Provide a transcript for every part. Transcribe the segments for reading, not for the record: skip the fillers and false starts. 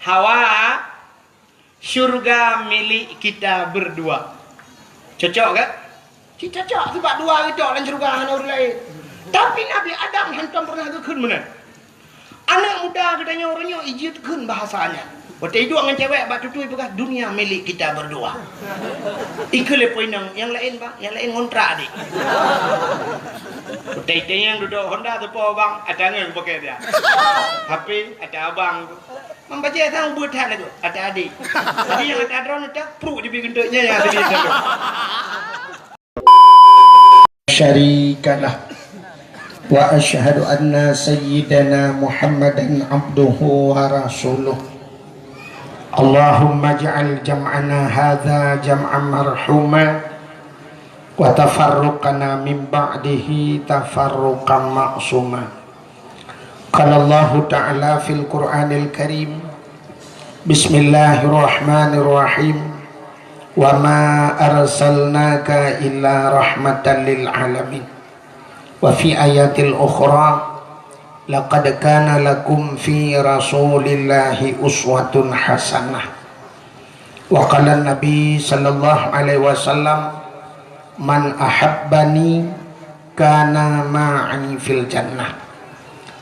Hawa, syurga milik kita berdua. Cocok ke? Cocok sebab dua kita dalam syurga hanya orang lain. Tapi Nabi Adam hantam pernah kekun mana? Anak muda katanya orangnya ijit kun bahasanya. Waktu itu dengan cewek bak tutui pegang dunia milik kita berdua. Iku lepoi nang yang lain bang, yang lain ngontrak adik. Waktu itu yang duduk Honda tu po bang, ada nggak pakai dia? HP ada abang. Membaca tang buat hal itu, ada adik. Jadi yang ada drone itu pro di bentuknya ya tadi itu. Syarikalah. Wa asyhadu anna sayyidana Muhammadan abduhu wa rasuluh. Allahumma ja'al jam'ana hadza jam'an marhuma wa tafarruqana min ba'dihi tafarruqan ma'suma. Qala Allah ta'ala fil Qur'anil Karim, Bismillahirrahmanirrahim, wa ma arsalnaka illa rahmatan lil alamin. Wa fi ayatil ukhra, laqad kana lakum fi rasulillahi uswatun hasanah. Wa qala Nabi sallallahu alaihi wasallam, man ahabbani kana ma'ani fil jannah.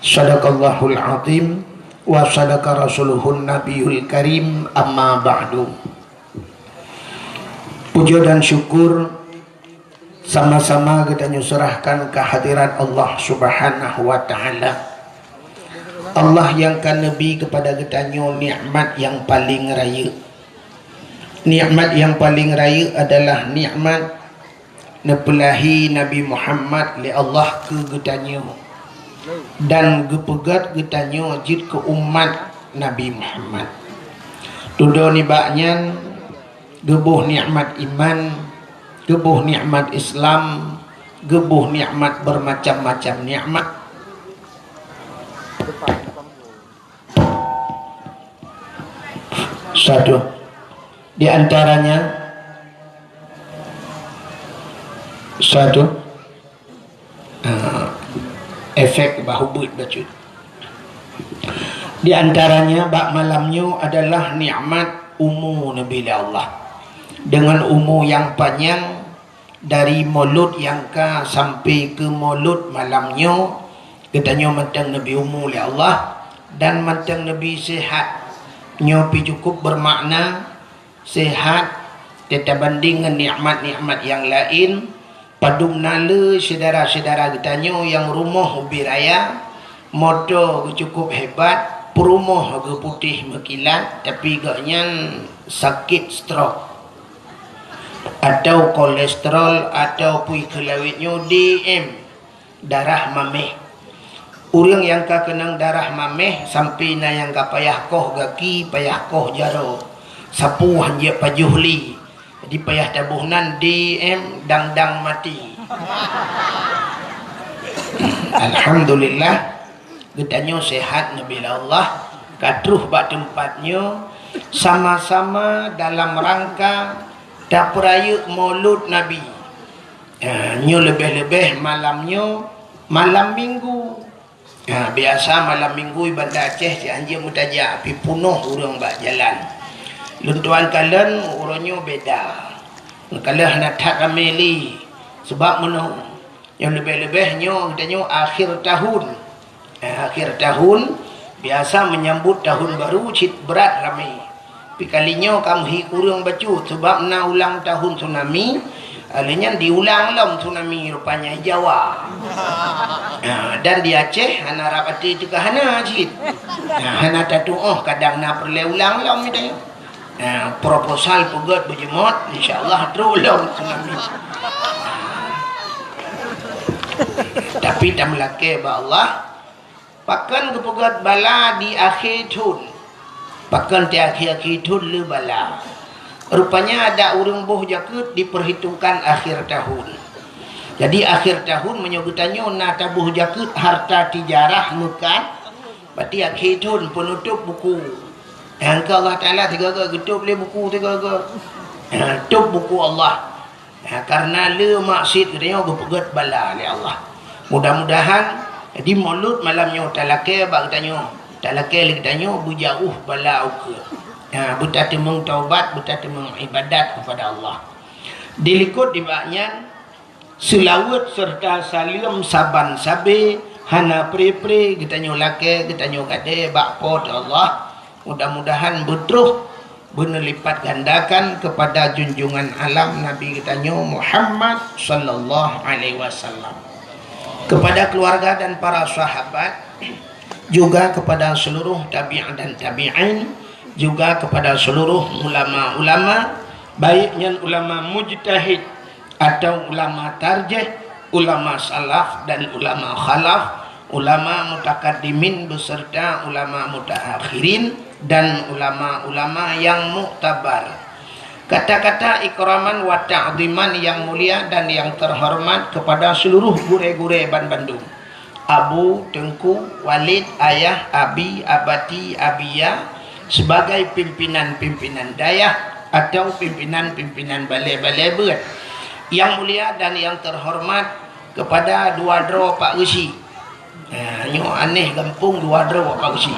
Sadaqallahul azim wa sadaqa rasuluhun nabiyul karim, amma ba'du. Puja dan syukur sama-sama kita nyusurahkan kehadiran Allah subhanahu wa ta'ala. Allah yang kan Nabi kepada kita nikmat yang paling raya. Nikmat yang paling raya adalah nikmat nepelahi Nabi Muhammad li Allah ke getanya dan gepegat getanya jid ke umat Nabi Muhammad. Tudo ni baknyan gebuh nikmat iman, gebuh nikmat Islam, gebuh nikmat bermacam-macam nikmat. Satu di antaranya efek bahubut bacut. Di antaranya bak malamnya adalah nikmat umur Nabi Allah dengan umur yang panjang dari mulut yang ka sampai ke mulut malamnya. Katanya matang Nabi umur Allah dan matang Nabi sehat. Nyopi cukup bermakna sehat kita banding dengan nikmat-nikmat yang lain. Padum nala saudara-saudara kitanya yang rumah ubi raya, motor cukup hebat, perumah ke putih mekilat, tapi gaknya sakit stroke atau kolesterol atau pui kelawitnya DM, darah mameh. Orang yang ka kenang darah mameh sampai na yang ka payah koh gaki, payah koh jaro, sapu hanya pajuhli. Jadi payah tabuhnan DM dang-dang mati. Alhamdulillah getanya sehat Nabi Allah, katruh bak tempatnya sama-sama dalam rangka dak peraya maulud Nabi. Nyo lebih-lebih malamnya malam minggu. Biasa malam minggu Bandar Aceh si anjing mutajak api punuh orang bak jalan. Luntuan kalian orangnya beda. Kalau nak tak ramai sebab mana yang lebih-lebihnya katanya akhir tahun. Akhir tahun biasa menyambut tahun baru cit berat ramai. Tapi kalinya kamu hi kurang bacu sebab nak ulang tahun tsunami. Alanya diulang lah tsunami rupanya Jawa. Dan di Aceh hana rapati juga hana cit. Hana tatu kadang nak perlu ulang lah midai. Proposal pegat berjemot insyaallah terulang tsunami. Tapi tak melake ba Allah pakan kepegat bala di akhir tahun, pakan di akhir tahun le bala. Rupanya ada orang boh jakut diperhitungkan akhir tahun. Jadi akhir tahun menyogutannya nak tabuh jakut harta tijarah mukan, berarti akhir tahun penutup buku. Yang Allah Ta'ala tiga-tiga tutup le buku tiga-tiga. Tutup buku Allah. Karena le maksud katanya berpegat bala le Allah. Mudah-mudahan di mulut malamnya talake bang tanya Tak laki lagi tanya berjauh bala uka. Buta temung taubat, buta temung ibadat kepada Allah. Dilikut di baknya selawat serta salim saban sabe hana pre-pre kita nyolake kita nyokade bakpo Allah. Mudah-mudahan betul benar lipat gandakan kepada junjungan alam Nabi kita Muhammad sallallahu alaihi wasallam. Kepada keluarga dan para sahabat, juga kepada seluruh tabi'in dan tabi'in, juga kepada seluruh ulama-ulama, baiknya ulama mujtahid atau ulama tarjih, ulama salaf dan ulama khalaf, ulama mutakaddimin beserta ulama mutaakhirin dan ulama-ulama yang muktabar. Kata-kata ikraman wa ta'ziman yang mulia dan yang terhormat kepada seluruh gure-gure Ban Bandung. Abu, Tengku, Walid, Ayah, Abi, Abati, Abia sebagai pimpinan-pimpinan dayah atau pimpinan-pimpinan balai-balai berat. Yang mulia dan yang terhormat kepada dua dro Pak Usi. Nyo aneh gampung dua dro Pak Usi.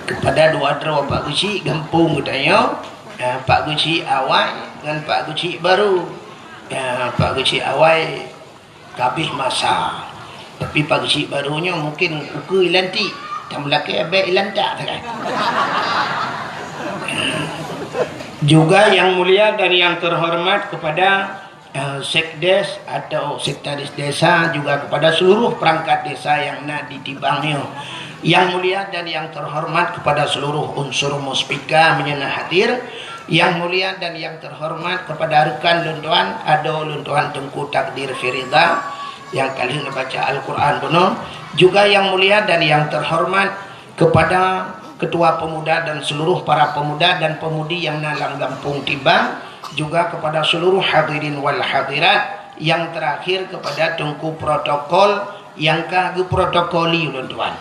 Kepada dua dro Pak Usi gampung katanya. Pak Usi awal dengan Pak Usi baru. Pak Usi awal kabih masa. Tapi Pak Usi barunya mungkin uku ilanti. Tak melaki abek ilantak kan. Juga yang mulia dan yang terhormat kepada sekdes atau sekretaris desa, juga kepada seluruh perangkat desa yang nak ditibangnya. Yang mulia dan yang terhormat kepada seluruh unsur muspika menyana hadir. Yang mulia dan yang terhormat kepada rekan luntuan Ado Luntuan Tengku Takdir Firida yang kali ini baca Al-Quran benar. Juga yang mulia dan yang terhormat kepada ketua pemuda dan seluruh para pemuda dan pemudi yang nalang gampung tiba. Juga kepada seluruh hadirin wal hadirat. Yang terakhir kepada Tengku Protokol yang kagak protokoli luntuan.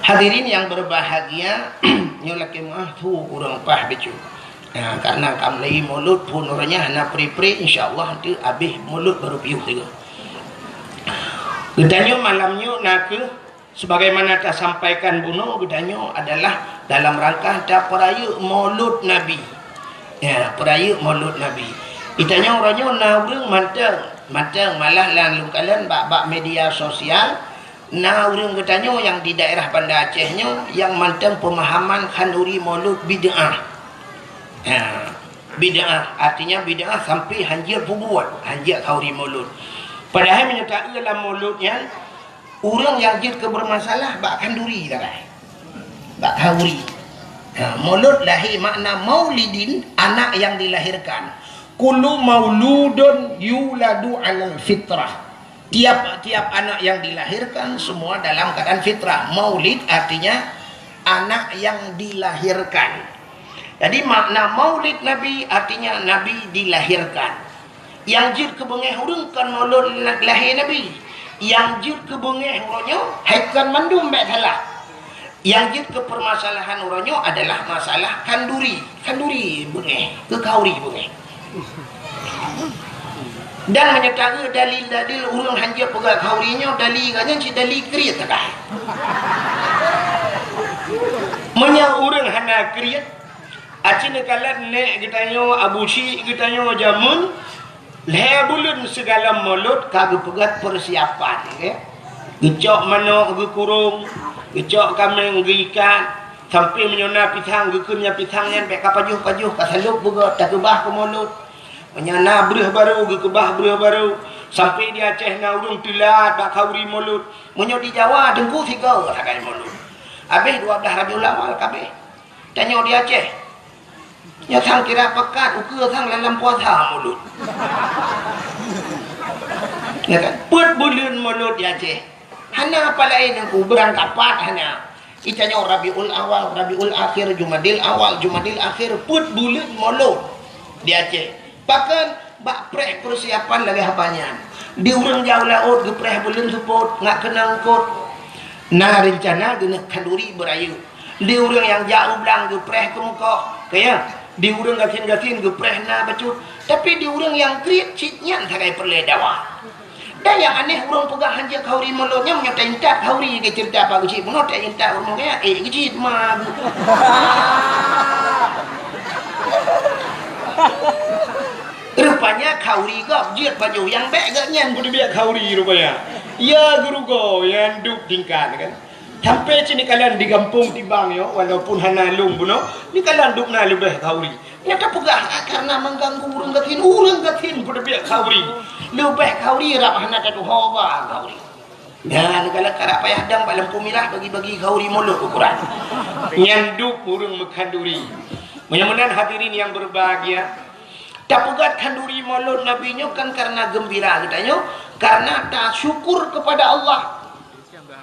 Hadirin yang berbahagia, nyolaki mah tu kurang pah becu. Karena kam lagi mulut pun orangnya hana pri-pri, insyaallah nanti habis mulut baru piuh juga. Gedanyo malamnya nak sebagaimana tak sampaikan bunuh gedanyo adalah dalam rangka dah peraya Maulud Nabi. Ya, peraya Maulud Nabi. Itanya orangnya na urang mantang malah lan lungkalan bak media sosial. Nah, orang katanya yang di daerah Banda Acehnya yang mantang pemahaman khanduri maulud bid'ah. Bid'ah artinya bid'ah sampai hanjir bubuan, hanjir khanduri maulud. Padahal menyertai dalam mauludnya orang yang jid kebermasalah bak khanduri dah. Bak khanduri. Maulud lahir makna maulidin, anak yang dilahirkan. Kullu mauludun yuladu 'alal fitrah. Tiap-tiap anak yang dilahirkan semua dalam keadaan fitrah. Maulid artinya anak yang dilahirkan. Jadi makna maulid Nabi artinya Nabi dilahirkan. Yang jid kebengeh urang kan maulud lahir Nabi. Yang jid kebengeh urangnya haikan mandum baik salah. Yang jid kepermasalahan urangnya adalah masalah kanduri. Kanduri bengeh, kekauri bengeh. Dan menyertai dalil-dalil urang hanja pegang kaurinya dalil katanya si dalil kriat tak. Menya urang hana kriat acin kalat nek kitanya abusi kitanya jamun le bulan segala mulut kagak pegat persiapan ya. Gecok manok ge kurung, gecok kambing ge ikan sampai menyona pisang ge kunya pisangnya bek kapajuh-pajuh kasaluk buga tak kebah ke mulut. Menyana berah baru kebah berah baru sampai di Aceh na urung tilat bak kauri mulut menyo di Jawa Tengku tiga sakai mulut habis 12 Rabiul Awal kabeh tanya di Aceh nya sang kira pekat ukur sang dalam puasa mulut ya kan put bulan mulut di Aceh hana apa lain aku berangkat pat hana itanya Rabiul Awal Rabiul Akhir Jumadil Awal Jumadil Akhir put bulan mulut di Aceh. Bahkan bak preh persiapan lagi apanya. Di urang jauh laut gepreh belum support ngak kenang kot. Nah rencana guna kanduri berayu. Di urang yang jauh belang gepreh ke muka. Kaya di urang gatin-gatin gepreh na bacut. Tapi di urang yang kriat citnya tak perle dawa. Dan yang aneh orang pegang hanja kauri mulutnya menyertai intak kauri ke cerita apa kecil pun tak intak orang kaya kecil mah. Rupanya kauri gak jiat baju yang baik gak nyan pun dia kauri rupanya. Ya guru go yang duk tingkat kan. Sampai sini kalian di kampung tibang yo walaupun hanalung buno ni kalian duk na lebih kauri. Nyata pegah karena mengganggu urang gatin pada pihak kauri. Lebih kauri rapahna katu hoba kauri. Dan kalau karap payah dang pak lampu merah bagi-bagi kauri mulut ukuran. Nyanduk urang mekanduri. Mudah-mudahan hadirin yang berbahagia. Tapugat kanduri mulut nabinya kan karena gembira katanya, karena tak syukur kepada Allah.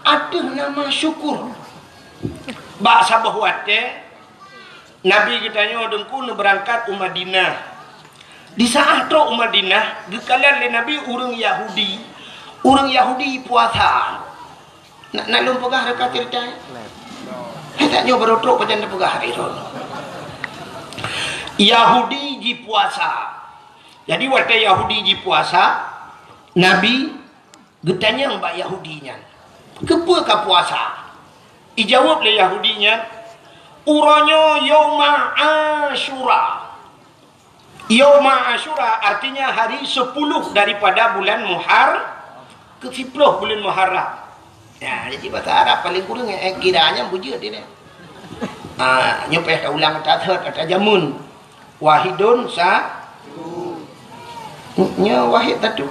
Ada nama syukur. Bak sabah wate Nabi katanya dengku berangkat Madinah. Di saat tro Madinah, gekalian le Nabi urang Yahudi. Urang Yahudi puasa. Nak lumpugah reka cerita. Hetanya baru tro pajan pegah itu. Yahudi ji puasa. Jadi waktu Yahudi ji puasa, Nabi getanya mbak Yahudinya. Kepa ka puasa? Ijawab le Yahudinya, uranya Yauma Asyura. Yauma Asyura artinya hari 10 daripada bulan ke-10 bulan Muharram. Ya, jadi bahasa Arab paling kurang kiranya bujur dia. Nyopeh ka ulang kata jamun. Wahidun nya wahid satu.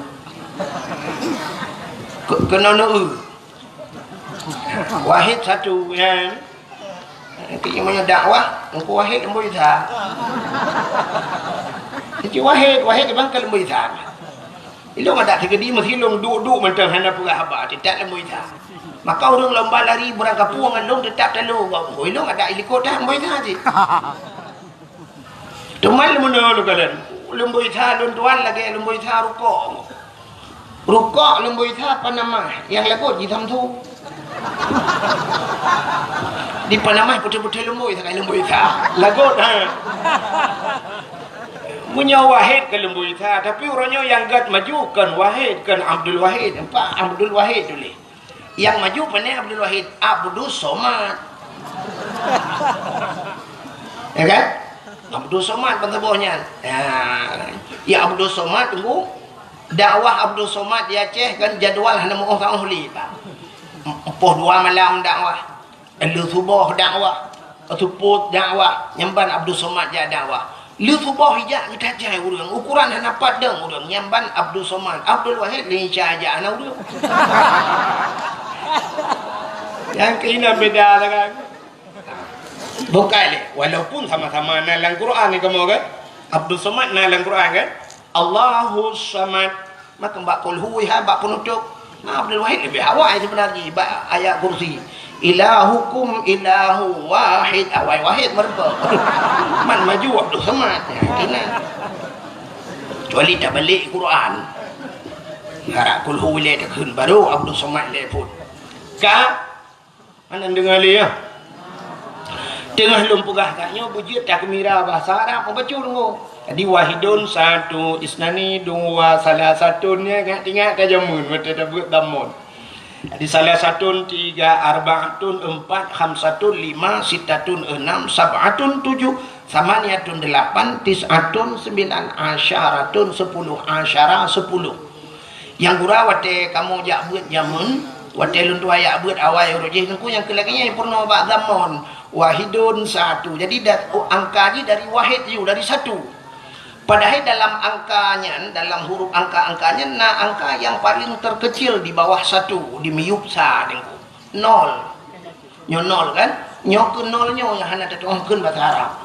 Kena wahid satu kan. Kayaknya dakwah engkau wahid lembu isa. Jadi wahid bang kalau lembu isa. Ilung ada tegedi mesti ilung duduk mentang hana pura haba tidak lembu isa. Maka orang lomba lari berangkat puang ilung tetap lalu kau. Ilung ada ilikot dah lembu isa je. Tumal lembu kalian. Lembu isa tuan lagi lembu isa rukok lembu isa apa nama? Yang lagu di tamtu. Di Panama putih-putih lembu itu kayak lembu ita lagot punya Wahid ke lembu ita tapi orangnya yang gat maju kan Wahid kan Abdul Wahid Pak Abdul Wahid dulu yang maju pandai Abdul Wahid Abdul Somad ya kan Abdul Somad pentebuhnya ya Abdul Somad tunggu dakwah Abdul Somad di Aceh kan jadual hanya mau orang huli Pak 2 malam dakwah Lu subuh dakwah, suput dakwah, nyamban Abdul Somad ja dakwah. Lu subuh hijak kita jai urang, ukuran hana padang urang, nyamban Abdul Somad, Abdul Wahid lincah aja ana urang. Yang kena beda kan. Bukan walaupun sama-sama nalang Quran ni kamu kan. Abdul Somad nalang Quran kan. Allahu Samad. Maka mbak qul huwa mbak penutup. Abdul Wahid lebih awal sebenarnya ayat kursi. Ilahukum ilahu wahid awai wahid merba man maju Abdul Somad kena kecuali tak balik Quran harap kul huwila takun baru Abdul Somad lepun ka mana dengar dia tengah lumpugah katnya bujut tak kemira bahasa Arab membaca tunggu jadi wahidun satu isnani dua salah satunya ingat kajamun mata tabut damun di salah satu 3 arba'atun 4 khamsatun 5 sittatun 6 sab'atun 7 samaniyatun 8 tis'atun 9 asyaratun 10 asyara 10 yang gura wate kamu jak buat jamun wate luntu ayak buat awai rojih nengku yang kelakinya yang purna bak zaman wahidun satu jadi angka ni dari wahid you dari satu. Padahal dalam angkanya, dalam huruf angka-angkanya, angka yang paling terkecil di bawah 1 di miupsa dengku. 0. Nyo 0 kan? Nyo ke 0 nyo yang hana tertuangkan bahasa Arab.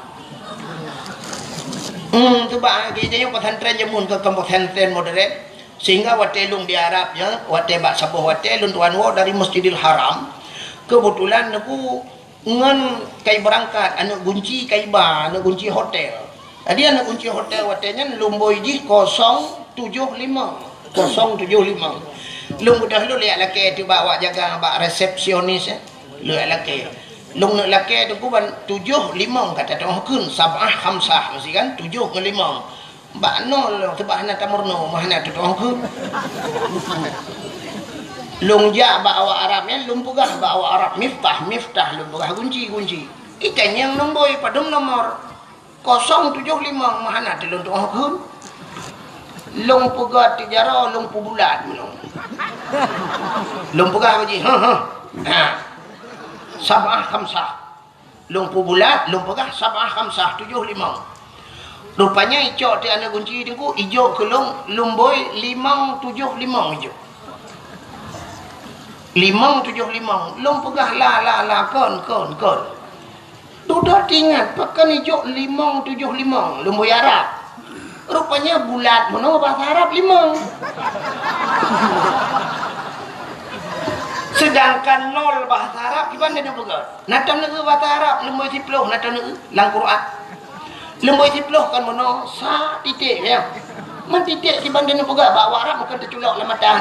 Coba kita pesantren jamun ke pesantren modern sehingga watelung di Arab ya, wate bak sabuh watelung tuan wo dari Masjidil Haram. Kebetulan aku ngan kai berangkat anu kunci kai ba, anu kunci hotel. Tadi anak kunci hotel watenya lumboi ji 075 lung udah lu lihat laki tu bawa jaga bak resepsionis ya lu laki lung nak laki tu kuban 75 kata tu kun sabah khamsah mesti kan 7 ke 5 Mbak nol sebab hana tamurno mahana tu tong ke. Long ja bawa Arabnya lum pegah bawa Arab miftah lum pegah kunci. Ikan yang nombor padum nomor 075 mahana tu tong ke. Long pegah tijara long bulan menung. Long pegah haji. Sabah khamsah. Long bulan long pegah sabah khamsah 75. Rupanya icok ti ana kunci tengku ijo ke long boy 575 ijo. 575 long pegah la kon. Sudah ingat pakan ijo 575 long boy Arab. Rupanya bulat mana bahasa Arab 5. Sedangkan 0 bahasa Arab gimana dia pegah? Natam negeri bahasa Arab long boy 10 natam negeri lang Quran. Lemboy siploh kan mono sa titik ya. Man titik si bandar ni pegak bawa Arab bukan terculak lah mata.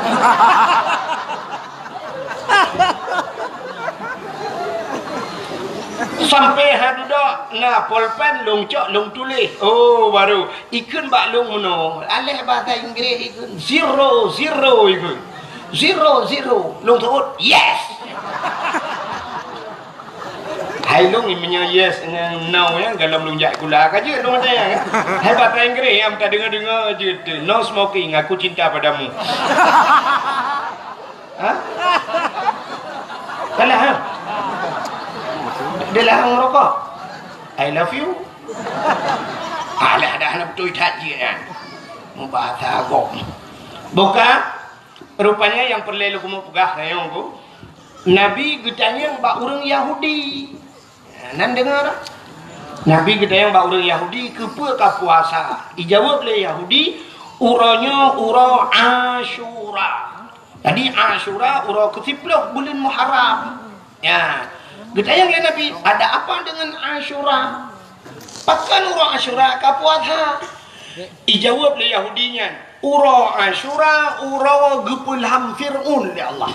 Sampai hadu dak na pulpen long cok long tulis. Oh baru ikun bak long mono. Alih bahasa Inggeris ikun 0 ikun. 0 long turut yes. Hai long imnya yes dengan no ya dalam lunjak gula aja long ada ya. Hai bahasa Inggeris yang tak dengar je no smoking aku cinta padamu. Ha? Dalah ha? Dalah ngerokok. I love you. Alah dah nak betul haji kan. Bahasa agong. Buka rupanya yang perlu lu mau pegah yang ku. Nabi getanya bak orang Yahudi. Nan dengar Nabi kita yang bak orang Yahudi kepa ka puasa. Dijawab oleh Yahudi uranya ura Asyura. Jadi Asyura ura ke-10 bulan Muharram. Ya. Kita yang Nabi ada apa dengan Asyura? Pakan ura Asyura ka puasa. Dijawab oleh Yahudinya ura Asyura ura gepulham Fir'aun oleh Allah.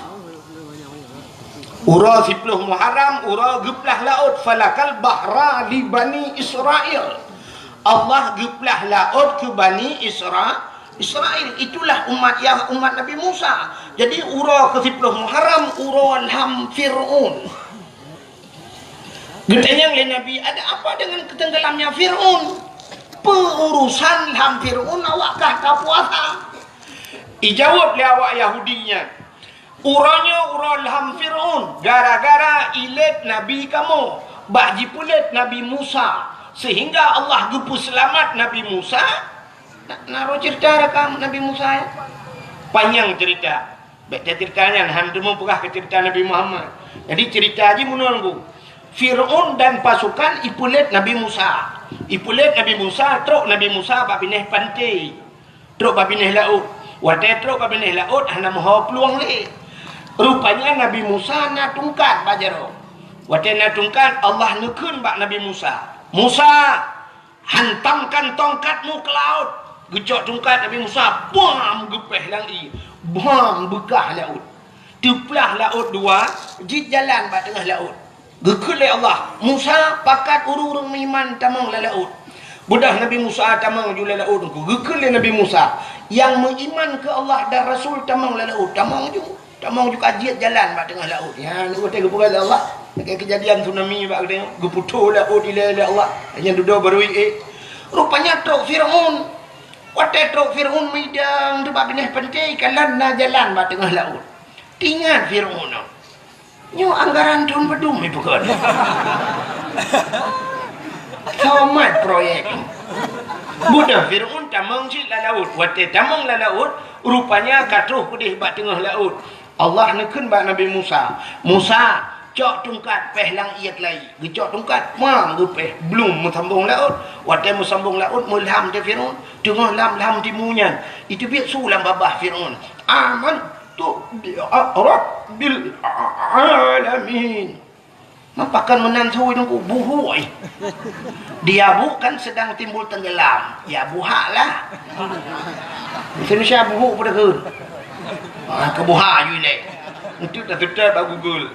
Ura 10 Muharram, ura geplah laut falakal bahra li Bani Israel. Allah geplah laut ke Bani Israel. Itulah umat Nabi Musa. Jadi ura ke 10 Muharram, ura lam Fir'aun. Getanya oleh Nabi, ada apa dengan ketenggelamnya Fir'aun? Perurusan lam Fir'aun awakkah tak puasa? Dijawab oleh awak Yahudinya. Uranya ura laham Fir'aun gara-gara ilet Nabi kamu bak jipulet Nabi Musa sehingga Allah gupu selamat Nabi Musa. Naruh cerita rekam Nabi Musa ya. Panjang cerita. Baik ceritanya hantu mau pegah ke cerita Nabi Muhammad. Jadi cerita aja menunggu. Fir'aun dan pasukan ipulet Nabi Musa. Ipulet Nabi Musa truk Nabi Musa bak pineh pantai. Truk bak pineh laut. Wadah truk bak pineh laut hana mahu peluang le. Rupanya Nabi Musa nak tungkat bajaro. Waktu nak tungkat Allah nekun bak Nabi Musa. Musa hantamkan tongkatmu ke laut. Gejok tungkat Nabi Musa. Bam gepeh langi. Bam begah laut. Tuplah laut dua. Jit jalan bak tengah laut. Gekul Allah. Musa pakat urung-urung iman tamang la laut. Budak Nabi Musa tamang jula laut. Gekul Nabi Musa. Yang mengiman ke Allah dan Rasul tamang la laut. Tamang juga. Tak mau juga kajian jalan bak tengah laut. Ya, ni kata gepura Allah. Dekat kejadian tsunami bak tengok geputu laut ila Allah. Hanya duduk baru rupanya truk Firaun. Waktu truk Firaun midang tu bak binah pantai kalan na jalan bak tengah laut. Tingat Firaun. Nyo anggaran tahun bedum ibu kan. Tamat proyek. Budak Firaun tamang cik la laut. Waktu tamang la laut rupanya katruh pedih bak tengah laut. Allah nekun bak Nabi Musa. Musa cok tungkat peh lang iat lai. Gecok tungkat mam gepeh belum mesambung laut. Waktu mesambung laut mulham ke Firaun. Tengah lam timunyan. Itu biar sulam babah Firaun. Aman tu Rabbil alamin. Mapakan menantu itu buhui. Dia bukan sedang timbul tenggelam. Ya buhaklah. Indonesia buhu pada ke. Kebuha you ni. Itu dah tutup bak Google.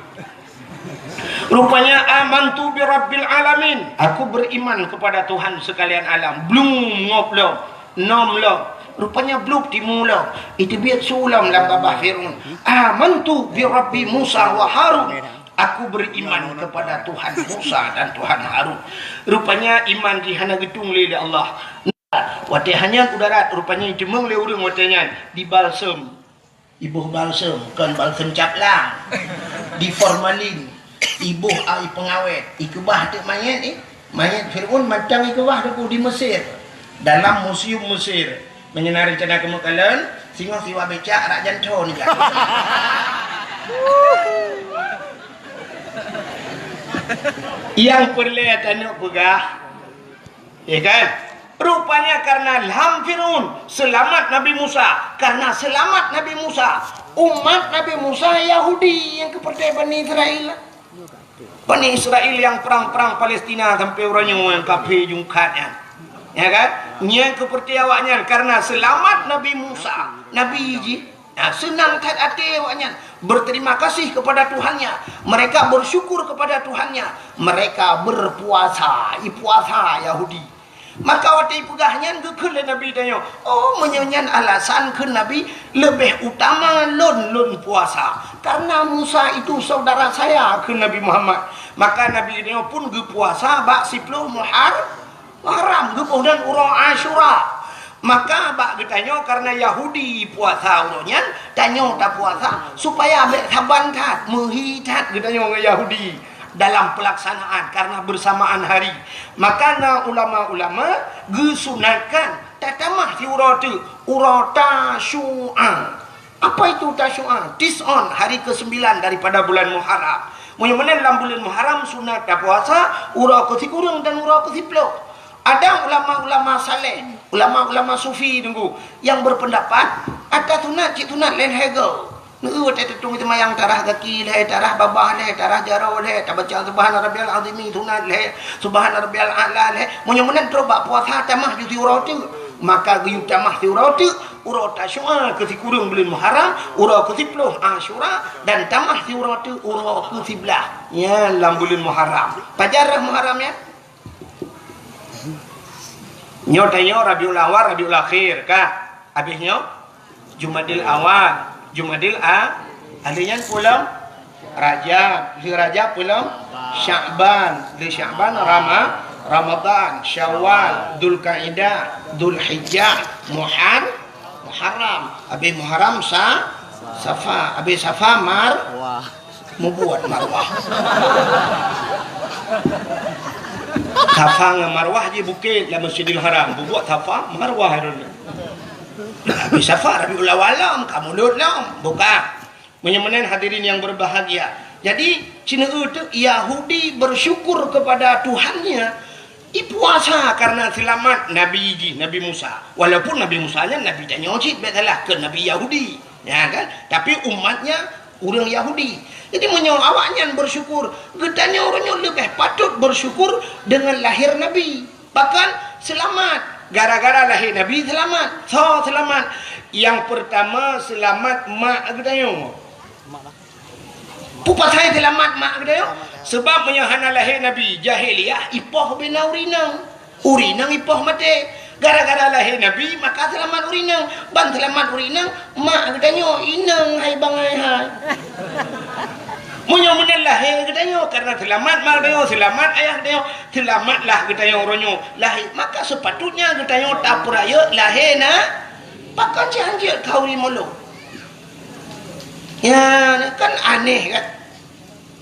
Rupanya amantu bi rabbil alamin. Aku beriman kepada Tuhan sekalian alam. Belum ngoblok. nom lo. Rupanya belum dimula. Itu biar sulam dalam babah Fir'aun. Amantu bi Rabbi Musa wa Harun. Aku beriman kepada Tuhan Musa dan Tuhan Harun. Rupanya iman di hana gedung oleh Allah. Watih hanya kudarat. Rupanya itu mengleh urang watihnya di balsam. Ibuh balsam, bukan balsam caplang. Di formalin. Ibuh air pengawet. Ikubah tu mayat mayat Fir'aun macam ikubah tu di Mesir. Dalam museum Mesir. Menyenari cana kemakalan, singo siwa becak rak janco ni. Yang perlihat anak pegah. Ya kan? Rupanya karena ilham Fir'aun selamat Nabi Musa. Karena selamat Nabi Musa, umat Nabi Musa Yahudi yang kepercayaan Bani Israel. Bani Israel yang perang-perang Palestina sampai orangnya yang kafir jungkatnya. Ya kan? Yang kepercayaannya karena selamat Nabi Musa, Nabi Iji. Nah, senang hati awaknya berterima kasih kepada Tuhannya. Mereka bersyukur kepada Tuhannya. Mereka berpuasa, puasa Yahudi. Maka waktu pegahnya ke Nabi tanya, oh menyanyian alasan ke Nabi lebih utama lon puasa. Karena Musa itu saudara saya ke Nabi Muhammad. Maka Nabi tanya pun ke puasa bak 10 Muharram gepuh dan urang Asyura. Maka bak getanyo karena Yahudi puasa urangnya, tanyo tak puasa supaya abek saban tat, menghitat getanyo dengan Yahudi dalam pelaksanaan karena bersamaan hari. Maka na ulama-ulama gesunatkan tatamah si urang tu, urang Tasyu'a. Apa itu Tasyu'a? Tis'on, hari ke-9 daripada bulan Muharram. Munya-munya dalam bulan Muharram sunat tak puasa, urang ke-10 dan urang ke-10. Ada ulama-ulama saleh, ulama-ulama sufi tunggu yang berpendapat ada tunat cik tunat lain hegel. Nu ada tetung itu mayang tarah kaki leh, tarah babah leh, tarah jarau leh, tak baca subhana rabbiyal azimi tunat leh, subhana rabbiyal a'la leh. Munyo-munyo terobak puasa tamah di urau tu. Maka giyu tamah di urau tu, urau Tasyu'a ke kurang bulan Muharram, urau ke 10 Asyura dan tamah di urau tu urau ke 11. Ya, dalam bulan Muharram. Pajarah Muharram ya. Nyo tayo Rabiul Awal, Rabiul Akhir kah? Habisnya Jumadil Awal, Jumadil Alian pulang Rajab, di Rajab pulang Sya'ban, di Sya'ban Ramadan, Syawal, Dzulqa'dah, Dzulhijjah, Muharram, habis Muharram Safa, habis Safa membuat Marwah. Safa dengan Marwah je bukit dalam Masjidil Haram. Buat Safa, Marwah itu. Habis Safa, Rabiul Awal, kamu lam. Bukan. Menyemenen hadirin yang berbahagia. Jadi, Cina itu Yahudi bersyukur kepada Tuhannya. Puasa karena selamat Nabi Musa. Walaupun Nabi Musa nya Nabi tanya cik betalah ke Nabi Yahudi. Ya kan? Tapi umatnya orang Yahudi. Jadi menyong awaknya bersyukur, getanya orangnya lebih patut bersyukur dengan lahir Nabi. Bahkan selamat, gara-gara lahir Nabi selamat. So selamat. Yang pertama selamat mak getanya. Pupa saya selamat mak getanya. Sebab menyahana lahir Nabi jahiliyah ipoh bina urinang. Urinang ipoh mati. Gara-gara lahir Nabi maka selamat urinang. Ban selamat urinang mak getanya inang hai bangai hai. Munya-munya lahir katanya karena selamat mak dia selamat ayah dia selamatlah katanya orangnya lahir maka sepatutnya katanya tak peraya lahir nak pakai janji kau ni mulu ya kan aneh kan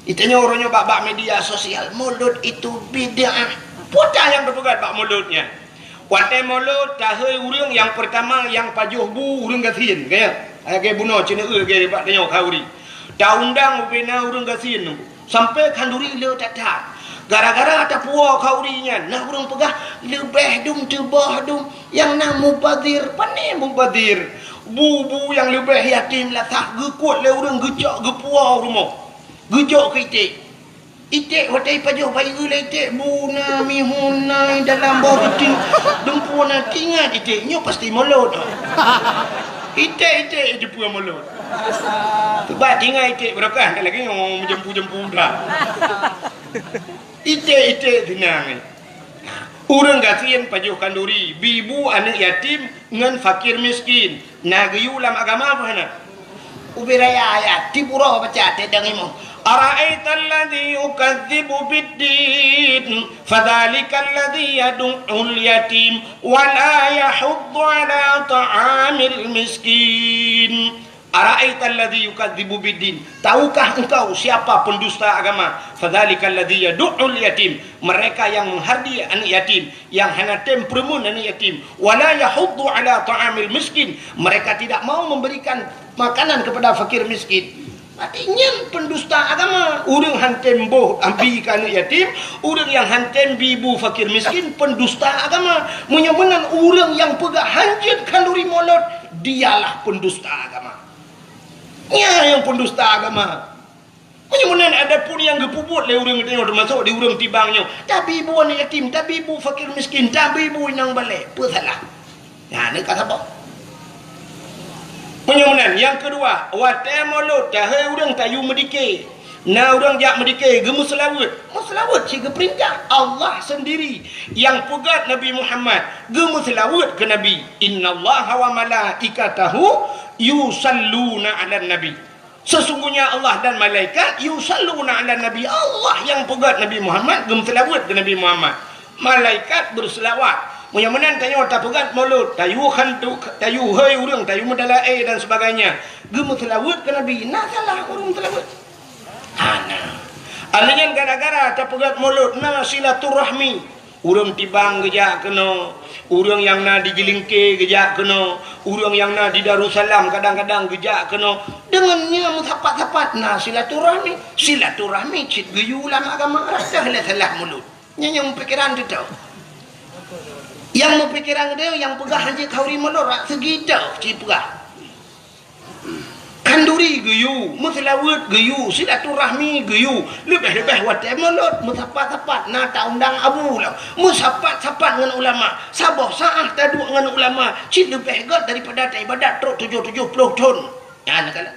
itanya orangnya bak media sosial mulut itu bid'ah putar yang berpegat bak mulutnya watai mulut tahai urang yang pertama yang pajuh bu urang gasin kaya ayah bunuh cina kaya bak tanya kauri dah undang ubena urang gasin sampai kanduri le tatat gara-gara ada puak kaurinya nah urang pegah lebih dum tebah dum yang nak mubadir pane mubadir bu yang lebih yatim lah tak gekut le urang gejak gepuak rumah gejak ke itik watai pajuh bayi le itik buna mihuna dalam bawah ting dumpuna tingat itiknya pasti mulut itik je puang mulut sebab tinggal itik berapa kan lagi jempu dah itik tenang Urang gatiin pajuh kanduri, bibu anak yatim ngan fakir miskin. Nagayu lam agama apa hana? Ubiraya ayat di pura baca tedang imu. Ara'aita alladhi yukadzibu biddin fadhalika alladhi yad'ul yatim wa la yahuddu ala ta'amil miskin. Ara'aita alladhi yukadzibu biddin, tahukah engkau siapa pendusta agama? Fadzalika alladhi yad'ul yatim, mereka yang menghardi anak yatim, yang hanatem peremun anak yatim, wala yahuddu ala ta'amil miskin, mereka tidak mau memberikan makanan kepada fakir miskin. Artinya pendusta agama. Urang hantem boh ambi ke anak yatim, urang yang hantem bibu fakir miskin, pendusta agama. Menyemenan urang yang pegah hanjit kalori molot, dialah pendusta agama. Ya, yang pendusta agama. Kemudian ada pun yang gepuput le urang tengok termasuk di urang tibangnya. Tapi ibu anak yatim, tapi ibu fakir miskin, tapi ibu yang balik. Apa salah? Nah, ni kata apa? Kemudian yang kedua, wate mulut dah urang tayu medike. Nah urang jak medike gemus selawat. Selawat si perintah Allah sendiri yang pegat Nabi Muhammad gemus selawat ke Nabi. Innallaha wa malaikatahu yusalluna 'alan nabi. Sesungguhnya Allah dan malaikat yusalluna 'alan nabi. Allah yang pegat Nabi Muhammad gemus selawat ke Nabi Muhammad. Malaikat berselawat. Mudah-mudahan tanya tak pegat mulut, tayu hantu, tayu hai urang, tayu medalae dan sebagainya. Gemu selawat ke Nabi. Nah salah urang selawat. Ana. Alingan gara-gara tak pegat mulut, nah silaturahmi. Urang tibang gejak kena, urang yang na di Jelingke gejak kena, urang yang na di Darussalam kadang-kadang gejak kena. Dengannya mutapat-tapat, nah silaturahmi. Silaturahmi cit geyu ulama agama rasa salah mulut. Yang pikiran tu tahu. Yang mempikiran dia yang pegah haji kauri melorak segidau cipegah kanduri geyu muslawat geyu silaturahmi geyu lebih-lebih watai melot musapat-sapat nata undang abu lah musapat-sapat dengan ulama sabah saah taduk dengan ulama cik lebih god daripada ibadat truk 70 tahun ya nak kala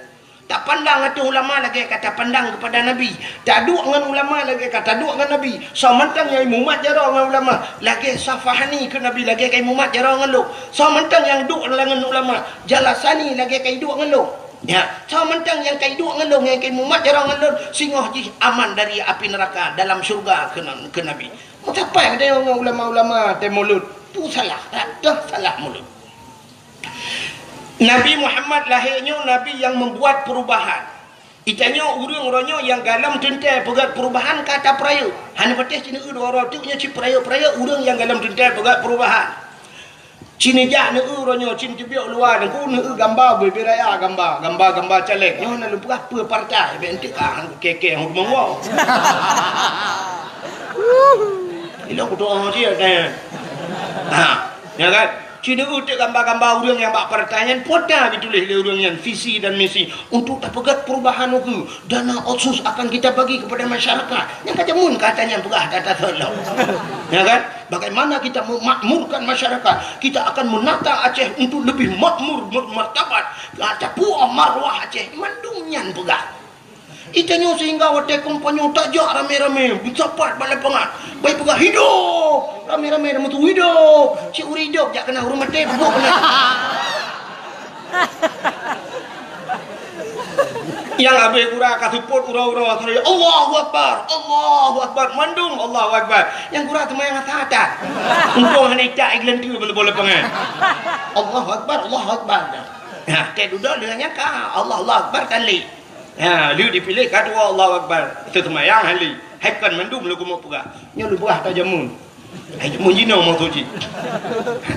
tak pandang atau ulama lagi kata pandang kepada Nabi. Tak duk dengan ulama lagi kata duk dengan Nabi. So mentang yang mumat jarang dengan ulama. Lagi safahani ke Nabi lagi kai mumat jarang dengan lu. So mentang yang duk dengan ulama. Jalasani lagi kai duk dengan lu. Ya. So mentang yang kai duk dengan lu yang kai mumat jarang dengan lu. Singoh jih aman dari api neraka dalam syurga ke Nabi. Mengapa ada yang ulama-ulama temulut? Tu salah. Dah salah mulut. Nabi Muhammad lahirnya Nabi yang membuat perubahan. Itanya urang-urangnya yang galam tentai pegat perubahan kata peraya. Hanya patih cina dua orang tu nya ci peraya-peraya urang yang galam tentai pegat perubahan. Cina jak ne urangnya cin tibiak luar ku ne gambar beraya gambar caleg. Nyo na lupa apa partai be entik hang keke hang monggo. Ilo ku doa dia kan. Ha, ya kan? Cina utik gambar-gambar urang yang bak pertanyaan poda ditulis oleh urang yang visi dan misi untuk tak pegat perubahan itu dana otsus akan kita bagi kepada masyarakat yang kata mun katanya pegah kata tolong ya kan bagaimana kita memakmurkan masyarakat kita akan menata Aceh untuk lebih makmur bermartabat kata puah marwah Aceh mandungnya pegah itanya sehingga wadah kompanyo tajak rame-rame bersapat balai pengat baik pegah hidup rame-rame nama tu hidup cik uri hidup jak kena rumah teh bubuk kena yang habis kurang kasuput urau-urau Allahu Akbar mandung Allahu Akbar yang kurang teman yang hata-hata untung hanya tak iklan tu boleh pengat Allahu Akbar nah tak duduk dengannya kah Allah Akbar kali ya, lu dipilih kedua Allah Akbar. Itu semayang hali. Haikan mandum lu kumuk pegah. Nya lu pegah tak jamun. Ai jamun jino mau suci.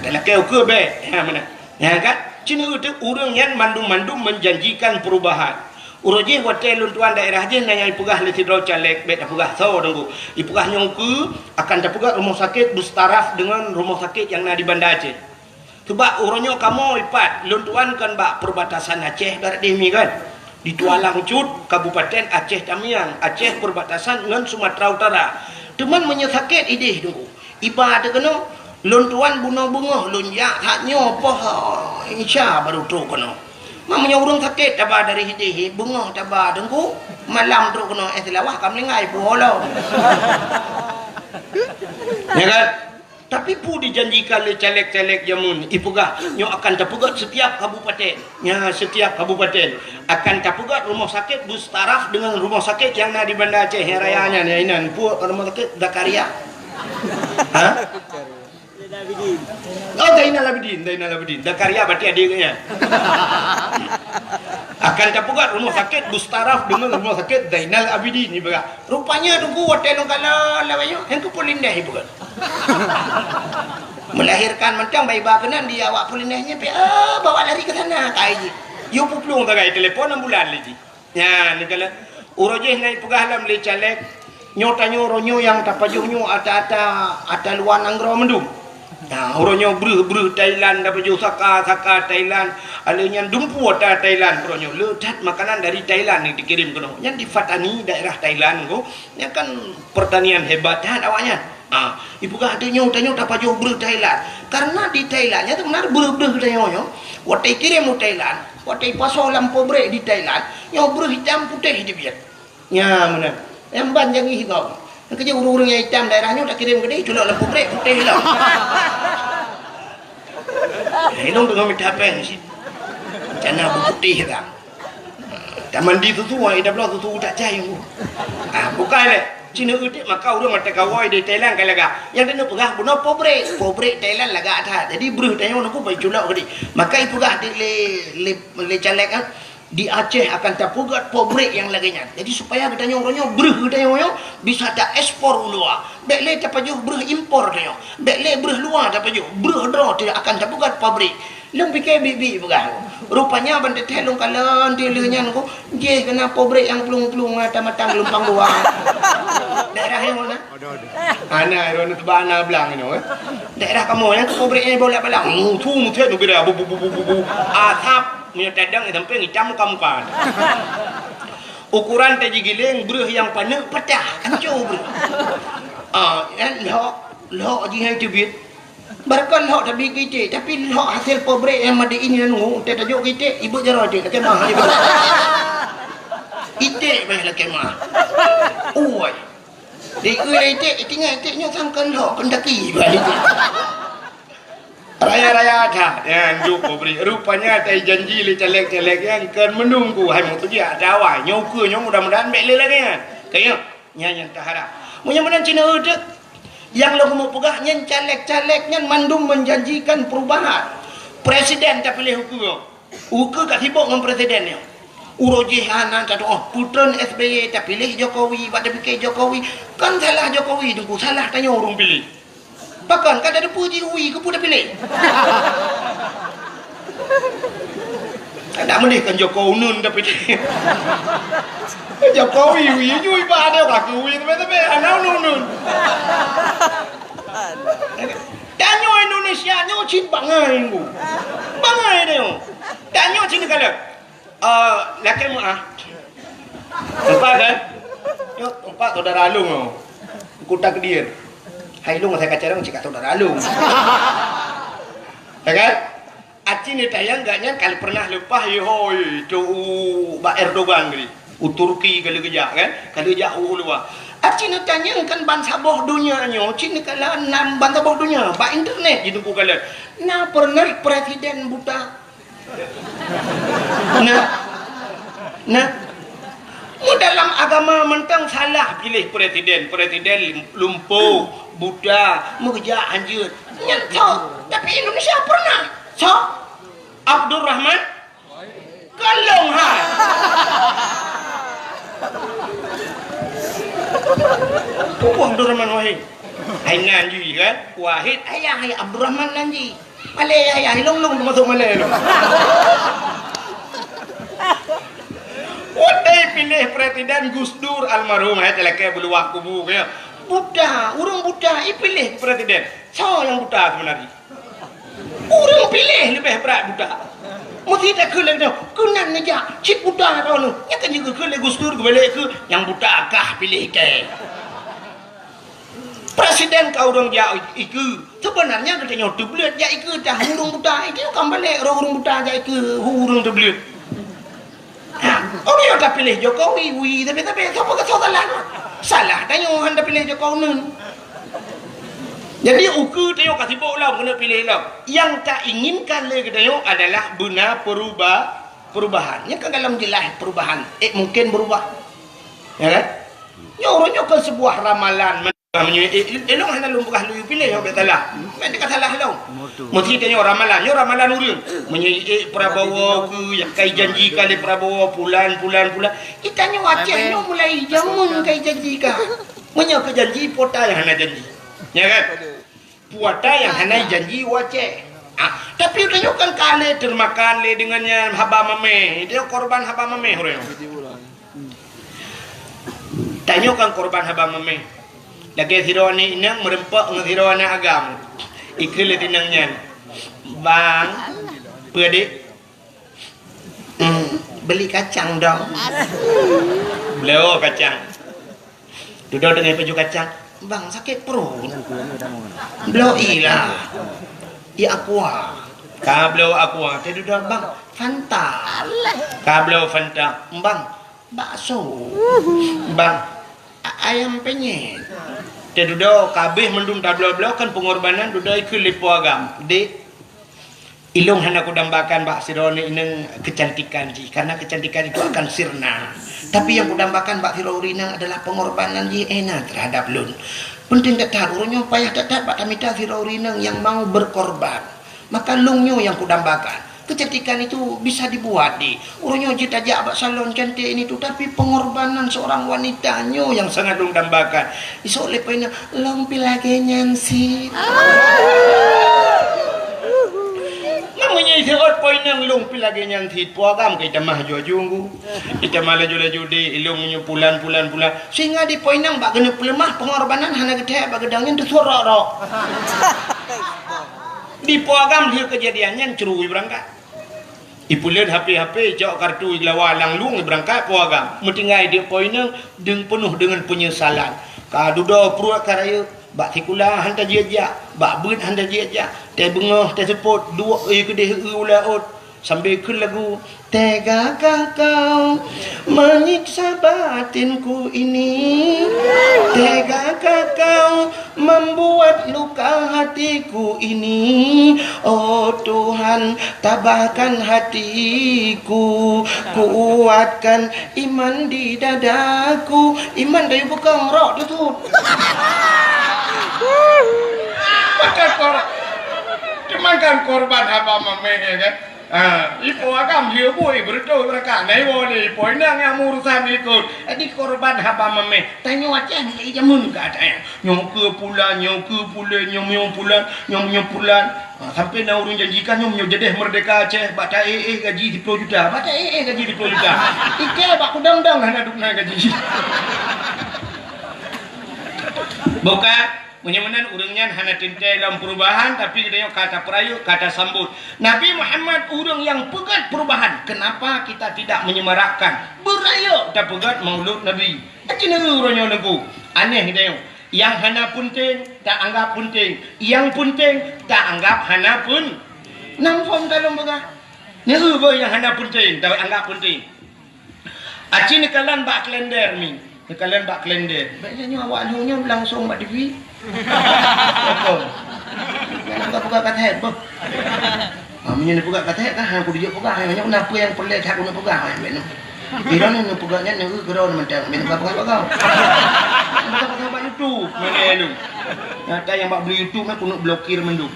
Kalau kau ke be, ha mana? Ya kan? Cina itu urang yang mandum-mandum menjanjikan perubahan. Uroje hotel luntuan daerah je nanya pegah le tidro caleg bet pegah so dengku. Ipegah nyongku akan dapegah rumah sakit bertaraf dengan rumah sakit yang ada di Banda Aceh. Sebab urangnya kamu ipat luntuan kan bak perbatasan Aceh barat demi kan. Di Tualang Cut, Kabupaten Aceh Tamiang, Aceh perbatasan dengan Sumatera Utara. Teman menyesakit idih dulu. Iba ada kena lontuan bunga-bunga lonjak haknya apa insya baru tu kena. Mamanya urang sakit tabah dari idih bunga tabah dengku malam tu kena selawah kam lengai puholo. Ya kan? Tapi pu dijanjikan oleh caleg-caleg jamun ipugah nyo akan tapugat setiap kabupaten. Ya, setiap kabupaten akan tapugat rumah sakit bus taraf dengan rumah sakit yang ada di Banda Aceh yang rayanya ni inan pu rumah sakit Zakaria. Ha? Oh, Zainal Abidin. Zakaria berarti adiknya. Akan tapugat rumah sakit bus taraf dengan rumah sakit Zainal Abidin ni baga. Rupanya tunggu hotel kala lawayo yang ku polindah ibu kan. Melahirkan mentang bayi bakenan dia awak polindahnya bawa lari ke sana kai. Yo puplung tagai telefon 6 bulan lagi. Ya, ni kala urojeh nai pegahalam le caleg nyotanyo ronyo yang tapajuhnyo ata luar anggro mendum. Nah, orangnya beruh Thailand dapat jauh saka Thailand, alanya dumpu ada Thailand orangnya ledat makanan dari Thailand yang dikirim ke yang di Fatani daerah Thailand ko, yang kan pertanian hebat kan awaknya. Ibu kah ada nyau dapat jauh beruh Thailand, karena di Thailandnya tu benar beruh Thailandnya, waktu kirim ke Thailand, waktu pasal lampu brek di Thailand, yang beruh hitam putih di biar, ya mana, yang banjang hitam. Kerja urung-urung yang hitam daerahnya tak kirim ke dia, culak lampu brek putih lah. Hilong dengan minta apa ni sih? Macam putih kan? Tak mandi tu ida belah tu tak jaya. Bukan le. Cina udik maka urang mata kawai di Thailand kan laga. Yang dia pegah buno pobrek Thailand laga ada. Jadi beruh tanya nak bai culak ke dia. Maka ipu gah di le caleg kan di Aceh akan tapugat pobrek yang laganya. Jadi supaya katanya orangnya beruh katanya bisa tak ekspor luar. Bekle tapajuh beruh impor katanya. Bekle beruh luar tapajuh beruh dah tidak akan tapugat pabrik. Lung fikir bibi pegah. Rupanya benda telung kalan dilenya ko je kena pobrek yang pelung-pelung mata-mata gelombang luar. Daerah yang mana? Ana ron tebana belang ni daerah kamu yang pobreknya bolak-balik. Tu mutet nu kira bu atap punya tadang sampai hitam muka-muka. Ukuran taji giling beruh yang panas pecah hancur beruh. Lok je hai tebit. Barkan lok tapi kecik tapi lok hasil pobrek yang ada ini nunggu tak tajuk kecik ibu jarah dia kemah ibu. Itik bah lah kemah. Oi. Dia itik tinggal itiknya sangkan lok pendaki balik. Raya-raya ada yang juk beri rupanya ada janji le caleg-caleg yang kan menunggu hai mau tu dia ada awal nyoku nyong mudah-mudahan baik lagi kan kayak yang tahara punya mana Cina ada yang lo mau pegah nyen caleg-calegnya mandum menjanjikan perubahan presiden tak pilih hukum kat sibuk dengan presidennya urojihanan tak putran SBY tak pilih Jokowi pada fikir Jokowi kan salah Jokowi tunggu salah tanya orang pilih. Bahkan kan ada puji ui ke pun dah pilih. Tak boleh kan Jokowi nun dah pilih. Jokowi ui nyui ba ada kaki ui tapi ana nun. Danyo Indonesia nyo cin bangai ku. Bangai dia. Danyo cin kalau laki mu Empat kan? Yo empat saudara alung. Kuta Kedir. Hai lu saya kacarang cik saudara alung. Ya kan? Aci ni tayang gaknya kali pernah lepas hoi tu Pak Erdogan ni. Turki kali kejak kan? Kali kejak luar. Aci ni tanya kan bangsa boh dunia nyo, cik ni kala enam bangsa boh dunia, ba internet gitu kala. Nah pernah presiden buta. Nah dalam agama mentang salah pilih presiden lumpuh buta mengejar anjir nyentok tapi Indonesia pernah Abdul Rahman kalong Abdul Rahman Wahid hai nanji kan Wahid ayah Abdul Rahman nanji Malay ayah long masuk Malay lo. Wadai pilih presiden Gus Dur almarhum hai telake bulu waktu bu ya. Buddha, urang Buddha pilih presiden. So yang Buddha sebenarnya. Urang pilih lebih berat Buddha. Mesti tak kelak tu. Kunan aja cik Buddha kau nu. Ya kan juga kelak Gus Dur balik ke yang Buddha kah pilih ke. Presiden kau orang dia iku. Sebenarnya katanya tu belut ya iku dah urang Buddha itu kan balik urang Buddha ja iku urang tu belut. Orang yang tak pilih Jokowi, tapi siapa kata salah? Salah tanya orang dah pilih Jokowi nun. Jadi ukur tengok kat sibuk lah kena pilih lah. Yang tak inginkan lagi tengok adalah benar perubahan. Yang kan dalam jelas perubahan. Mungkin berubah. Ya kan? Ya orangnya kan sebuah ramalan. Elok hana lumpukah lu pilih yang bersalah. Macam kata salah lu. Mesti tengok ramalan. Ya ramalan urang. Menye Prabowo ke yang kai janji kali Prabowo bulan. Kita ni Aceh ni mulai jamun kai janji ka. Menye ke janji pota yang hana janji. Ya kan? Puata yang hana janji Aceh. Tapi tengok kan kale termakan le dengannya haba mame. Dia korban haba mame orang. Tengok kan korban haba mame. Lagi sironi inang merempak dengan sironi agam. Ikil tinangnya. Bang, pedik. Beli kacang dong. Beliau kacang. Duduk dengan baju kacang. Bang, sakit perut. Beliau ilah. Ya aqua. Ka beliau aqua. Dia duduk bang, Fanta. Ka beliau Fanta. Bang, bakso. Bang, ayam penyet. Dia duduk kabeh mendung tablo-blo kan pengorbanan duduk ke lipo agam. Dek ilung hendak aku dambakan bak sirone ineng kecantikan ji karena kecantikan itu akan sirna. Tapi yang kudambakan bak sirorina adalah pengorbanan ji enak terhadap lun. Penting tak urunyo payah tak bak tamita sirorina yang mau berkorban. Maka lungnya yang kudambakan. Kecantikan itu bisa dibuat di orangnya jita ajak abak salon cantik ini tu tapi pengorbanan seorang wanitanya yang sangat dong dambakan isok lepainya long pilagenya si namanya isok poin yang long pilagenya si puagam kita mah jujunggu kita malah laju di ilungnya pulan sehingga di poin yang bak kena pelemah pengorbanan hana gede bak gedangnya tu suara di puagam dia kejadiannya cerui berangkat ipulen HP jauh kartu iglawa lang lung berangkat puagam metinggai dia poinnya deng penuh dengan penyesalan ka dudo pruak karaya bak tikula hanta jejak bak beut hanta jejak teh bengah teh sepot dua kedeh ulaut sambil ke lagu tegakah kau menyiksa batinku ini tegakah kau membuat luka hatiku ini oh Tuhan tabahkan hatiku kuatkan iman di dadaku iman dari bukan rok tu makan korban apa mamanya kan ipo agam dia boy berdua mereka naik boleh ipo inang yang urusan ikut di korban haba mame tanya wajah ni jamun ke ada nyong ke pulan nyong pulan sampai na urun janjikan nyong jedeh merdeka Aceh baca gaji 10 juta baca gaji 10 juta ike bak kudang-dang hana dukna gaji bukan menyamanan urangnya hana tintai dalam perubahan tapi kita kata perayu kata sambut Nabi Muhammad urang yang pegat perubahan kenapa kita tidak menyemarakkan berayu tak pegat maulud Nabi kena urangnya lagu aneh kita yang hana penting tak anggap penting yang penting tak anggap hana pun nampom dalam begah nyeru yang hana penting tak anggap penting aci nekalan bak kalender mi nekalan bak kalender biasanya awak lunya langsung bak TV apa? Nak buka kata head apa? Minyak buka kata head kan? Aku dia buka. Hanya kenapa yang pelik aku nak buka? Minum. Kira ni nak bukanya ni kira orang macam minum buka kau. Buka kata buat YouTube. Mana lu? Ada yang buat beli YouTube aku nak blokir mendu.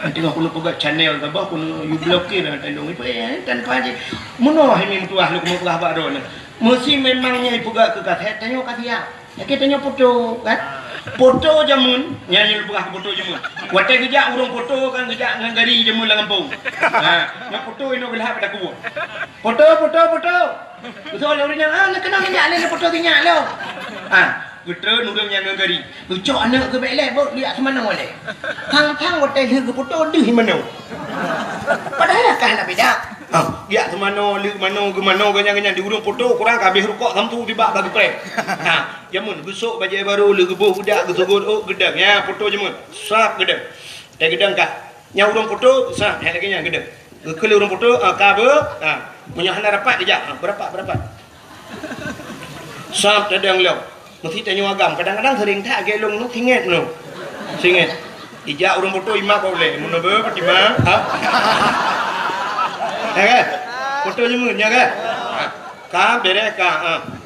Nanti aku nak buka channel ke apa? Aku nak blokir ada dong. Itu tanpa aje. Mana ini tu ahlu kamu buka apa dong? Mesti memangnya buka ke kata head. Tanya kata dia. Kita tanya foto kan foto jamun nyanyi buka foto jamun watai kerja urang foto kan kerja ngagari jamun lah kampung nak foto ini belah pada ku foto betul orangnya nak kenal minyak le foto minyak lo betul urang yang ngagari ucok anak ke belai bok lihat semana boleh thang watai ke foto deh mana padahal kan nak beda dia semana lihat mana ke mana ganyan di urang foto kurang kabeh rukuk samtu tiba bagi prek jamun besok baju baru legebuh budak gesugut gedang ya foto jamun sap gedang teh gedang kak nya urang foto sap hai lagi nya gedang kele urang foto ka be punya hana rapat dia berapa sap gedang lo mesti tanya agam kadang-kadang sering tak gelong nu singet nu singet ijak urang foto ima boleh mun be pertima ha ya kan foto nyemun ya kan ka beres ka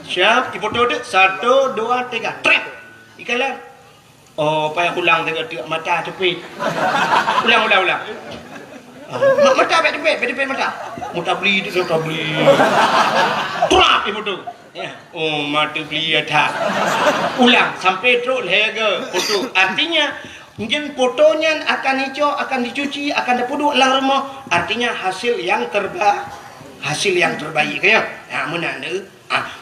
siap di foto tu 1 2 3 trek ikalan oh payah ulang tengok mata cepit ulang mata cepit mata beli trap ibu tu ya oh mata beli ada ulang sampai terus lega foto artinya mungkin fotonya akan hijau akan dicuci akan dipuduk dalam rumah artinya hasil yang terbaik ya mana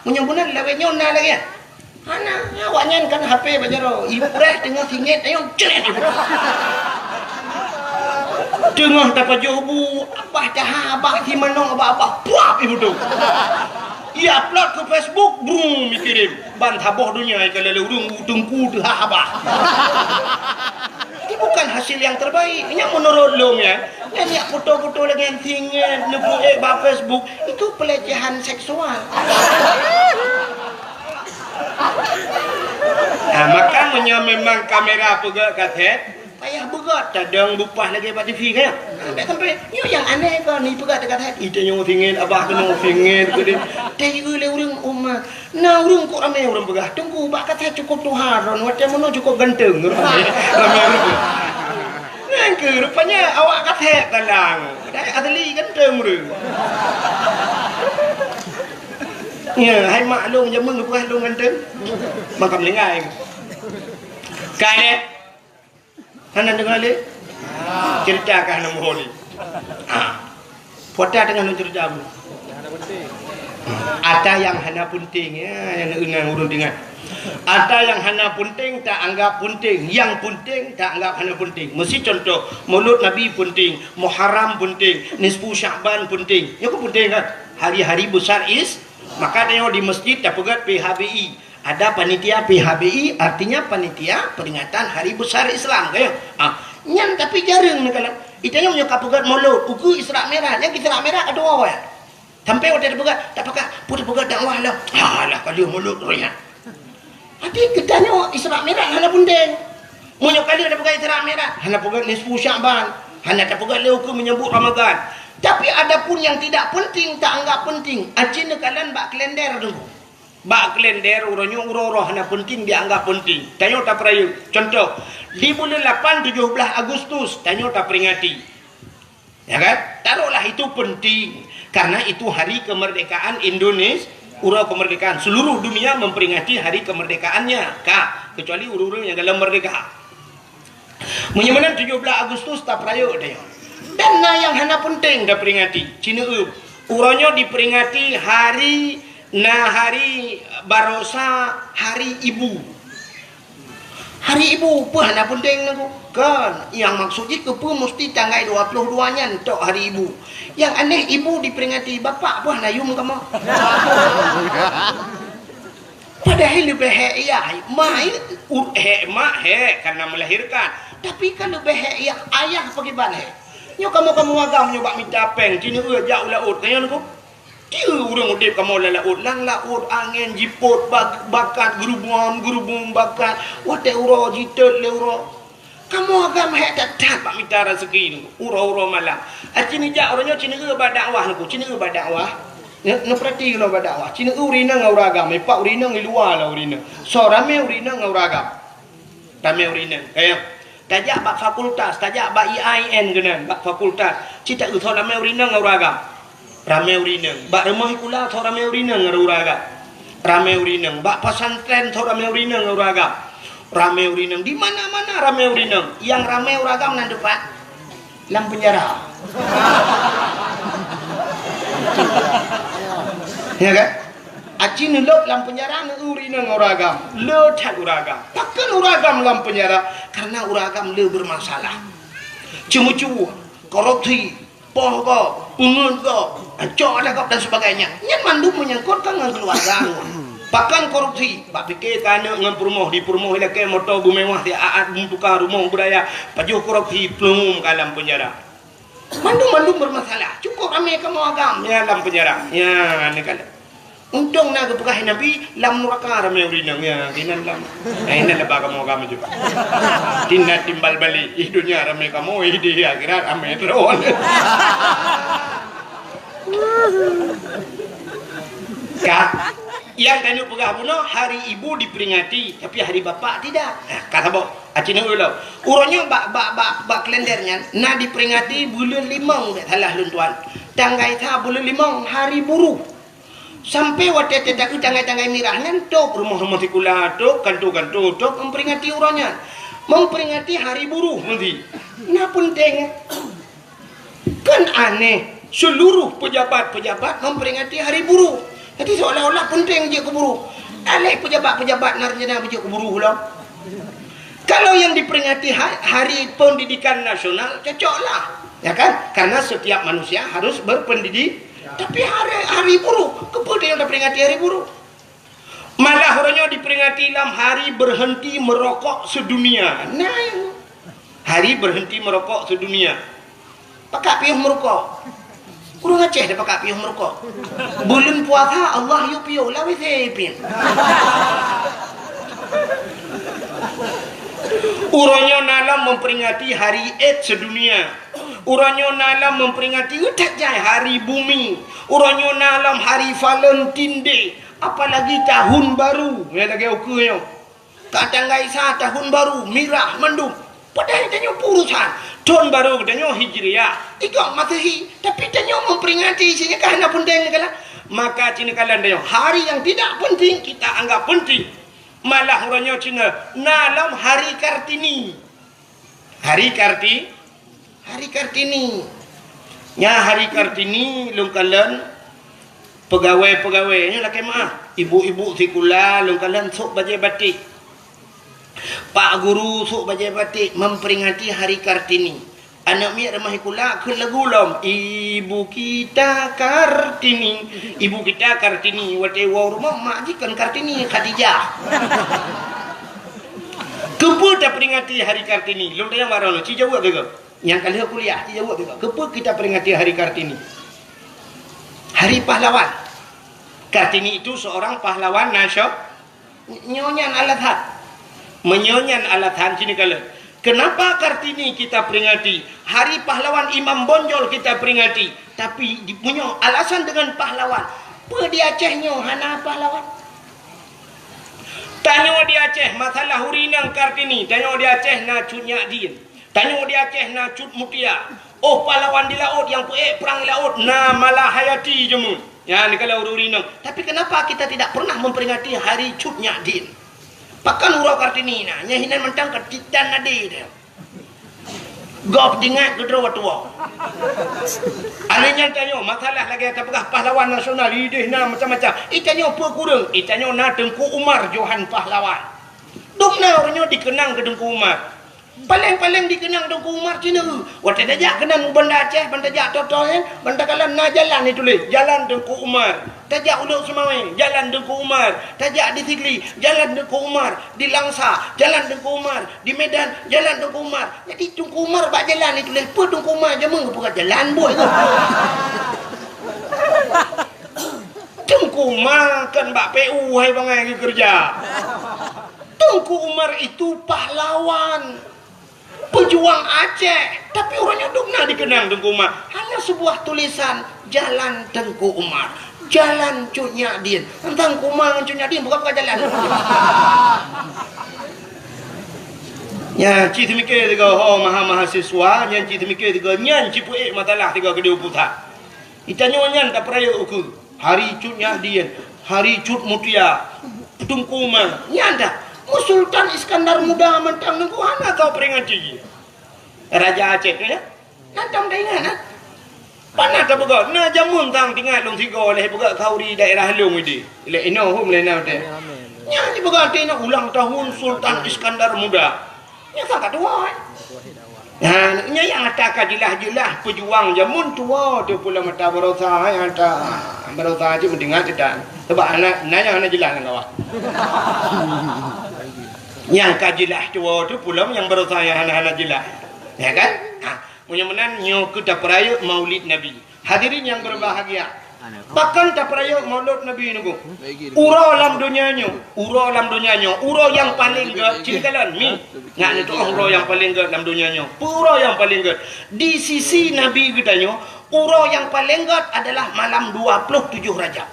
menyebunan lawan nyona lagi ya mana awaknya kan HP bajaro ibu tengah singit ayo ceret tengah dapat jobu abah dah abah di mana abah puap ibu tu ia upload ke Facebook brum mikirin ban taboh dunia kalau urung tungku tu abah ini bukan hasil yang terbaik ini menurut long ya ini foto-foto lagi yang singit lebu bah Facebook itu pelecehan seksual maka memang kamera pegak katet payah begat cadang bupah lagi pada TV kan tak sampai yang aneh kan ni pegat dekat hati itu yang singit abah kena singit ke dia tadi le urang umat nah urang kok ramai urang begah tunggu bak kata cukup tuharon macam mana cukup ganteng ramai ke rupanya awak kata talang asli ganteng urang ya hai maklum jamun bukan dong ganteng makam lengai kai Hana dengar le? Cerita kan nama holi. Foto dengan cerita bu. Ada yang hana punting ya, yang unang urut dengan. Ada yang hana punting tak anggap punting, yang punting tak anggap hana punting. Mesti contoh, Maulud Nabi punting, Muharram punting, Nisfu Sya'ban punting. Ya kok punting kan? Hari-hari besar maka tengok di masjid tak pegat PHBI. Ada panitia PHBI artinya panitia peringatan hari besar Islam kayak nyan tapi jarang nak kalau itanya menyokap pegat Maulud uku Isra Merah yang Isra Merah ada apa ya sampai ada pegat tak pakai putih pegat dakwah lah alah kali Maulud roya tapi ketanya Isra Merah hana punting menyokap kali ada pegat Isra Merah hana pegat Nisfu Sya'ban hana ada pegat leuku menyambut Ramadan tapi ada pun yang tidak penting tak anggap penting acina kalian bak kalender dulu bak kalender urangnya urang hana penting dianggap penting tanya tak perayu contoh di bulan 8 17 Agustus tanya tak peringati ya kan taruhlah itu penting karena itu hari kemerdekaan Indonesia urang kemerdekaan seluruh dunia memperingati hari kemerdekaannya kecuali urang yang dalam merdeka menyamanan 17 Agustus tak perayu tanya dan yang hana penting dah peringati Cina urangnya diperingati hari barosa hari ibu apa hana penting aku kan yang maksudnya kepa mesti tanggal 22 nya untuk hari ibu yang aneh ibu diperingati bapak apa hana yum kamu padahal lebih ya mak karena melahirkan tapi kan lebih ya ayah pergi balik nyo kamu agam nyoba minta peng cina jauh laut tanya aku kira orang udip kamu laut angin jiput bakat gerubung bakat wate uro jitet le uro kamu agam hek tak pak minta rezeki ni uro malam cini jak orangnya cini berdakwah aku cini berdakwah ne perhati lo berdakwah cini urina ngau ragam pak urina ngi luar lah urina so rame urina ngau ragam rame urina kayak tajak bak fakultas tajak bak IAIN genan bak fakultas cita thon rame urina ngau ragam rame urineng bak remah kula thau rame urineng ngaraga rame urineng bak pesantren thau rame urineng ngaraga rame urineng di mana-mana rame urineng yang rame uragam nan depan lam penjara ya kan aci nulok lam penjara ne urineng uragam le tak uragam takkan uragam lam penjara karena uragam le bermasalah cemu-cemu korupsi poh kau, pungun kau, cok ada kau dan sebagainya. Yang mandum menyangkutkan dengan keluarga. Bahkan korupsi, pak fikir kana dengan perumah di perumah lagi motor mewah di aat tukar rumah budaya, pajuh korupsi pelum dalam penjara. Mandum bermasalah. Cukup ramai kamu agam ya dalam penjara. Ya ni kan. Untung na kepekah Nabi lam neraka ramai urinang ya kinan lam. Ini lebah kamu juga. Tindak timbal balik dunia ramai kamu di akhirat ramai terus. Kak, yang tanya pegah puno hari ibu diperingati tapi hari bapak tidak. Kata bo, acina ulo. Urangnya bak kalendernya na diperingati bulan 5 salah luntuan. Tanggai tha bulan 5 hari buruh. Sampai waktu tetek tanggai-tanggai mirahnya tok rumah-rumah tikula tok kantu-kantu tok memperingati urangnya. Memperingati hari buruh nanti. Nah penting. Kan aneh seluruh pejabat-pejabat memperingati hari buruh. Jadi seolah-olah penting dia ke buruh. Alih pejabat-pejabat narjana dia ke buruh lah. Kalau yang diperingati hari pendidikan nasional cocoklah. Ya kan? Karena setiap manusia harus berpendidik. Tapi hari buruh, kepada yang diperingati hari buruh. Malah orangnya diperingati dalam hari berhenti merokok sedunia. Nah, hari berhenti merokok sedunia. Pakak piuh merokok. Kurang Aceh dah pakak piuh merokok. Bulan puasa Allah yu piuh lah wis pin. Urangnya nalam memperingati hari AIDS sedunia. Urangnya nalam memperingati utajai hari bumi. Urangnya nalam hari Valentine Day. Apalagi tahun baru. Ya lagi okeynya. Kadang gaisa tahun baru mirah mendung. Padahal tanya urusan tahun baru tanya Hijriah. Tiga Masehi. Tapi tanya memperingati isinya karena penting kala. Maka cina kalian tanya hari yang tidak penting kita anggap penting. Malah orangnya cina nalam hari Kartini. Hari Kartini. Nya hari Kartini lungkalan pegawai-pegawainya laki mah. Ibu-ibu sikula lungkalan sok bajai batik. Pak guru sok bajai batik memperingati hari Kartini. Anak miak ramah ikula ke lagu lom. Ibu kita Kartini. Ibu kita Kartini. Wate wau rumah mak jikan Kartini Khadijah. Kepa dah peringati hari Kartini. Lom tayang warna ci jawab juga. Yang kali kuliah ci jawab juga. Kepa kita peringati hari Kartini. Hari pahlawan. Kartini itu seorang pahlawan nasional. Nyonyan alathan. Menyonyan alathan sini kalian. Kenapa Kartini kita peringati? Hari pahlawan Imam Bonjol kita peringati. Tapi punya alasan dengan pahlawan. Apa di Acehnya hana pahlawan? Tanya di Aceh masalah hurinang Kartini. Tanya di Aceh na cut Nyadin. Tanya di Aceh na cut Mutia. Oh pahlawan di laut yang perang di laut. Na malah hayati jemu. Ya ni kalau hurinang. Tapi kenapa kita tidak pernah memperingati hari cut Nyadin? Pakan urau Kartini na nyahinan mentang ketitan nadi dia. Gop dingat kedua tua. Alenya tanya masalah lagi apakah pahlawan nasional ideh na macam-macam. Itanya apa kurang? Itanya na Tengku Umar Johan pahlawan. Dok na orangnya dikenang ke Tengku Umar. Paling-paling dikenang Tengku Umar Cina. Waktu dajak kenang benda Aceh, benda jak totoh benda kalan na jalan itu tulis. Jalan Tengku Umar. Tajak Uluk Semawai, jalan Tengku Umar. Tajak di Sigli, jalan Tengku Umar. Di Langsa, jalan Tengku Umar. Di Medan, jalan Tengku Umar. Jadi Tengku Umar bak jalan itu tulis. Apa Tengku Umar je bukan jalan boy. Tengku Umar kan bak PU hai bangai kerja. Tengku Umar itu pahlawan. Pejuang Aceh, tapi orangnya dukna dikenang Tengku Umar. Hanya sebuah tulisan Jalan Tengku Umar, Jalan Cut Nyadin. Tentang Umar dengan Cut Nyadin bukan jalan. Ya, cik mikir tiga mahasiswa, yang cik mikir tiga nyan cik puik matalah tiga kedua pusat. Itanya nyan tak peraya uku. Hari Cut Nyadin, hari Cut Mutia, Tengku Umar, nyan dah. Sultan Iskandar Muda mentang nengku hana tahu peringati Raja Aceh tu ya. Nantang dah ingat nah. Panah tak begat. Nah jamun tang tinggal long tiga oleh begat kau di daerah Long ini. Ile ino hum lena teh. Nya ni begat nak ulang tahun Sultan Iskandar Muda. Nya tak dua. Nah, nya yang ada kajilah-jilah pejuang jamun tua tu pula mata berusaha yang ada berusaha je mendengar tidak. Sebab anak nanya anak jelas dengan awak. Yang kajilah tua tu pula yang berusaha anak-anak jelas. Ya kan? Ha, mudah-mudahan nyo kita peraya Maulid Nabi. Hadirin yang berbahagia. Bahkan tak peraya maulud Nabi ni. Ura alam dunianya, ura yang paling gede cintalan mi. Ngak tu ura yang paling gede dalam dunianya. Ura yang paling gede. Di sisi Nabi katanya, ura yang paling gede adalah malam 27 Rajab.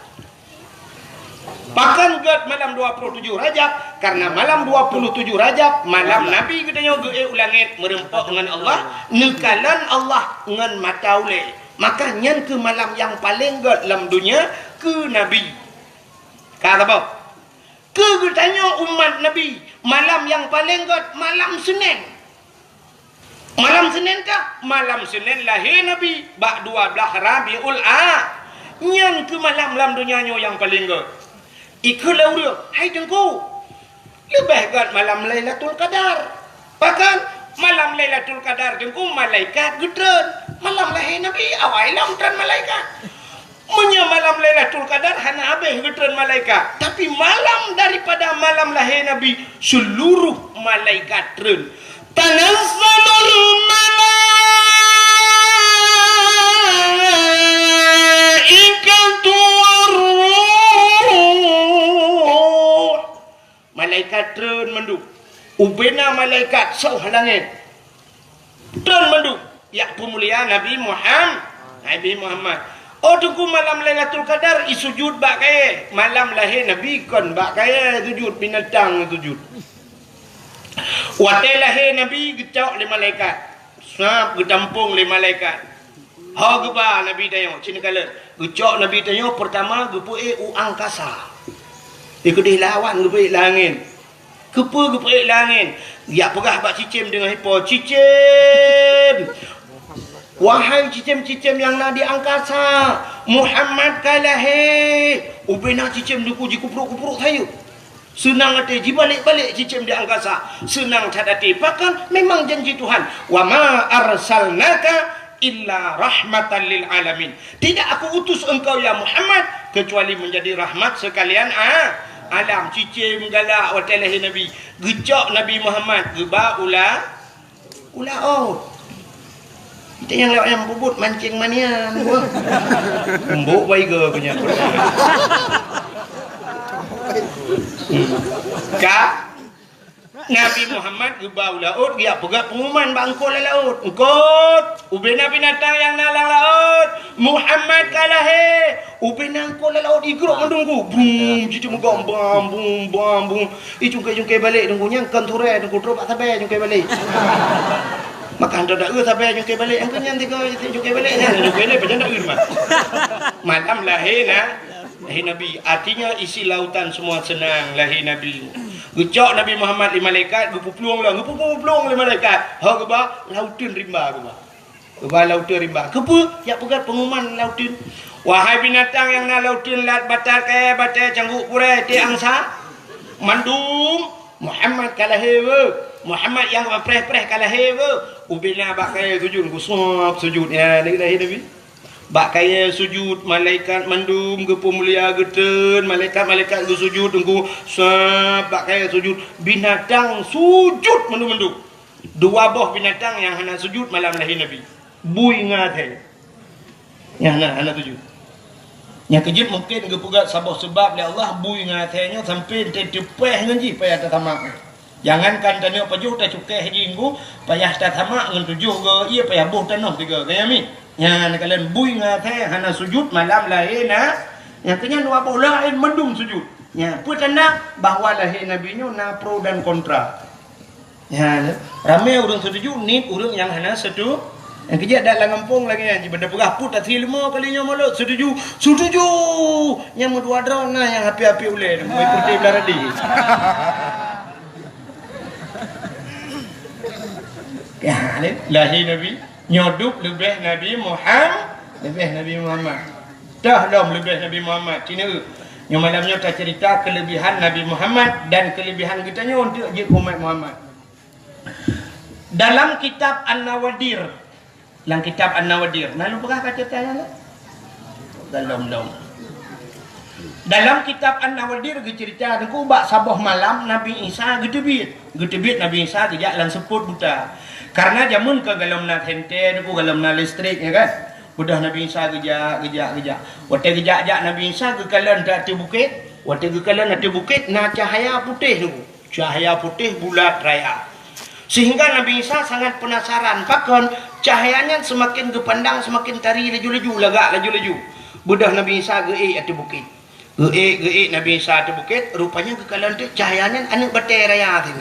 Bahkan gede malam 27 Rajab karena malam 27 Rajab malam Nabi katanya ge ulangit merempak dengan Allah, nekalan Allah dengan mata ulai. Maka nyan ke malam yang paling gede dalam dunia ke Nabi. Kata apa? Ke tanya umat Nabi, malam yang paling gede malam Senin. Malam Senin kah? Malam Senin lahir Nabi. Bak 12 Rabiul A. Nyan ke malam dalam dunia yang paling gede. Ikulah dia, hai tengku. Lebih gede malam Lailatul Qadar. Bahkan malam Lailatul Qadar tengku malaikat gedren. Malam lahir Nabi awal lamtran malaikat. Munya malam Lailatul Qadar hana habis gedren malaikat. Tapi malam daripada malam lahir Nabi seluruh malaikat tren. Tanazzalul malaikatu warruh. Malaikat tren menduk. Ubena malaikat sauh langit. Tren menduk. Ya pemuliaan Nabi Muhammad. Oh tunggu malam Lailatul Qadar isujud bak kaya. Malam lahir Nabi kon bak kaya sujud binatang sujud. Waktu lahir Nabi gecok le malaikat. Snap getampung le malaikat. Ha geba Nabi tanya cina kala. Gecok Nabi tanya pertama gepuik angkasa. Ikut lawan gepuik langit. Gepuik langit. Ya pegah bak cicim dengan hipo. Cicim. Wahai cicim-cicim yang nak di angkasa, Muhammad kalahe. Ubena cicim duku ji kupruk-kupruk tayu. Senang hati ji balik-balik cicim di angkasa. Senang cadati pakan memang janji Tuhan. Wa ma arsalnaka illa rahmatan lil alamin. Tidak aku utus engkau ya Muhammad kecuali menjadi rahmat sekalian alam. Cicim galak watalah Nabi. Gecok Nabi Muhammad geba ula kita yang lewat yang bubut mancing mania mbok baik ke punya ka Nabi Muhammad gebau laut dia pegat pengumuman bangko laut engkot ubena binatang yang nalang laut Muhammad kalahe ubena engkot laut igrok mendungku bum jadi megam bam bum jungkai balik dungkunya kanture dungku drop sampai jungkai balik makan dah sampai jungkai balik angkanya nanti kau jungkai balik macam dak mah malam lahir Nabi artinya isi lautan semua senang lahir Nabi gecok Nabi Muhammad di malaikat gepupluang le malaikat ha geba lautin rimba geba lautin rimba kepa ya pegat pengumuman lautin wahai binatang yang na lautin lat batar ke batai cangguk kurai ti angsa mandum Muhammad kalahewe Muhammad yang preh kalah hewe ubina bak kaya sujud gusok sujud ya Nabi bak kaya sujud malaikat mandum ge pemulia geten malaikat ge sujud tunggu bak kaya sujud binatang sujud mandum dua boh binatang yang hana sujud malam lahir Nabi bui ngate yang hana sujud yang kejut mungkin ge pugat sabah sebab li Allah bui ngatenya sampai tepeh nganji payah tamak. Jangankan tanya pajuh tak cukai haji minggu payah tak sama dengan tujuh ke ia payah buh tanah tiga kaya mi yang kalian bui ngatai hana sujud malam lahir yang kenya dua buh lain mendung sujud ya apa tanda bahawa lahir Nabi nya na pro dan kontra ya ramai orang setuju ni orang yang hana setuju yang kerja dalam kampung lagi yang benda perah put tak 5 kalinya mulut setuju yang dua drone yang api-api ulai mai putih belaradi ya lahir Nabi nyoduk lebih Nabi Muhammad dah lam lebih Nabi Muhammad cina yang malamnya kita cerita kelebihan Nabi Muhammad dan kelebihan kitanya untuk je umat Muhammad dalam kitab An-Nawadir lalu pernah kata tanya dalam kitab An-Nawadir cerita aku bak sabah malam Nabi Isa gedebit Nabi Isa tidak lan seput buta karena jamun ke galam na hente ku galam na listrik ya kan Udah Nabi Isa gejak. Waktu gejak Nabi Isa ke kalan atas bukit. Waktu ke kalan atas bukit, na cahaya putih tu. Cahaya putih bulat raya. Sehingga Nabi Isa sangat penasaran. Pakon cahayanya semakin kepandang, semakin tari laju-laju, lagak laju-laju. Budah Nabi Isa geik atas bukit. Geik Nabi Isa atas bukit. Rupanya ke kalan tu cahayanya anak batai raya tu.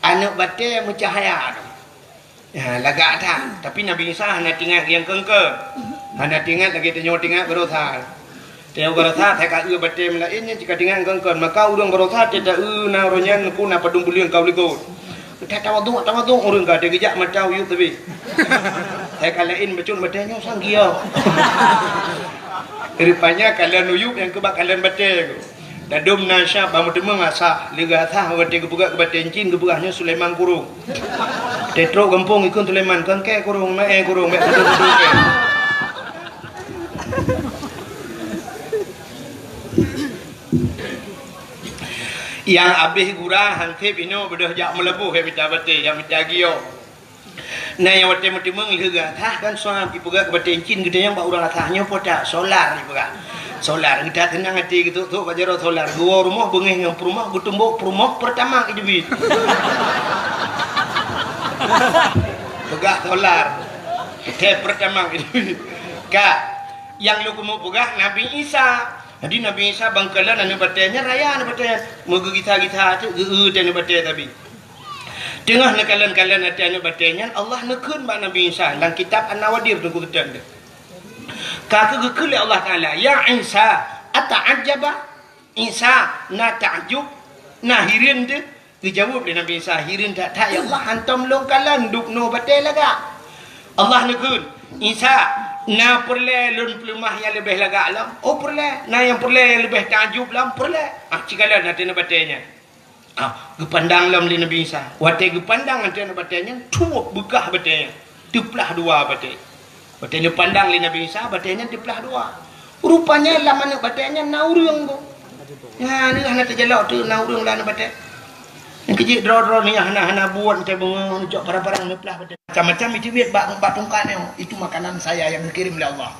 Anak batai mencahaya tu. Ya, lagak tak. Tapi Nabi Isa hanya tinggal yang kengke. Hanya tinggal lagi tinggal berotha. Tengok berotha, tak kau batem lainnya jika tinggal kengke. Maka orang berotha tidak na ronya ku na padung bulian kau ligo. Tak tahu orang kau tegak macam you tapi. Tak kalain macam batenya sanggia. Rupanya kalian uyuk yang kebak kalian batem. Dadum nasya bamu demeng asa lega tha wate kebuka ke batencin kebugahnya Sulaiman kurung. Tetro gempung ikun Sulaiman kengke kurung kurung mek duduk ke. Yang habis gurah hangkip ino bedah jak melebuh he bita bate yang bita gio. Nah yang wate demeng lega tha kan soal kebuka ke batencin gede yang bak urang athahnya podak solar ni buka. Solar kita tenang hati gitu tu bajaro solar dua rumah bengih yang rumah bertumbuk rumah pertama ke duit pegah solar kita pertama ke duit kak yang lu kemu pegah Nabi Isa jadi Nabi Isa bangkalan anu batanya raya anu batanya moga kita tu dan bataya tapi tengah nakalan-kalan hati anu batanya Allah nekun bak Nabi Isa dalam kitab An-Nawadir tu kutan dia kata gekuli Allah Ta'ala ya Isa ata'ajaba Isa na ta'ajub na hirin dia dijawab oleh Nabi Isa hirin tak ya Allah hantam longkalan duk no batai laga Allah nekun Isa na perle lun pelumah yang lebih laga alam perle na yang perle yang lebih ta'ajub lam perle cikalan nanti na batainya gepandang lam li Nabi Isa watai gepandang nanti na batainya tuuk bekah batainya tuplah dua batai batainya pandang li Nabi Isa, batainya dipelah dua. Rupanya lah mana batainya naurung tu. Ya, ni hana terjelak tu naurung lah na batai. Yang kecil draw-draw ni hana buat macam bengong jok barang-barang ni pelah batai. Macam-macam itu biar bak tungkat ni. Itu makanan saya yang dikirim oleh Allah.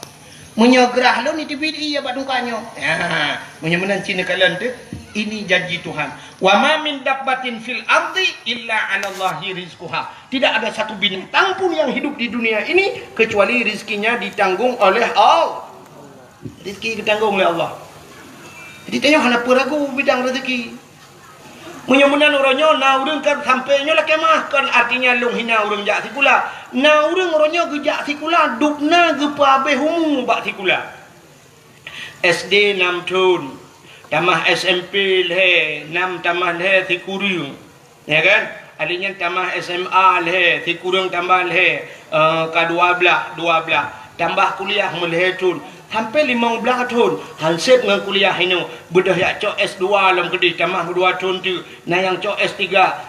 Menyegerah lo ni tibit iya bak tungkatnya. Ya, menyemenan Cina kalian tu. Ini janji Tuhan. Wa ma min dabbatin fil ardi illa 'ala Allahi rizquha. Tidak ada satu binatang pun yang hidup di dunia ini kecuali rizkinya ditanggung oleh Allah. Rizki ditanggung oleh Allah. Jadi tanya hana peragu bidang rezeki. Menyemunan orangnya na urang kan sampainya lah kemah kan artinya long hina urang jak sikula. Na urang orangnya gejak sikula dukna gepa abeh humu bak sikula. SD 6 tahun. Tamah SMP leh 6 tamah leh tikuri. Ya kan? Adanya tamah SMA leh tikurung tambah leh ke-12 tambah kuliah meleh tun sampai 15 tahun hansip dengan kuliah ini bedah yak cok S2 dalam kedih tamah 2 tahun tu nah yang cok S3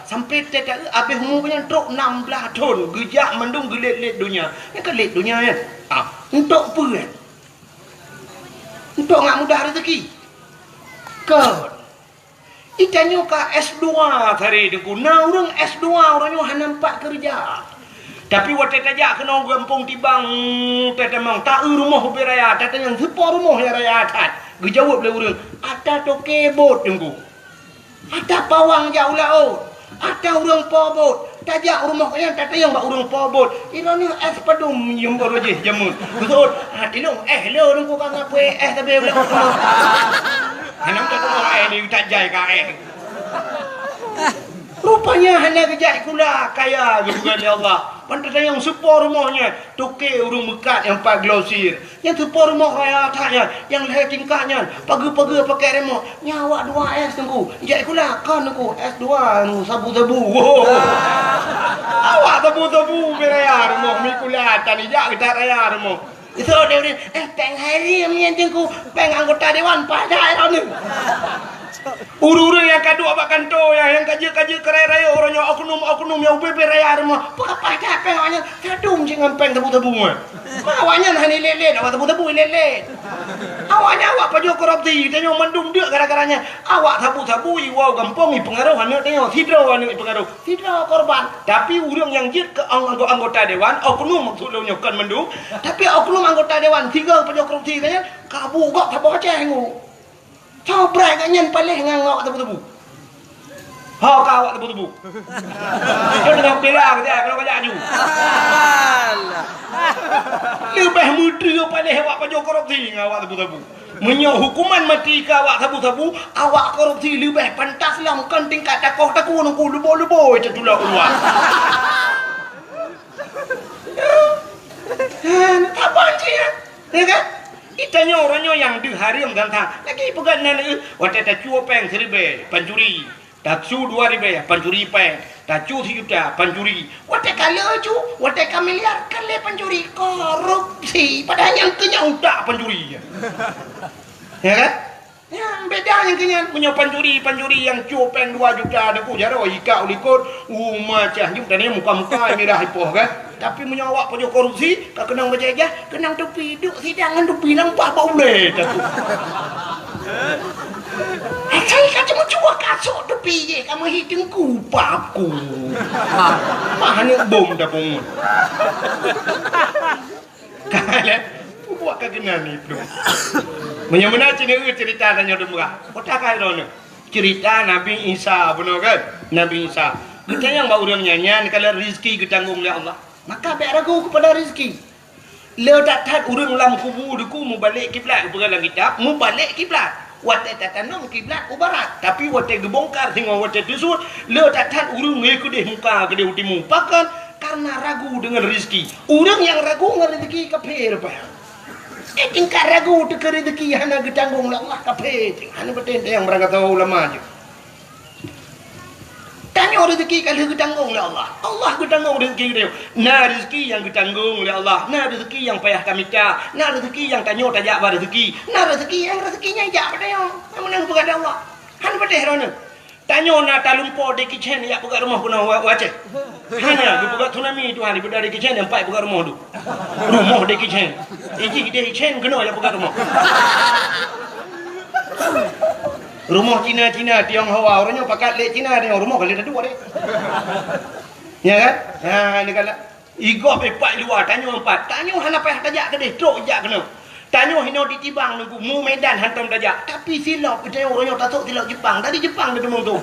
sampai tak habis umurnya tok 16 tahun gejak mendung gelit-lit dunia ya kan lit dunia ya untuk apa kan untuk ngak mudah rezeki kan itanya ka S2 hari deku nah orang S2 orangnya nampak kerja tapi waktu tajak kena gampung tibang tetemang tak rumah beraya tata yang sepa rumah yang raya atat gejawab le urang ada to kebot deku ada pawang jauh laut ada urang pobot tajak rumah yang tata yang bak urang pobot ini es padum yang baru je jamun betul ilung lo deku kan apa tapi boleh hanam tak tahu ni tak jai ka rupanya hanya kejak kula kaya gitu kan ya Allah pantas yang sepa rumahnya toke urung mekat yang pak glosir yang sepa rumah kaya taknya yang leher tingkahnya pagi-pagi pakai remote nyawa 2S tunggu kejak kula kan tunggu S2 sabu-sabu awak sabu-sabu beraya rumah mikula tani jak kita raya rumah itu dia peng hari yang tengku peng anggota dewan pada orang ni Uru-uru yang kaduk abak kantor yang kaji-kaji kerai raya orangnya oknum yang UBB raya rumah. Apa dah peng awaknya kadung jangan peng tebu-tebu mah. Awaknya nah ni lele awak tebu-tebu lele. Awaknya awak pajo korupsi tanya mendung dak gara-garanya. Awak tebu-tebu wow gampang pengaruh anak tengok hidro anak pengaruh. Hidro korban. Tapi urang yang jit ke anggota dewan oknum maksudnya kan mendung. Tapi oknum anggota dewan tiga pajo korupsi tanya kabu gak tabak cengu. Coba kanyan paling ngangok tebu-tebu. Ha kawak tebu-tebu. Kau dengan bela kita kalau kau jaju. Lebih muda paling awak pajo korupsi ngawak tebu-tebu. Menyok hukuman mati ke awak tebu-tebu, awak korupsi lebih pantas lah kan tingkat takoh-takoh nunggu lubo-lubo itu tulah keluar. Apa sih ya kan? Itanya orangnya yang diharim dan tak lagi pegangan waktu tak cuo peng 1,000 pancuri tak cu 2,000 pancuri peng tak cu 3 juta pancuri waktu kalau cu waktu miliar kali pancuri korupsi padahal yang kenyang tak pancuri ya kan yang beda yang kenyang punya pancuri yang cu peng 2 juta ada ku jaro ika ulikot macam ni tadi muka-muka merah hipoh kan tapi menyawak punya korupsi tak kenang berjaya kenang tepi duk sidangan tepi nampak bau le tu saya kan cuma cuba kasut tepi je kamu hitung kupaku mana bom dah pun kalian buat kegenan itu menyamana cerita tanya demurah otak kau cerita Nabi Isa benar kan Nabi Isa kita yang bau orang nyanyian kalau rezeki ditanggung oleh Allah maka tak ragu kepada rezeki. Le tak urang lam kubu deku mu balik kiblat dalam kitab, mu balik kiblat. Wate tatanong kiblat ke barat, tapi wate gebongkar tengok wate tusut, le tak urang ngekudeh muka gede utimu pakan karena ragu dengan rezeki. Urang yang ragu dengan rezeki kafir apa? Tingkat ragu dengan rezeki hana ditanggung oleh Allah kafir. Hana betul yang berangkat tahu ulama je. Tanya rezeki kalau ditanggung oleh Allah. Allah ditanggung rezeki dia. Nah rezeki yang ditanggung oleh Allah. Nah rezeki yang payah kami cak. Nah rezeki yang tanya tajak pada rezeki. Nah rezeki yang rezekinya jak pada yang. Menang kepada Allah. Han pada herana. Tanya nak talumpo de kitchen ya buka rumah kuna waceh. Hanya buka tsunami tu hari pada de kitchen yang pai buka rumah tu. Rumah de kitchen. Iji de kitchen kena ya buka rumah. Rumah Cina Tionghoa orangnya pakat lek Cina dia rumah kali dah dua deh. Ya kan? Ha ni kala igoh pepak luar tanya empat. Tanya hana payah tajak ke deh, trok jak kena. Tanya hino ditibang nunggu mu Medan hantam tajak. Tapi silap kita orangnya tatuk silap Jepang. Tadi Jepang dia temu tu.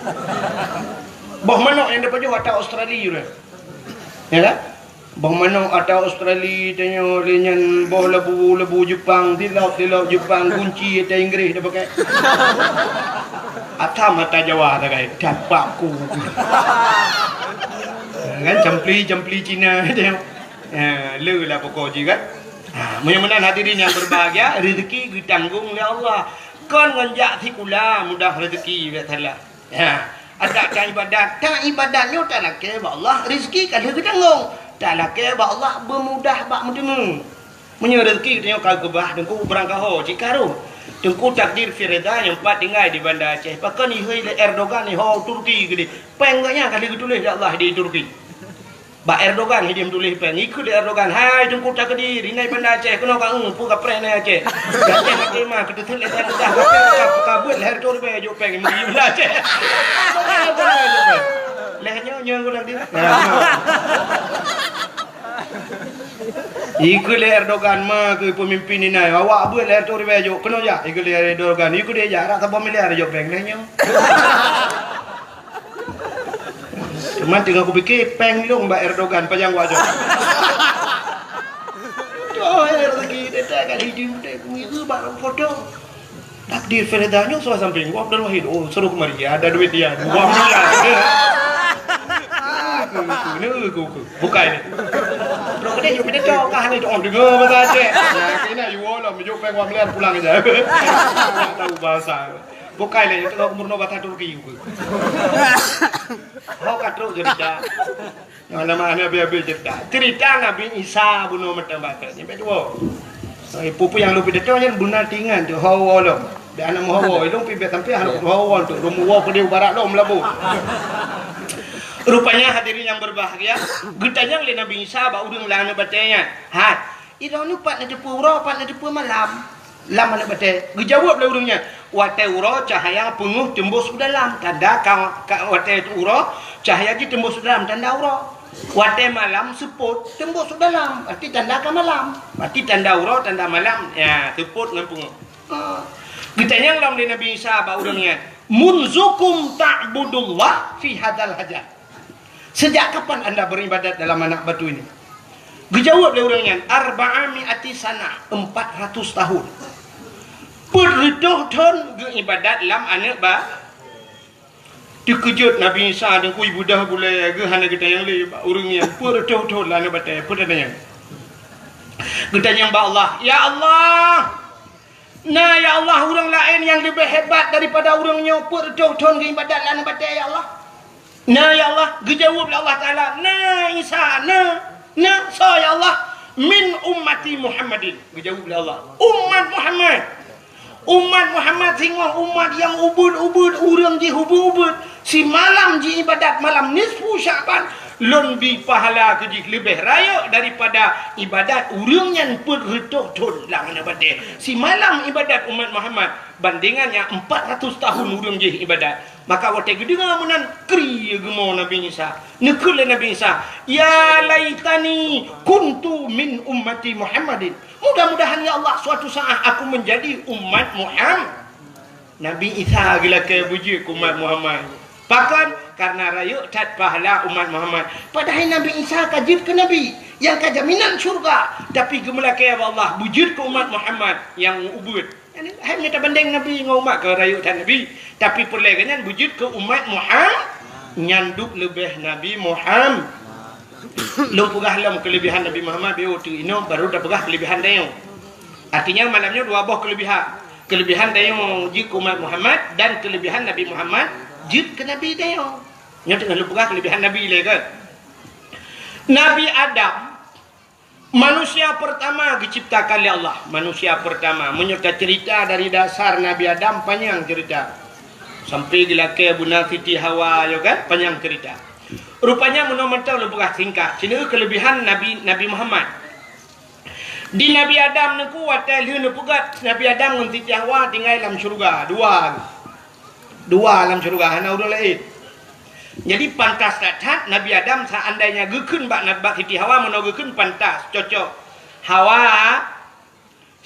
Boh manok yang depan jauh atau Australia tu. Ya kan? Boh manok atau Australia tanya lenyan boh lebu Jepang, silap Jepang kunci atau Inggeris dah pakai. Atam mata Jawa tak kai dapakku kan campli Cina dia le lah pokok je kan mudah-mudahan hadirin yang berbahagia rezeki ditanggung oleh Allah kan nganjak sikula mudah rezeki ya taala ada tak ibadatnya tak nak ke Allah rezeki kan ditanggung tak nak ke Allah bermudah bak mendemu punya rezeki tengok kau gebah dengku berangkat ho cikaru tengku takdir Firda yang empat tinggal di Banda Aceh pakai ni Erdogan ni ho Turki gede penggaknya kali tulis ya Allah di Turki Ba Erdogan dia tulis pen ikut Erdogan hai tengku takdir ini Banda Aceh kena kau pu ka pre na Aceh Aceh nak mah kita tulis dah kabut leher tu be jo peng mesti Banda Aceh lehernya nyong ulang dia ikut Erdogan mah ke pemimpin ini awak buat leher tu bejo kena ya ikut Erdogan ikut dia jarak tak miliar jo peng lehnya cuma tinggal aku fikir peng dong Mbak Erdogan panjang wajah oh rezeki dia kan hidup dia itu barang foto takdir Ferdanya soal samping gua Abdul Wahid oh suruh kemari ada duit dia 2 miliar buka ini bro kedai jom kita cok kah ni on dengar bahasa Aceh nah kena you all lah mejuk peng 1 miliar pulang aja tak tahu bahasa buka ini itu umur no bahasa Turki kau katro cerita nama Nabi cerita Nabi Isa bunuh mata bakar sampai dua pupu yang lebih dekat yang benar tinggal tu hau Allah Dia anak muhawa itu pi bet sampai anak muhawa tu rumuwa ke dia barat dom labu. Rupanya hadirin yang berbahagia, getanya oleh Nabi Isa ba udang lana batenya. Hat, ira ni pat na depu ura, pat na depu malam. Lam mana bate. Gejawab le urangnya. Wate ura cahaya penguh tembus ke dalam. Tanda wate ura cahaya di tembus ke dalam tanda ura. Wate malam seput tembus ke dalam. Berarti tanda ke malam. Berarti tanda ura tanda malam. Ya, seput dengan penguh. Getanya lam le Nabi Isa ba urangnya. Munzukum ta'budullah fi hadzal hajat. Sejak kapan anda beribadat dalam anak batu ini? Dijawab oleh orangnya, arba'ami'ati sana, 400 tahun. Berdoh-don beribadat dalam anak ba. Dikejut Nabi Isa dan kui budah boleh ke hana kita yang le orangnya berdoh-don anak batai perdana. Kita yang ba Allah, ya Allah. Nah ya Allah, orang lain yang lebih hebat daripada orangnya berdoh-don beribadat anak batai ya Allah. Nah ya Allah, dijawab oleh Allah Ta'ala, nah Isa, nah saya Allah, min ummati Muhammadin. Dijawab oleh Allah, umat Muhammad. Umat Muhammad sehingga umat yang ubud-ubud, orang di ubud-ubud. Si malam di ibadat, malam nisfu Syaban. Lebih pahala kejik lebih raya daripada ibadat orang yang berretuh-tuh lang ibadat. Si malam ibadat umat Muhammad bandingannya 400 tahun orang je ibadat. Maka waktu itu dengan menan kri gemo Nabi Isa. Nekul Nabi Isa, ya laitani kuntu min ummati Muhammadin. Mudah-mudahan ya Allah suatu saat aku menjadi umat Muhammad. Nabi Isa gila ke buji umat Muhammad. Bahkan karena rayu tak pahala umat Muhammad. Padahal Nabi Isa kajib ke Nabi yang kajaminan syurga. Tapi gemelakai Allah bujud ke umat Muhammad yang ubud. Hai minta banding Nabi dengan umat ke rayu dan Nabi. Tapi perlagannya bujud ke umat Muhammad. Nyanduk lebih Nabi Muhammad. Lu pegah lam kelebihan Nabi Muhammad. Biar tu ino baru dah pegah kelebihan dia. Artinya malamnya dua buah kelebihan. Kelebihan dia jik umat Muhammad dan kelebihan Nabi Muhammad jid ke Nabi dia. Nya dengan lupa kelebihan Nabi le kan. Nabi Adam manusia pertama diciptakan oleh Allah. Manusia pertama menyerta cerita dari dasar Nabi Adam panjang cerita. Sampai dilake Bunda Siti Hawa yo kan panjang cerita. Rupanya menurut lupa singkat. Sini kelebihan Nabi Muhammad. Di Nabi Adam niku watel hiu pugat Nabi Adam dengan Siti Hawa tinggal dalam syurga dua alam syurga hana udah lain. Jadi pantas tak Nabi Adam seandainya gekun bak Siti Hawa menogekun pantas cocok. Hawa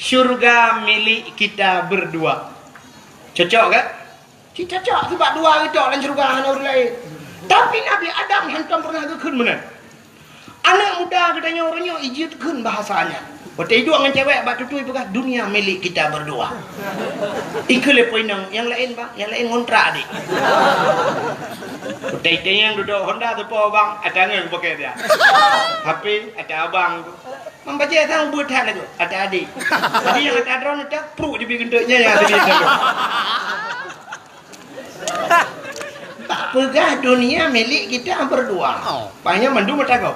syurga milik kita berdua. Cocok kan? Cocok sebab dua itu alam syurga hana udah lain. Tapi Nabi Adam hantam pernah gekun mana? Anak muda katanya orangnya ijitkan bahasanya. Waktu itu dengan cewek bak tutui bekas dunia milik kita berdua. Iku le poinang yang lain bang, yang lain ngontrak dik. Waktu itu yang duduk Honda tu po bang, ada yang pakai dia. HP ada abang tu. Membaca tang buat hal itu, ada adik. Jadi yang ada drone itu pro dibikin gendutnya yang ada di sana. Pegah dunia milik kita berdua. Banyak mandu mata kau.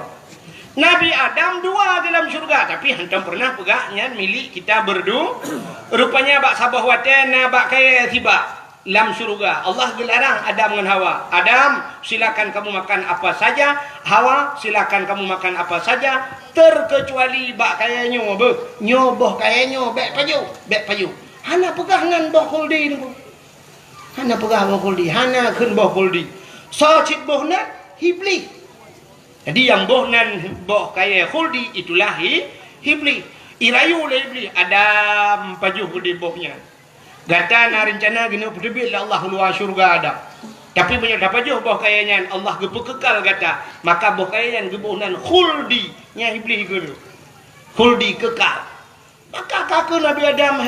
Nabi Adam dua dalam syurga tapi hantam pernah pegahnya milik kita berdua. Rupanya bak sabah waten bak kaya tiba dalam syurga. Allah gelarang Adam dengan Hawa. Adam silakan kamu makan apa saja. Hawa silakan kamu makan apa saja terkecuali bak kaya nyoboh kaya bek paju. Hana pegah ngan boh kuldi ni. Hana pegah boh kuldi. Hana kun boh kuldi. So cik boh na hibli. Jadi yang boh nan boh kaya khuldi itulah hibli. Irayu oleh hibli Adam pajuh di bohnya. Gata na rencana gini berdebit Allah luar syurga Adam. Tapi banyak dapat pajuh boh kayanya Allah gepu kekal gata. Maka boh kayanya geboh nan khuldi nya hibli gulu. Khuldi kekal. Maka kakak Nabi Adam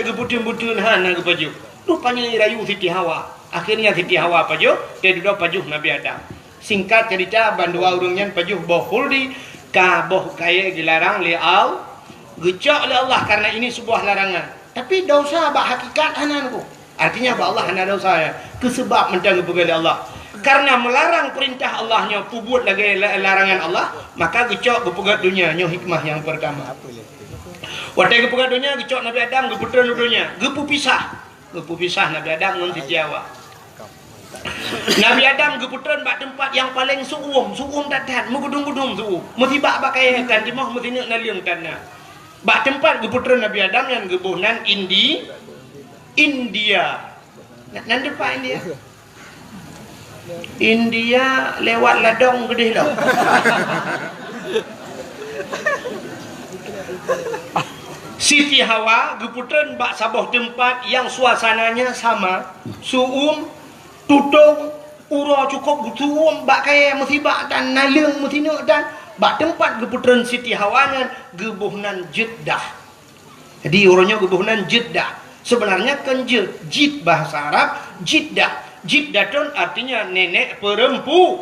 gebutun-butun hana gepajuh. Rupanya irayu Siti Hawa. Akhirnya Siti Hawa pajuh, dia duduk pajuh Nabi Adam. Singkat cerita bandua urungnya pajuh boh khuldi ka boh kaya dilarang li al gecok oleh Allah karena ini sebuah larangan. Tapi dosa bak hakikat hananku. Artinya bak Allah hana dosa ya. Kesebab mendang begali Allah. Karena melarang perintah Allahnya pubut lagi larangan Allah, maka gecok bepegat dunia nyo hikmah yang pertama. Waktu gepegat dunia gecok Nabi Adam geputra dunia, gepu pisah. Gepu pisah Nabi Adam dengan Siti Hawa. Nabi Adam geputran bak tempat yang paling suum datat, megudung-gudung suum. Mesti bak pakai tan timah mesti nak naliung tanah. Bak tempat geputran Nabi Adam yang gebuhnan India. Nan depan India. India lewat ladong gede dah. Siti Hawa geputran bak sabuh tempat yang suasananya sama, suum, tutung, ura cukup gutuum, bak kaya mesti bak dan naliung mesti nak dan bak tempat geputran Siti Hawa nya gebuhnan Jeddah. Jadi orangnya gebuhnan Jeddah. Sebenarnya kan Jid bahasa Arab, Jeddah. Jiddatun artinya nenek perempuan,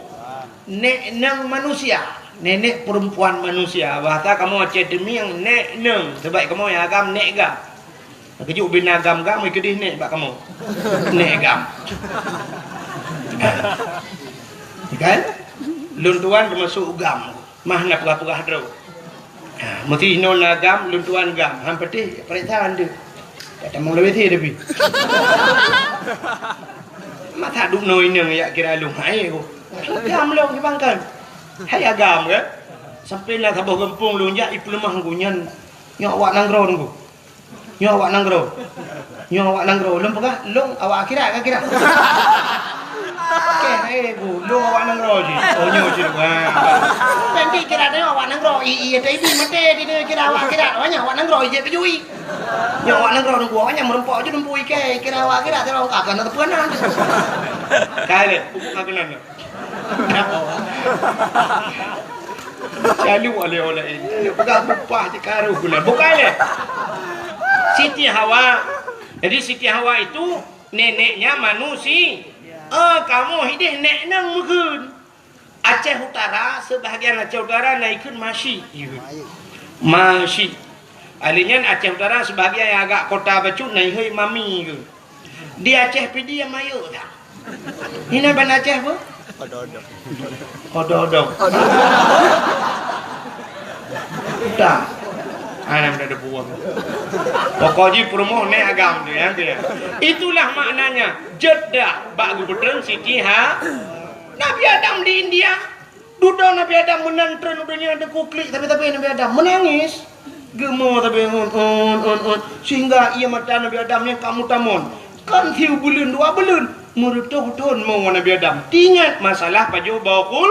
nenek manusia, nenek perempuan manusia. Bahasa kamu Aceh demi yang nek neng, sebab kamu yang agam nek gam. Kejuk bin agam gam ikut nek bak kamu. Nek gam. Kan? Luntuan termasuk gam. Mah nak pegah-pegah dro. Mesti non agam, luntuan gam. Hampir teh perintah anda. Tak mau lebih teh tapi. Mata duk noi nang ya kira lu hai ko. Gam long dibangkan. Hai agam ke? Sampai lah sabuh gempung lu ya ipu lemah gunyan. Nyok awak nanggro nunggu. Nyok awak nanggro. Nyok awak nanggro. Lom pegah, long awak akhirat ke kira. Okey, bu, lu awak nanggro je. Oh nyok je. Nanti kira dia awak nanggro. Iya tapi mate dia kira awak akhirat. Awaknya awak nanggro je pejui. Nyok awak nanggro nunggu awaknya merempok je nunggu ikai. Kira awak akhirat terang akan ada tepuanan. Kale, pupuk akanan. Lalu oleh-oleh ini. Pegang bupah je karu pula. Bukan le. Siti Hawa. Jadi Siti Hawa itu neneknya manusia. Kamu hidup nek nang mungkin. Aceh Utara, sebahagian Aceh Utara naikkan masih. Masih. Alinya Aceh Utara sebahagian yang agak kota Bacut naik mami ke. Di Aceh pidi yang mayu tak. Ini ban Aceh apa? Ododong. Tak. Anam dah ada buah. Pokoknya promo nek agam tu ya. Itulah maknanya Jeddah bak gubernur Siti Nabi Adam di India. Duduk Nabi Adam menantren udahnya ada kuklik tapi Nabi Adam menangis. Gemo tapi sehingga ia mata Nabi Adam yang kamu tamun. Kan hiu bulan 2 bulan merutuh-tuh mau Nabi Adam. Ingat masalah paju bakul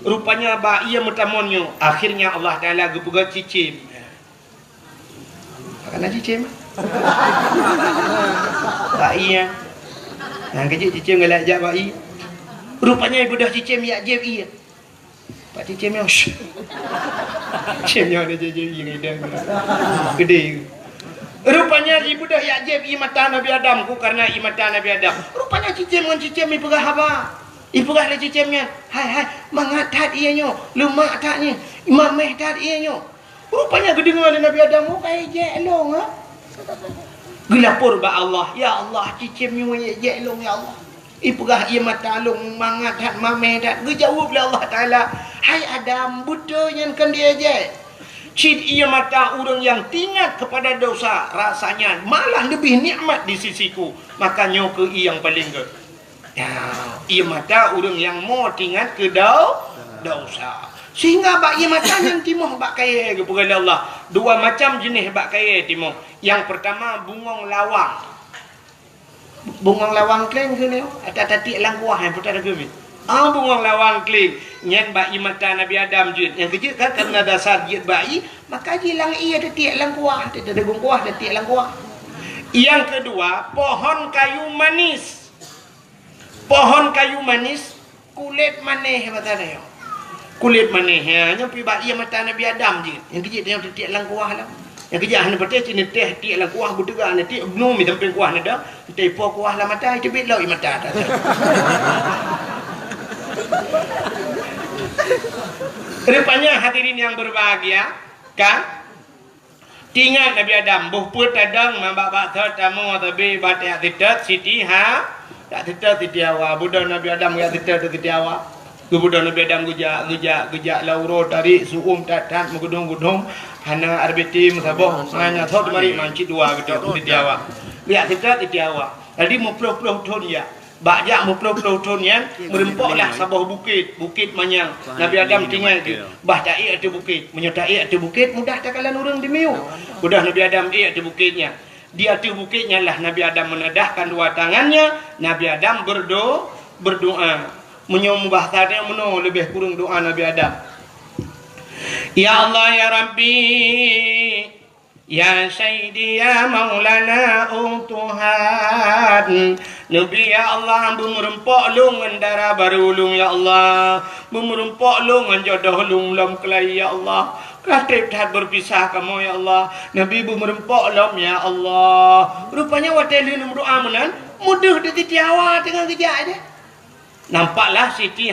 rupanya ba ia matamunnya. Akhirnya Allah Taala gebuga cicim. Karena cicim. Ba iya. Nah kecil cicim galak jak ba i. Rupanya ibu dah cicim ya jeb iya. Pak cicim yang cicimnya ada jeb iya gede. Rupanya ibu dah ya jeb i mata Nabi Adam ku karena i mata Nabi Adam. Rupanya cicim dengan cicim i pegah apa? I pegah le cicimnya. Hai mangatat ianyo, lemak tatnya. Mameh tat ianyo. Rupanya kedengar Nabi Adam oh kayak jelong ha. Gelapur ba Allah. Ya Allah cicimnya jelong ya Allah. I pegah ia mata long mangatat mameh tat. Gejawab le Allah Taala. Hai Adam butuhnya kan dia je. Cid ia mata orang yang tingkat kepada dosa rasanya malah lebih nikmat di sisiku. Makanya ke yang paling ke. Ya, ia mata orang yang mau tingkat ke dosa. Sehingga bak ia mata yang timuh bak kaya kepada Allah. 2 macam jenis bak kaya timuh. Yang pertama bungong lawang. Bungong lawang kleng ke ni? Ada tatik langkuah yang putar ke ni. Bungong lawang kling nyen bai mata Nabi Adam je yang kejut kan karena dasar jid bai maka jilang ia ada tiak langkuah ada gungkuah ada tiak langkuah. Yang kedua pohon kayu manis kulit maneh batana yo kulit maneh nya pi bai mata Nabi Adam je yang kejut yang tiak langkuah lah yang kejut hana betul sini teh tiak langkuah butuga hana tiak belum mi tampil kuah nada tepo kuah lah mata itu bit lau mata. Rupanya hadirin yang berbahagia kan tinggal Nabi Adam buh put tadang mambak tamu tapi batik tidak Siti tak tidak Siti Hawa budak Nabi Adam ya tidak Siti Hawa budak Nabi Adam gejak lauro tarik suum tatat mengudung hana arbiti musabah hanya thot mari manci 2 gedok Siti Hawa Biar kita awak. Jadi muploh-ploh ton ya. Bajak muploh-ploh ton ya. Merempoklah sabah bukit. Bukit manyang. Nabi Adam tinggal tu. Bah taik atas bukit. Menyertai atas bukit. Mudah tak kalian orang demiu. Mudah Nabi Adam atas bukitnya. Di atas bukitnya lah Nabi Adam menedahkan dua tangannya. Nabi Adam berdoa. Menyembah tadi meno lebih kurang doa Nabi Adam. Ya Allah ya Rabbi. Ya Sayyidi ya Maulana Tuhan. Nabi ya Allah merempok lungan darah baru ulung ya Allah. Merempok lungan jodoh lung lam kelai ya Allah. Katib tak berpisah kamu ya Allah. Nabi merempok lom ya Allah. Rupanya wateli nombor amanan mudah di Jawa dengan kerja aja. Nampaklah Siti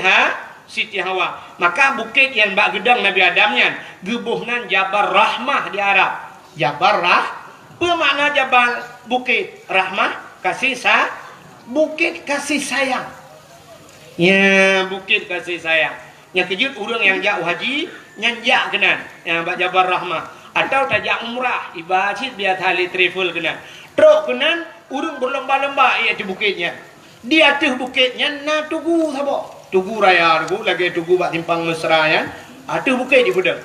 Hawa. Maka bukit yang bak gedang Nabi Adamnya gebuhnan Jabal Rahmah di Arab. Jabal apa makna Jabal? Bukit Rahmah, bukit kasih sayang. Ya, bukit kasih sayang. Yang kejut orang yang jauh haji nyanjak kenan yang bak Jabal Rahmah atau tajak umrah ibadat biar tali travel kenan. Truk kenan urang berlomba-lomba ia di bukitnya. Di atas bukitnya na tugu sabo. Tugu raya tugu lagi tugu bak timpang mesra ya. Atas bukit di budak.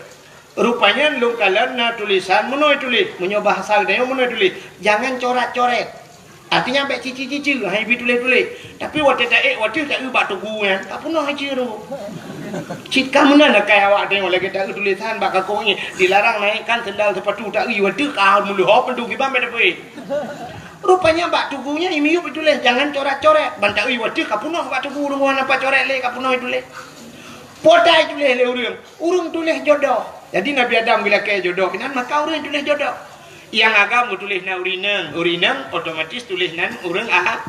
Rupanya lung kalan na tulisan menoi tulis menyoba bahasa dia menoi tulis jangan coret-coret. Artinya ambek cici-cici hai bi tulis-tulis. Tapi waktu tak ubah tugu kan. Tak pernah haji tu. Cik kamu nak kai awak tengok lagi tak tulisan bak kakongnya dilarang naikkan sendal sepatu tak waktu kau mulu hop pendu gimana depe. Rupanya bak tugunya imiu tulis jangan coret-coret. Bantak waktu kau pernah bak tugu rumah apa coret le kau pernah tulis. Podai tulis le urang tulis jodoh. Jadi Nabi Adam bila kaya jodoh kinan maka orang tulis jodoh. Yang agam tulis na urinang otomatis tulis nan orang agam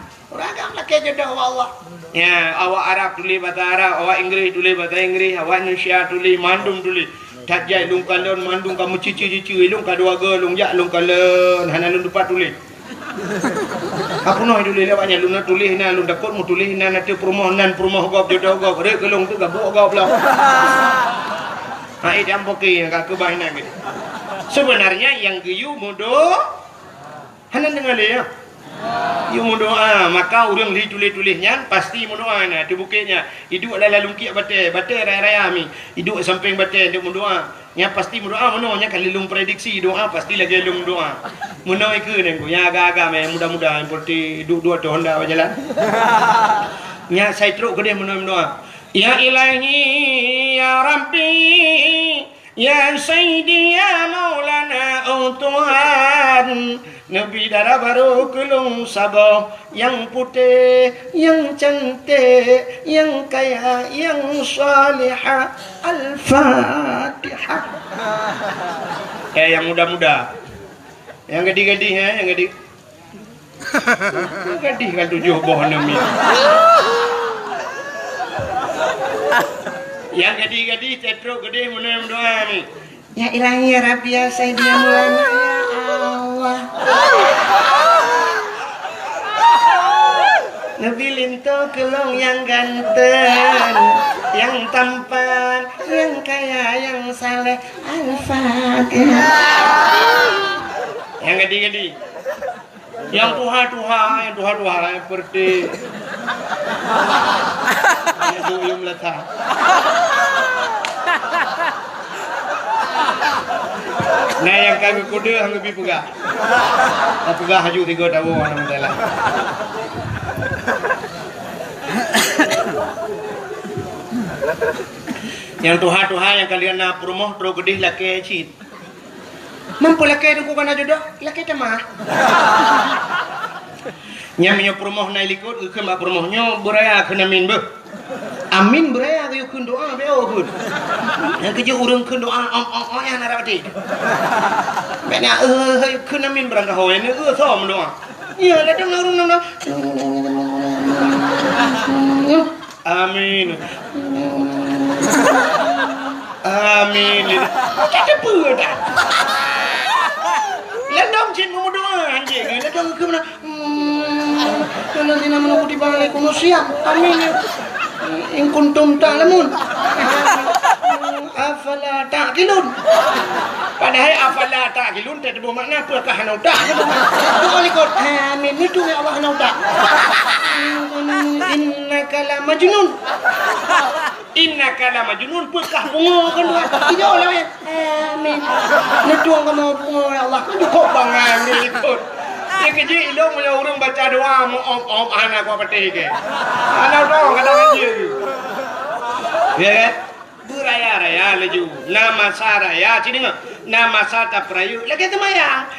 lah kaya jodoh Allah. Ya, awak Arab tulis bahasa Arab, awak Inggeris tulis bahasa Inggeris, awak Indonesia tulis mandum tulis. Tak jai lung kalon mandum kamu cici lung kadua ge lung jak lung kalon hanan lung depan tulis. Apa noh tulis lewatnya lung tulis na lung dakot mu tulis na nanti perumahan gop jodoh gop rek kelung tu gabuk gop lah. Hai jam poki yang kak kebahinan gitu. Sebenarnya yang geyu mudo hanan dengar ya. Yu mudoa maka orang li tulis-tulisnya pasti mudoa na di bukitnya. Hidup dalam lungkit bate raya mi. Hidup samping bate dia mudoa. Nya pasti mudoa mononya kali lung prediksi doa pasti lagi lung doa. Mono iku nengku nya agak-agak me mudah-mudahan seperti dua Honda jalan. Nya saya teruk gede mono doa. Ya Ilahi ya Rabbi ya Sayyidi ya Maulana Tuhan. Nabi darah baru kelung sabah yang putih, yang cantik, yang kaya, yang salihah. Al-Fatihah. Yang muda-muda. Yang gadis-gadis yang gadis. Gadis kan 7 boh nami. Yang gadis-gadis cetruk gede mana doa ni. Ya Ilahi ya Rabbi ya Sayyidi ya Maulana ya Allah. Nabi linto kelong yang ganteng, yang tampan, yang kaya, yang saleh. Al-Fatihah. Yang gadis-gadis. Yang tuha-tuha yang seperti yang letak. Nah yang kami kuda hang lebih pegah. Tak pegah haju 3 tahun alhamdulillah. Yang tuha-tuha yang kalian nak promoh terus gedih laki cit. Mampu laki tu bukan jodoh, laki cemah. Nyamnya promoh na likut ke mak promohnya beraya kena min be. Amin beraya ke kun doa be kun. Yang kerja urang kun doa yang narati. Bena kena min berangka hoe ni som doa. Ya datang urang. Amin. Amin. Kita pun dah. Ledong cin mau doa anjing. Ledong ke mana? Kalau dina menuku di balik kuno siap. Amin. In kuntum ta'lamun. Afala ta'qilun. Padahal afala ta'qilun tak ada makna apa kah hana utak. Tu kali kau amin ni tu Allah hana utak. Innaka la majnun. Innaka la majnun pekah bunga kan tu. Tidak lah ya. Amin. Ni tu kamu bunga ya Allah. Cukup bangan ni ikut. Dia kerja ilmu yang orang baca doa om anak apa petih ke. Anak doa kadang aja. Ya kan? Beraya-raya laju. Nama saraya cini ngah. Nama sata perayu. Lagi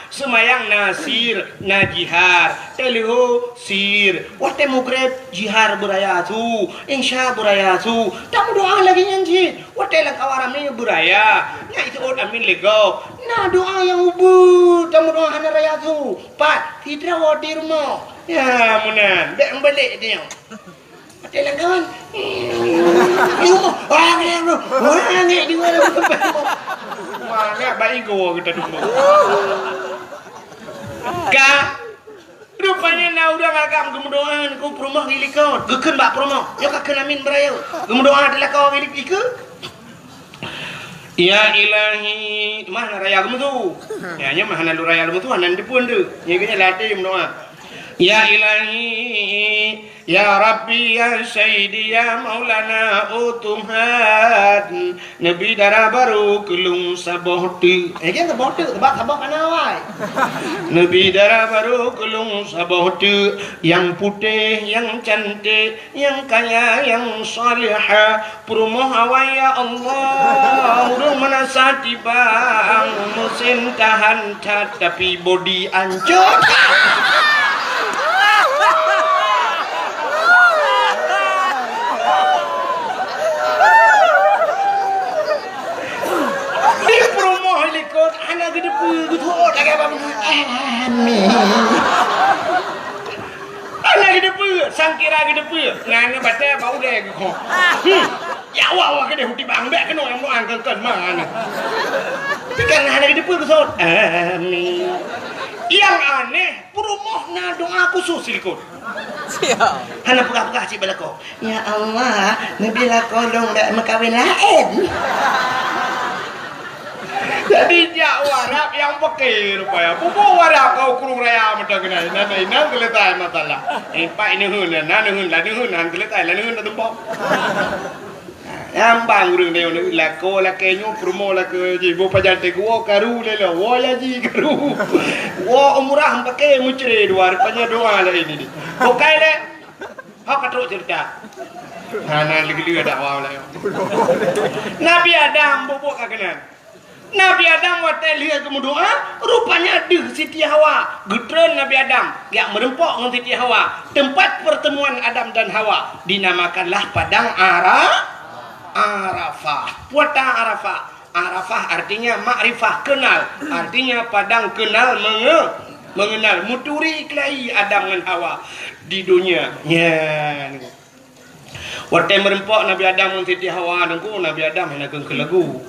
semayang nasir najihar. Teluh sir. Wate mukrep jihar beraya tu. Insya beraya tu. Tamu doa lagi nyanyi. Wate lang kawaram ni beraya. Nah itu orang amin lego. Nah doa yang ubu. Tamu doa hana raya tu. Pat hidra wadi rumah. Ya munan. Bek balik dia. Wate lang kawan. Orang ni di mana mana baik gua kita dulu. Ka rupanya na urang agam gemudoan ku promah gilikon. Gekeun bak promah. Yo ka kenamin beraya. Gemudoan adalah kau gilik ikeu. Ya ilahi, mana raya gemu tu? Ya nya mana lu raya gemu tu anan dipun tu. Nya kena latih mendoa. Ya ilahi, ya Rabbi, ya Sayyidi, ya Maulana, o Tuhan, Nabi darah baru kelung sabohti. Kan sabohti, sebab sabah kanawai. Nabi darah baru kelung sabohti, yang putih, yang cantik, yang kaya, yang salihah. Perumoh awai ya Allah, urung menasati bang, mesin tahan tapi body ancur. Anak gede pu, gitu lagi apa? Amin. Anak gede pu, sangkira gede pu, ngane baca bau deh gitu. Ya wah gede huti bangbek keno yang mau angkat mana? Tikan anak gede pu gitu. Amin. Yang aneh, perumoh na doa khusus ikut. Siap. Hana pegah-pegah cik belako. Ya Allah, nabila kolong dak makawin lain. Jadi jak warap yang pakai rupanya. Pupu warap kau kurung raya macam kena. Nana keletai masalah. Pak ini hun, nana hun, lani hun, nana keletai, lani hun, tumpah. Yang bang urang dia ni lako lakenyo promo lako jibo pajante gua karu le lo. Wo ya ji karu. Wo umrah pakai mucre dua rupanya doa lah ini. Pokai le. Hak katruk cerita. Nana lagi ada awal lah. Nabi Adam bobok kagenan. Nabi Adam waktu lihat kemudoa, rupanya di Siti Hawa. Gutren Nabi Adam yang merempok dengan Siti Hawa. Tempat pertemuan Adam dan Hawa dinamakanlah Padang Arafah. Padang Arafah. Arafah artinya makrifah, kenal. Artinya padang kenal mengenal. Muturi kelahi Adam dan Hawa di dunia. Ya. Waktu merempok Nabi Adam dengan Siti Hawa, Nabi Adam hendak ke lagu.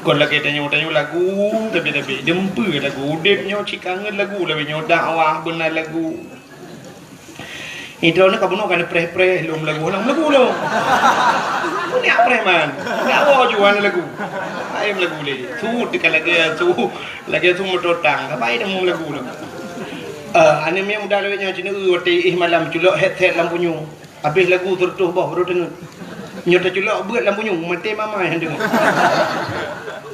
Kon lagi tanya lagu tapi dempe lagu udipnya cikangan lagu lebih nyo dakwah benar lagu itu ni kamu nak preh lom lagu lo ni apa man dakwah jual lagu ayam lagu le tu dekat lagi tu mototang apa ini mau lagu lo ane memang dah lewatnya cina waktu malam culok head lampunya habis lagu tertuh bah baru dengar nyota culok buat lampunya mati mama yang dengar.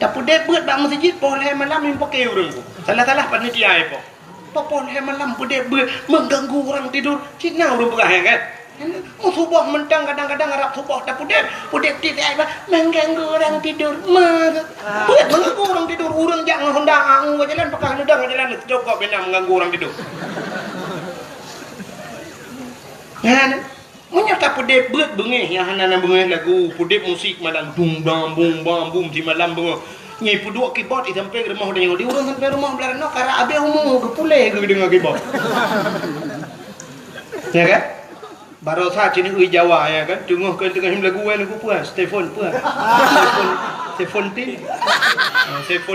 Tapi dia buat bang masjid boleh malam yang pakai orang. Salah-salah panitia apa? Boleh malam dia buat mengganggu orang tidur. Cina orang berah kan? Subuh mentang kadang-kadang Arab subuh tapi dia tidak apa mengganggu orang tidur. Buat mengganggu orang tidur. Orang jangan hendak anggu jalan pakai hendak jalan cukup benar mengganggu orang tidur. Kan? Menyata pudip buat bengih yang hana bengih lagu pudip musik malam bum bam bum bam bum di malam bengih nyai puduk keyboard di sampai rumah dia di orang sampai rumah belar no kara abe umum ke pule ke dengar keyboard ya kan baru saat ini ui Jawa ya kan tengah ke tengah lagu lagu puas Stefan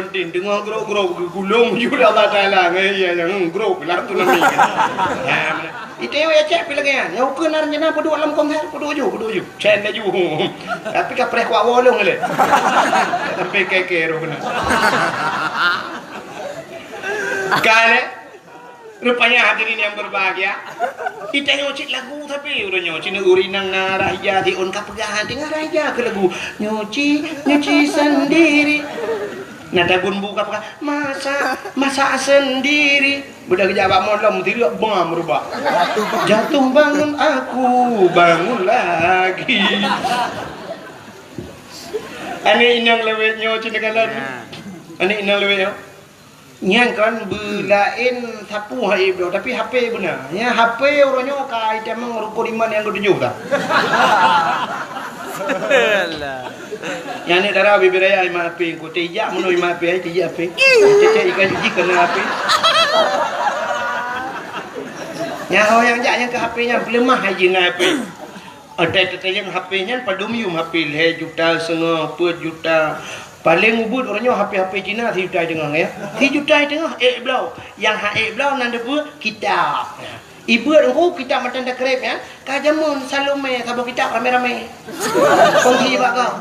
tin tengah grow gulung juga Allah Taala ya yang grow lah tu namanya ya Itu yang cek pilih kan. Yang ukur narjana pada alam konten pada uju. Chen laju. Tapi kapre kuat wolong le. Sampai keke ro benar. Kale rupanya hadirin yang berbahagia. Kita nyocit lagu tapi udah nyocit neguri nang ngaraya di on kapegahan di ngaraya ke lagu nyuci sendiri. Nada gun buka apa masak sendiri budak jawab modal mesti dia bang berubah jatuh bangun aku bangun lagi ani inang lewetnya cina kalan ani inang lewetnya nyang kan belain sapu hai bro tapi HP benar nya HP orangnya kai temang ruko iman yang ketujuh dah yang ni darah bibiraya ima api ko tejak meno ima api ai tejak api cecek ikan cuci kena api nyaho yang jaknya ke HP-nya belemah haji na api ada tetayang HP-nya padumium HP le juta setengah per juta paling ubud orangnya HP Cina 3 juta tengah ya 3 juta tengah belau yang belau nan debu kitab ibu aku kitab macam dah kerep ya kajamun Salome sabuk kitab rame-rame kongsi pak kau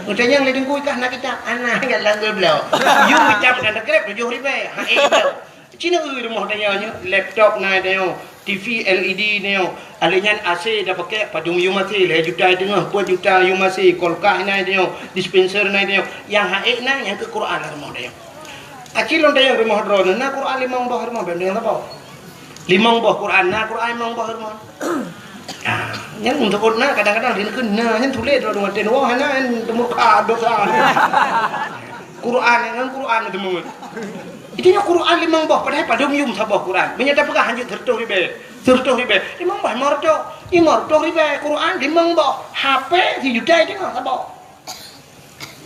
Ucapnya yang ledeng kui kah nak kita anak enggak langgar belau. You ucap dan kerep 7 ribu. Belau. Cina rumah dia laptop na dia TV LED ni alinyan AC dah pakai padung you masih 1 juta tengah 4 juta you masih kolkah na dia dispenser na dia yang haik na yang ke Quran rumah dia. Akil on dia rumah drone na Quran 5 buah rumah benda apa? 5 buah Quran na Quran 5 buah rumah. Yang untuk kena kadang-kadang dia kena yang tulis dalam rumah dia wah na muka dosa Quran dengan Quran itu mut itu nya Quran 5 buah padahal padum yum sabah Quran menyata pegah hanjut 30 ribu 5 buah marto 50 ribu Quran 5 buah HP 1 juta tengah sabah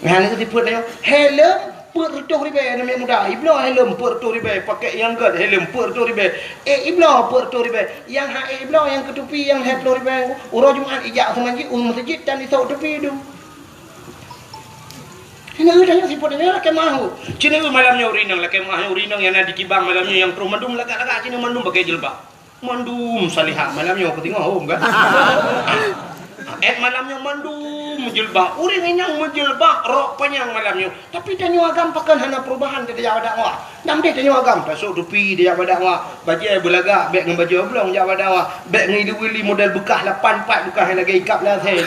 ngan itu tipu dia helm per 30 ribu namanya muda iblo helm per 30 ribu pakai yang gad helm per 30 ribu iblo per 30 ribu yang iblo yang ketupi yang 10 ribu urang Jumaat ijak masjid masjid dan isau tepi tu ini udah siput ini lah kemahu cina malamnya urinang lah kemahu urinang yang ada di kibang malamnya yang terus mandum lagak-lagak cina mandum pakai jilbab mandum salihah malamnya aku tengok enggak malamnya mandum menjelbah uring yang menjelbah rok panjang malamnya tapi dia nyuagam pakan hana perubahan dia jawab dakwah nam dia nyuagam pasuk dupi dia jawab dakwah baju belagak beg dengan baju oblong jawab dakwah beg dengan wili model bekas 84 bekas lagi ikap lah saya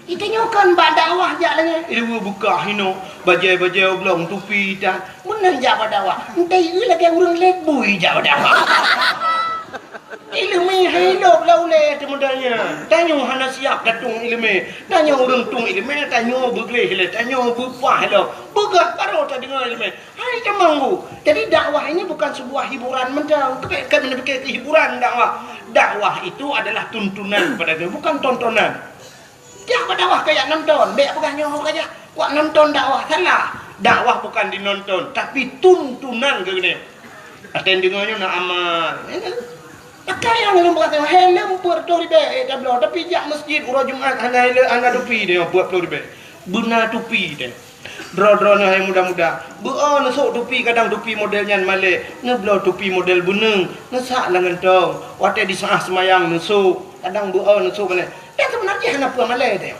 itu nyokan bak dakwah jak lagi itu buka hino baju oblong tupi dah menang jawab dakwah entai lagi urang lebui jawab dakwah ilmu hidup laule temudanya tanya hana siap datung ilmu tanya orang tung ilmu tanya begleh le tanya bupah le begat karo tak dengar ilmu hai cemanggu jadi dakwah ini bukan sebuah hiburan mentang kan menepik hiburan dakwah itu adalah tuntunan pada dia bukan tontonan dia dakwah kayak nonton bek pegang nyoh aja buat nonton dakwah salah dakwah bukan dinonton tapi tuntunan ke ni aten dengarnya nak amal pakai yang helm berkata helm per 20 ribu dah belah tapi jak masjid urang Jumaat hana tupi dia buat 20 ribu benar tupi dia dro-dro hai muda-muda beon sok tupi kadang tupi modelnya malik ngeblau tupi model buneng ngesak lah ngentong wate di saah semayang nesuk kadang beon nesuk mana dia sebenarnya hana apa malik dia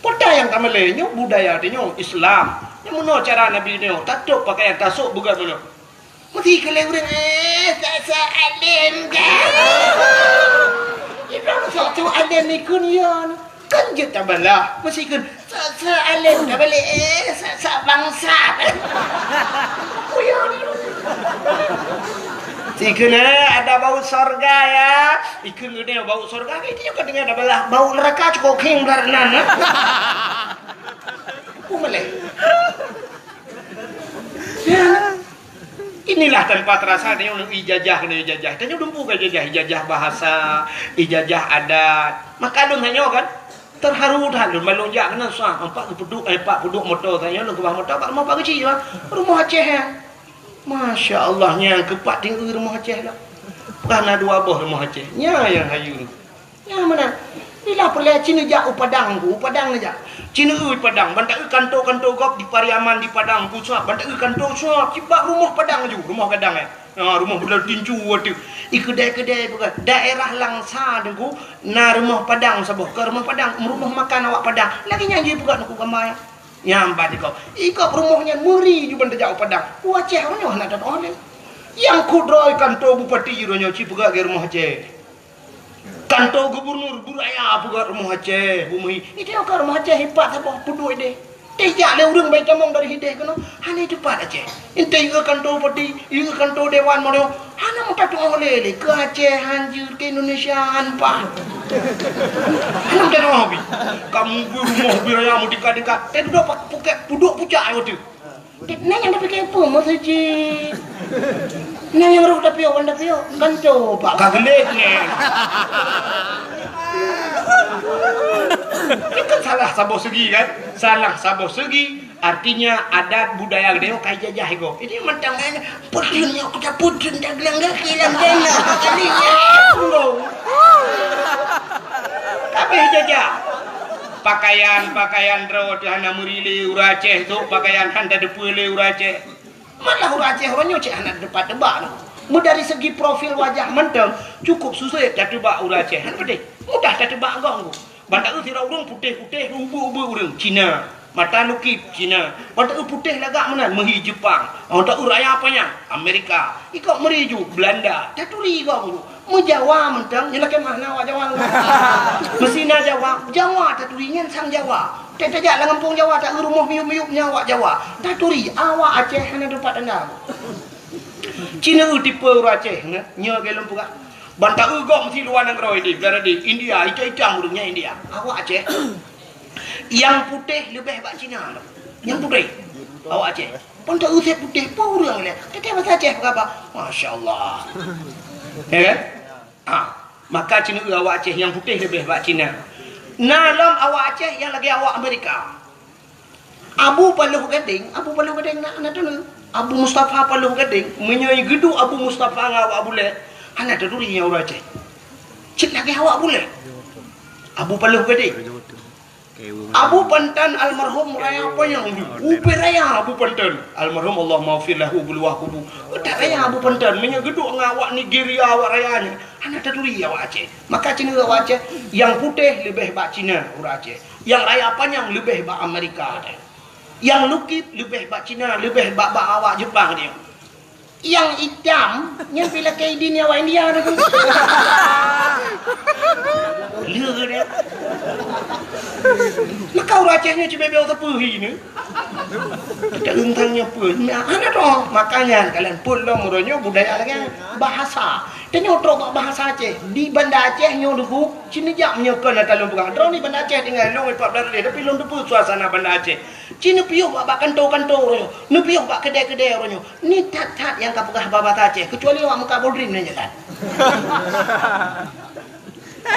poda yang tak malik nyo budaya dia nyo Islam yang mana cara Nabi dia tatuk pakaian tasuk bukan mana mesti kalau orang alim kan ibrang satu alim ni kunyon kan je tak balah mesti kun alim tak balik bangsa kunyon ikun ada bau surga ya ikun gede bau surga itu juga dengan ada balah bau neraka cukup king beranan aku meleh inilah tanpa terasa dia untuk ijazah kena ijazah tanya dumpu ke ijazah bahasa ijazah adat maka lu tanya kan terharu dah lu malung jak kena sah 4 peduk motor tanya lu ke bawah motor pak mau pak kecil lah rumah Aceh ya Masya Allahnya kepak tinggi rumah Aceh lah kerana 2 buah rumah Aceh nya yang hayu yang mana bila pelai Cina jak Padang aja Cina Padang bantak kantor gop di Pariaman di Padang pusat bantak kantor suap cibak rumah Padang ju rumah Gadang Rumah belah tinju waktu. Kedai-kedai bukan. Daerah Langsa dengku. Rumah Padang sabuh. Ke rumah Padang. Rumah makan awak Padang. Lagi nyanyi bukan aku gambar. Nyambat ikut. Ikut rumahnya meri juga jauh Padang. Wajah orangnya nak ada orang. Yang kudroi kantor bupati orangnya cipegak ke rumah Aceh. Kantor gubernur buraya bukan rumah Aceh. Bumi. Itu ke rumah Aceh hebat sabuh. Puduk deh. Tidak ada orang baik camong dari hidayah kena. Hanya cepat aja. Ente juga kantor peti, juga kantor dewan mana. Hanya muka tu oleh ke Aceh hancur ke Indonesia anpa. Hanya muka tu hobi. Kamu rumah biraya mu dekat-dekat. Tapi duduk pakai puduk pucak ayo tu. Nanya yang dapat apa masjid. Nanya yang roh tapi awan tapi kantor pak. Kagelet ni. Itu kan salah saboh segi kan? Salah saboh segi artinya adat budaya gede kayak jajah ego. Ini mentang putrinnya kita putrin dah gelang kilang dana kalinya. Tapi jajah pakaian rawat hana murile Aceh tu pakaian handa depule Aceh. Malah Aceh orangnya cek hana depan tebak. Dari segi profil wajah mentang cukup susah dah tebak Aceh. Hana pedih. Mudah dah tebak gong. Bantak tu tidak urung putih-putih, ubu-ubu urung Cina. Mata lukip Cina. Bantak tu putih lagak mana? Mehi Jepang. Bantak tu raya apanya? Amerika. Ikut meriju Belanda. Taturi gong. Menjawa mentang nyelakan mana awak Jawa. Mesina Jawa. Jawa taturi ngan sang Jawa. Tak tajak lah kampung Jawa tak rumah miup-miupnya awak Jawa. Taturi awak Aceh hanya dapat anda. Cina tipe Aceh nya gelem puga. Bantak ugok mesti luar negara ini, berada di India, hitam burungnya India. Awak Aceh, yang putih lebih hebat Cina. Yang putih, awak Aceh. Bantak ugok putih, burung ni. Kita bahasa Aceh apa? Masya Allah. Ya kan? Maka Cina awak Aceh yang putih lebih hebat Cina. Nalam awak Aceh yang lagi awak Amerika. Abu Paluh Gading nak tu. Abu Mustafa Paluh Gading menyai gedung Abu Mustafa ngawak boleh. Hana terurinya orang Aceh. Cik lagi awak boleh. Abu Paluh Gading. Abu Pantan almarhum raya apa yang upi raya Abu Pantan almarhum Allah maafir lahu buluah kubu. Tak raya Abu Pantan menyai gedung ngawak Nigeria awak rayanya. Hana teruri awak Aceh. Maka Cina awak Aceh yang putih lebih hebat Cina orang Aceh. Yang raya panjang lebih hebat Amerika. Yang lukip lebih hebat Cina, lebih hebat awak Jepang dia. Yang hitam, yang bila kayak ini awak India tu. Lihat dia. Maka orang Acehnya cuma bel tepuhi ni. Tak entangnya pun. Ada tu. Makanya kalian pun lah muranya budaya lagi bahasa. Dan nyotrok bahasa Aceh. Di Banda Aceh nyotrok Cina jak menyokan atau lumpang. Drone di Banda Aceh tinggal long 14 hari. Tapi long tepu suasana Banda Aceh. Cina piuh bak kantor-kantor orangnya. Ni piuh bak kedai-kedai orangnya. Ni tat-tat yang kapugah bahasa Aceh. Kecuali awak muka bodrin ni jalan.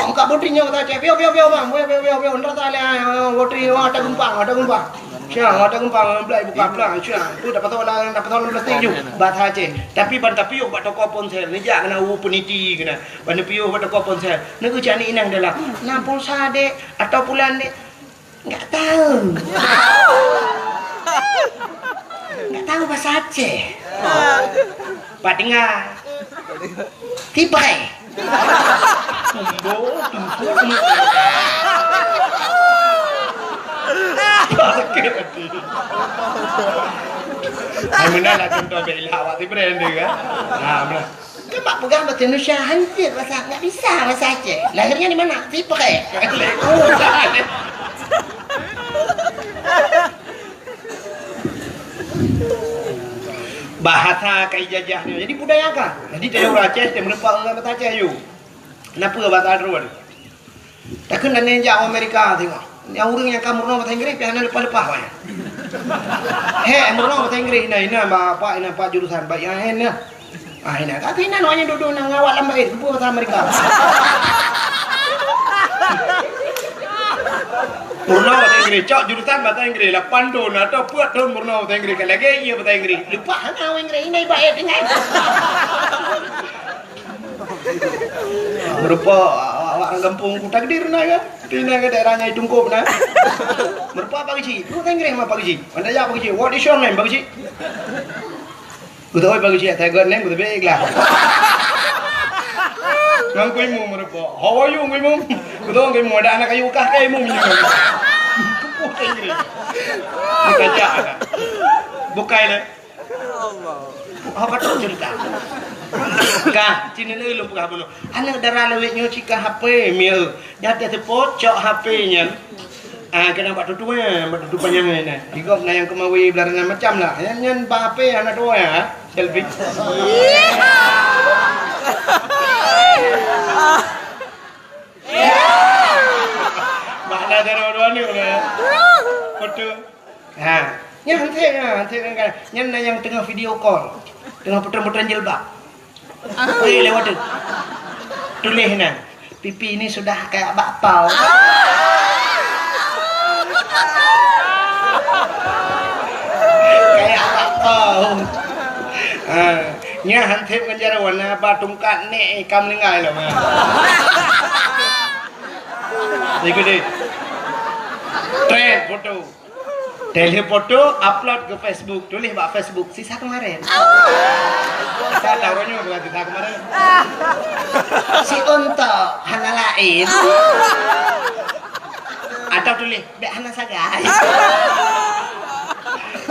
Muka bodrinnya bahasa Aceh. Piuh bang. Piuh. Ntar tak boleh. Bodrin ada gumpang. Siang ada gumpang belai buka pelang. Siang tu dapat tolong plastik ju. Bahasa Aceh. Tapi banta piuh bak toko ponsel. Ni jak kena peniti kena. Banta piuh bak toko ponsel. Ni ku cak ni inang dalam. 6 pulsa dek atau bulan dek. Enggak tahu. Enggak tahu bahasa Aceh. Pak dengar. Tibai. Mana lah contoh bela awak ti brand dia kan. Benar. Kemak pegang bahasa Indonesia hancur bahasa enggak bisa bahasa Aceh. Lahirnya di mana? Tibai. Bahasa kai jajahnya. Jadi budaya kan? Jadi dia orang Aceh, dia menepak dengan bahasa Aceh you. Kenapa bahasa Arab? Tak kena nenjak Amerika tengok. Yang orang yang kamu bahasa Inggeris pian lepas-lepas banyak. Murno bahasa Inggeris ini apa jurusan baik yang ini. Ini kata ini namanya duduk nang ngawak lambat itu bahasa Amerika. Murno bahasa Inggeris, cok jurusan bahasa Inggeris, 8 tahun atau 4 tahun murno bahasa Inggeris, lagi iya bahasa Inggeris. Lupa hang Inggeris ini baik dengan. Merupa awak kampung Takdir na kan? Tina ke daerahnya Tungkup na. Merupa Pak Haji. Bahasa Inggeris mah Pak Haji. Anda ya Pak Haji. What is your name Pak Haji? tahu bagi siap tegon neng ku tabe iklah. Ngang kuy mo merupa. How are you kuy mo? Ku tahu kuy mo ada anak kayu kah kayu mo minyak. Kupuh tengri. Dikaca ada. Bukai le. Allah. Apa tu cerita? Kah, cina ni lu pukah bunuh. Anak darah lewek nyo cika HP miel. Nyata terpocok HP-nya. Kena buat tutu buat tutu panjang ni. Ikut na yang kemawi belarangan macam lah. Yang HP anak dua ya, selfie. Mana darah dua ni orang. Foto. Yang hantar kan. Yang tengah video call. Tengah putar-putar jilbab. Lewat tu. Tulis nah. Pipi ini sudah kayak bakpao. Kayak bakpao. Nya hantip kan jara warna apa tungkat ni kam lengai lah. Ikut deh. Trend foto. Tele foto upload ke Facebook. Tulis bak Facebook sisa kemarin. Saya taruhnya bukan sisa kemarin. Si untuk hana lain. Atau tulis dek hana sagai.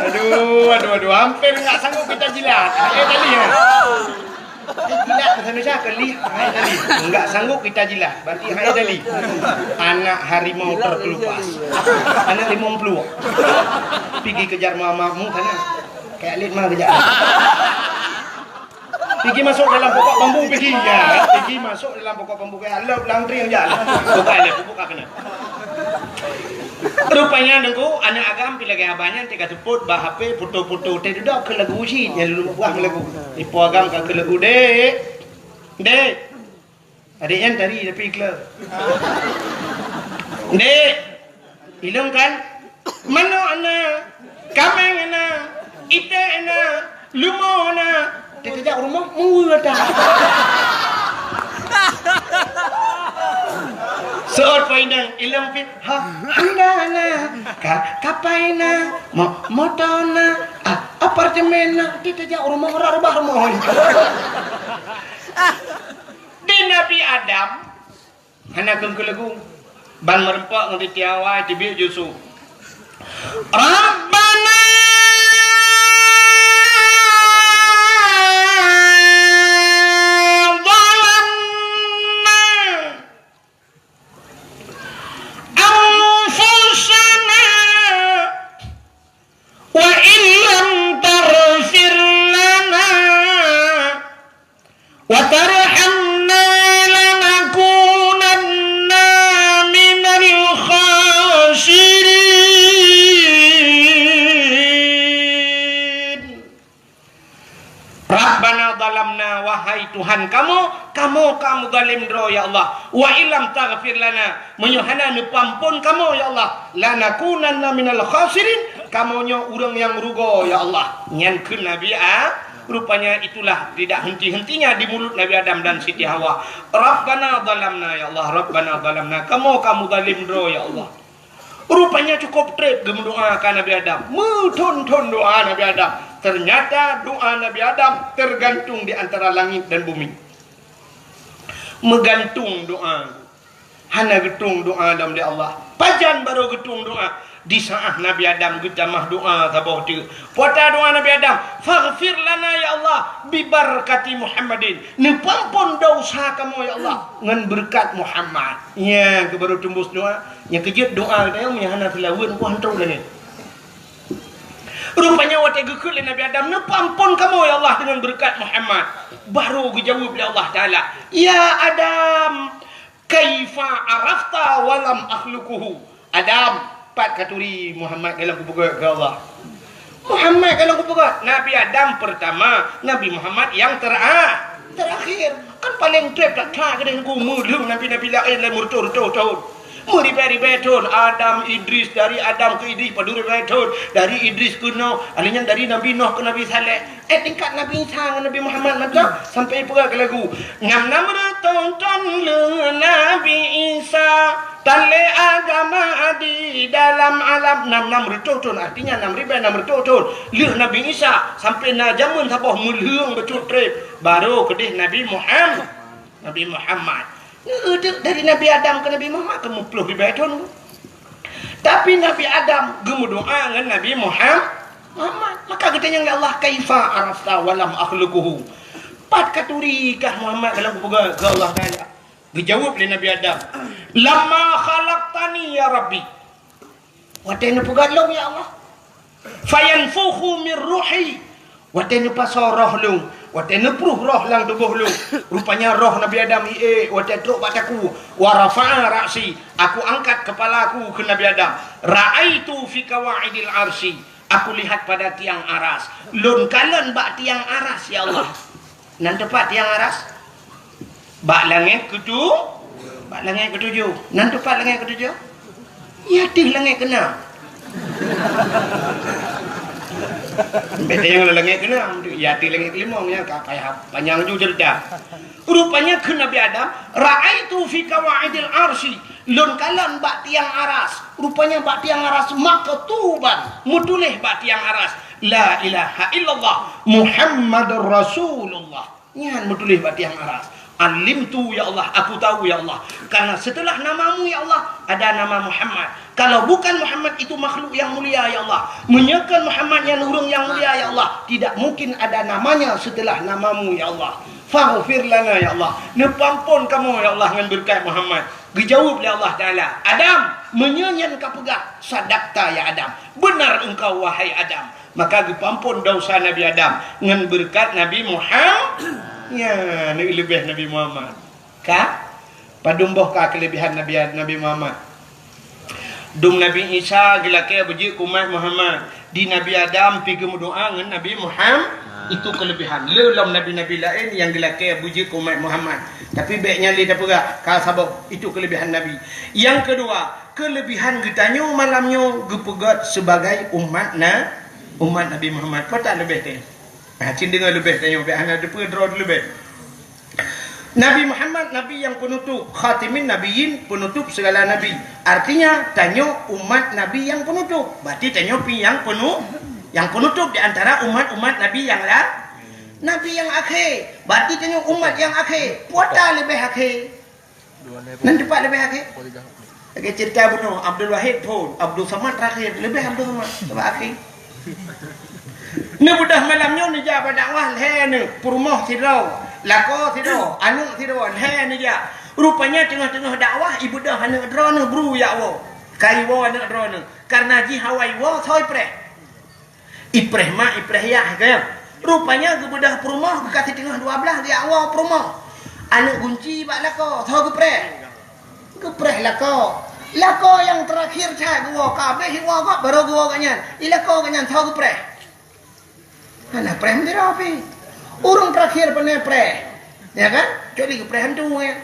Aduh, hampir nggak sanggup kita jilat. Tadi ya. Jilat bahasa Indonesia keli, hai tadi. Enggak sanggup kita jilat. Berarti hai tadi. Anak harimau terkelupas. Anak limau peluang. Pergi kejar mamamu sana. Kayak lit mah kejar. Pergi masuk dalam pokok bambu pergi ya. Pergi masuk dalam pokok bambu kayak lep langtri yang jalan. Buka kena. Rupanya dengku anak agam pilih gaya banyak tika sebut bah HP foto-foto teh dah ke lagu sih yang dulu buah lagu ipo agam ke lagu dek adiknya tadi tapi klub dek bilang kan mana anak kameng anak ite anak lumo anak dia rumah mula dah Soal poinang ilang fit handana kapaina motona apartemena kita ja rumah rumah di Nabi Adam anak kengkelegung ban merempak ngerti tiawa tibi jusu Rabbana وترحمنا لنكونن من الخاسرين Rabbana zalamna wahai Tuhan kamu zalim dro ya Allah wa illam taghfir lana menyuhana nu pampun kamu ya Allah lanakunanna minal khasirin kamunya urang yang rugo ya Allah nyankeun nabi rupanya itulah tidak henti-hentinya di mulut Nabi Adam dan Siti Hawa. Rabbana zalamna ya Allah, Rabbana zalamna. Kamu zalim dro ya Allah. Rupanya cukup trip mendoakan Nabi Adam. Muton-ton doa Nabi Adam. Ternyata doa Nabi Adam tergantung di antara langit dan bumi. Megantung doa. Hana getung doa Adam di Allah. Pajan baru getung doa. Di saat Nabi Adam getamah doa tabah tu. Puata doa Nabi Adam, faghfir lana ya Allah bi barakati Muhammadin. Nepampun dosa kamu ya Allah ngan berkat Muhammad. Ya, ke baru tembus doa, yang kejut doa dia menyahana filawun ku hantu dah ni. Rupanya wate gekul Nabi Adam, nepampun kamu ya Allah dengan berkat Muhammad. Baru dijawab oleh Allah Taala, ya Adam, kaifa arafta walam akhluquhu. Adam pat katuri Muhammad kalau kubuat ke Allah. Muhammad kalau kubuat Nabi Adam pertama, Nabi Muhammad yang terakhir. Kan paling trip tak kah ke dengan mudung nabi-nabi lain le murtur-tur. Muribai-ribai Adam Idris dari Adam ke Idris paduri-ribai dari Idris ke Nuh, alinya dari Nabi Nuh ke Nabi Saleh. Tingkat Nabi Isa Nabi Muhammad macam sampai pula ke lagu. Ngam-ngam tonton le Nabi Isa Tale agama di dalam alam 6 betul artinya 6 betul. Lihat Nabi Isa sampai na jamun sabah mulhung betul trip baru kedih Nabi Muhammad. Dari Nabi Adam ke Nabi Muhammad kamu puluh ribu tahun. Tapi Nabi Adam gemu doa dengan Nabi Muhammad. Maka katanya Allah kaifa arafta walam akhluquhu. Pat katuri kah Muhammad dalam buku ke Allah Taala. Dijawab oleh Nabi Adam, lama khalaqtani ya Rabbi, watena pugalong ya Allah, fayanfukhu min ruhi, watena pasoroh long, watena pruh roh lang tubuh long, rupanya roh Nabi Adam watena truk bataku, warafa'a ra'si, aku angkat kepalaku ke Nabi Adam, ra'aitu fi kawaidil arsi, aku lihat pada tiang aras, lun kalan bak tiang aras ya Allah, nan tepat tiang aras. Bak langit ketujuh. Nan tepat langit ketujuh? Ya, tih langit kena. Beda yang langit kena. Ya, tih langit kelima. Ya, kayak panjang juga cerita. Rupanya ke Nabi Adam. Ra'aitu fi kawaidil arsi. Lun kalan bak tiang aras. Rupanya bak tiang aras maktuban. Mutulih bak tiang aras. La ilaha illallah. Muhammadur Rasulullah. Nyan mutulih bak tiang aras. Alimtu ya Allah, aku tahu ya Allah. Karena setelah namamu ya Allah, ada nama Muhammad. Kalau bukan Muhammad itu makhluk yang mulia ya Allah. Menyekan Muhammad yang nurung yang mulia ya Allah. Tidak mungkin ada namanya setelah namamu ya Allah. Faghfir lana ya Allah. Nepampun kamu ya Allah dengan berkat Muhammad. Dijawab oleh Allah Ta'ala. Adam, menyenyan kau pegah. Sadakta ya Adam. Benar engkau wahai Adam. Maka dipampun dosa Nabi Adam dengan berkat Nabi Muhammad. Ya, lebih Nabi Muhammad. Kah? Padumboh kah kelebihan Nabi Muhammad? Dum Nabi Isa gelake beji kumat Muhammad. Di Nabi Adam pergi berdoa dengan Nabi Muhammad. Itu kelebihan. Lelam Nabi-Nabi lain yang gelake beji kumat Muhammad. Tapi baiknya lidah pegak. Kau sabuk. Itu kelebihan Nabi. Yang kedua, kelebihan getanya malamnya gepegat sebagai umat Nabi Muhammad. Kau tak lebih teh? Cing dengar lebih tanya anak depan draw lebih. Nabi Muhammad nabi yang penutup, khatimin nabiyyin penutup segala nabi. Artinya tanya umat nabi yang penutup. Berarti tanya yang penutup di antara umat-umat nabi yang lain. Nabi yang akhir. Berarti tanya umat yang akhir. Puata lebih akhir. Nanti cepat lebih akhir. Lagi cerita bunuh Abdul Wahid pun, Abdul Samad terakhir, lebih Abdul Samad sebab akhir. Ni budak malamnya ni ja berdakwah leh ni perumah tidau lako tidau anu tidau leh ni ja rupanya tengah-tengah dakwah ibu dah anak drone bru ya wo kai wo anak drone karena ji hawai wo thoi preh ipreh ma ipreh ya ke rupanya ke budak perumah kasih tengah 12 dia wo perumah anak kunci bak lako thoi ke preh lako yang terakhir cak wo kabeh wo kok baru wo kanyan ilako kanyan thoi ke preh. Anak preh mesti rapi. Urung terakhir pernah preh. Ya kan? Jadi ke preh tu ya.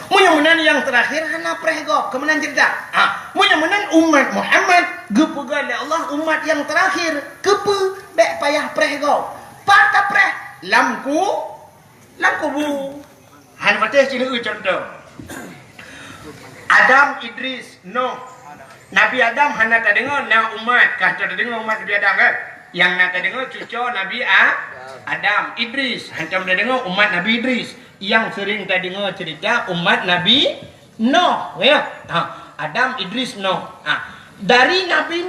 Mudah-mudahan yang terakhir anak preh kok. Kemudian cerita. Mudah-mudahan umat Muhammad gepegal oleh Allah umat yang terakhir. Kepe bek payah preh kok. Patah preh lamku bu. Han fatih sini contoh. Adam, Idris, Nuh. Nabi Adam hana tak dengar na umat. Kah tak dengar umat Nabi Adam kan? Yang nak dengar cucu Nabi Adam, Idris. Hantam dah dengar umat Nabi Idris. Yang sering tak dengar cerita umat Nabi Nuh, ya. Adam, Idris, Nuh. Dari Nabi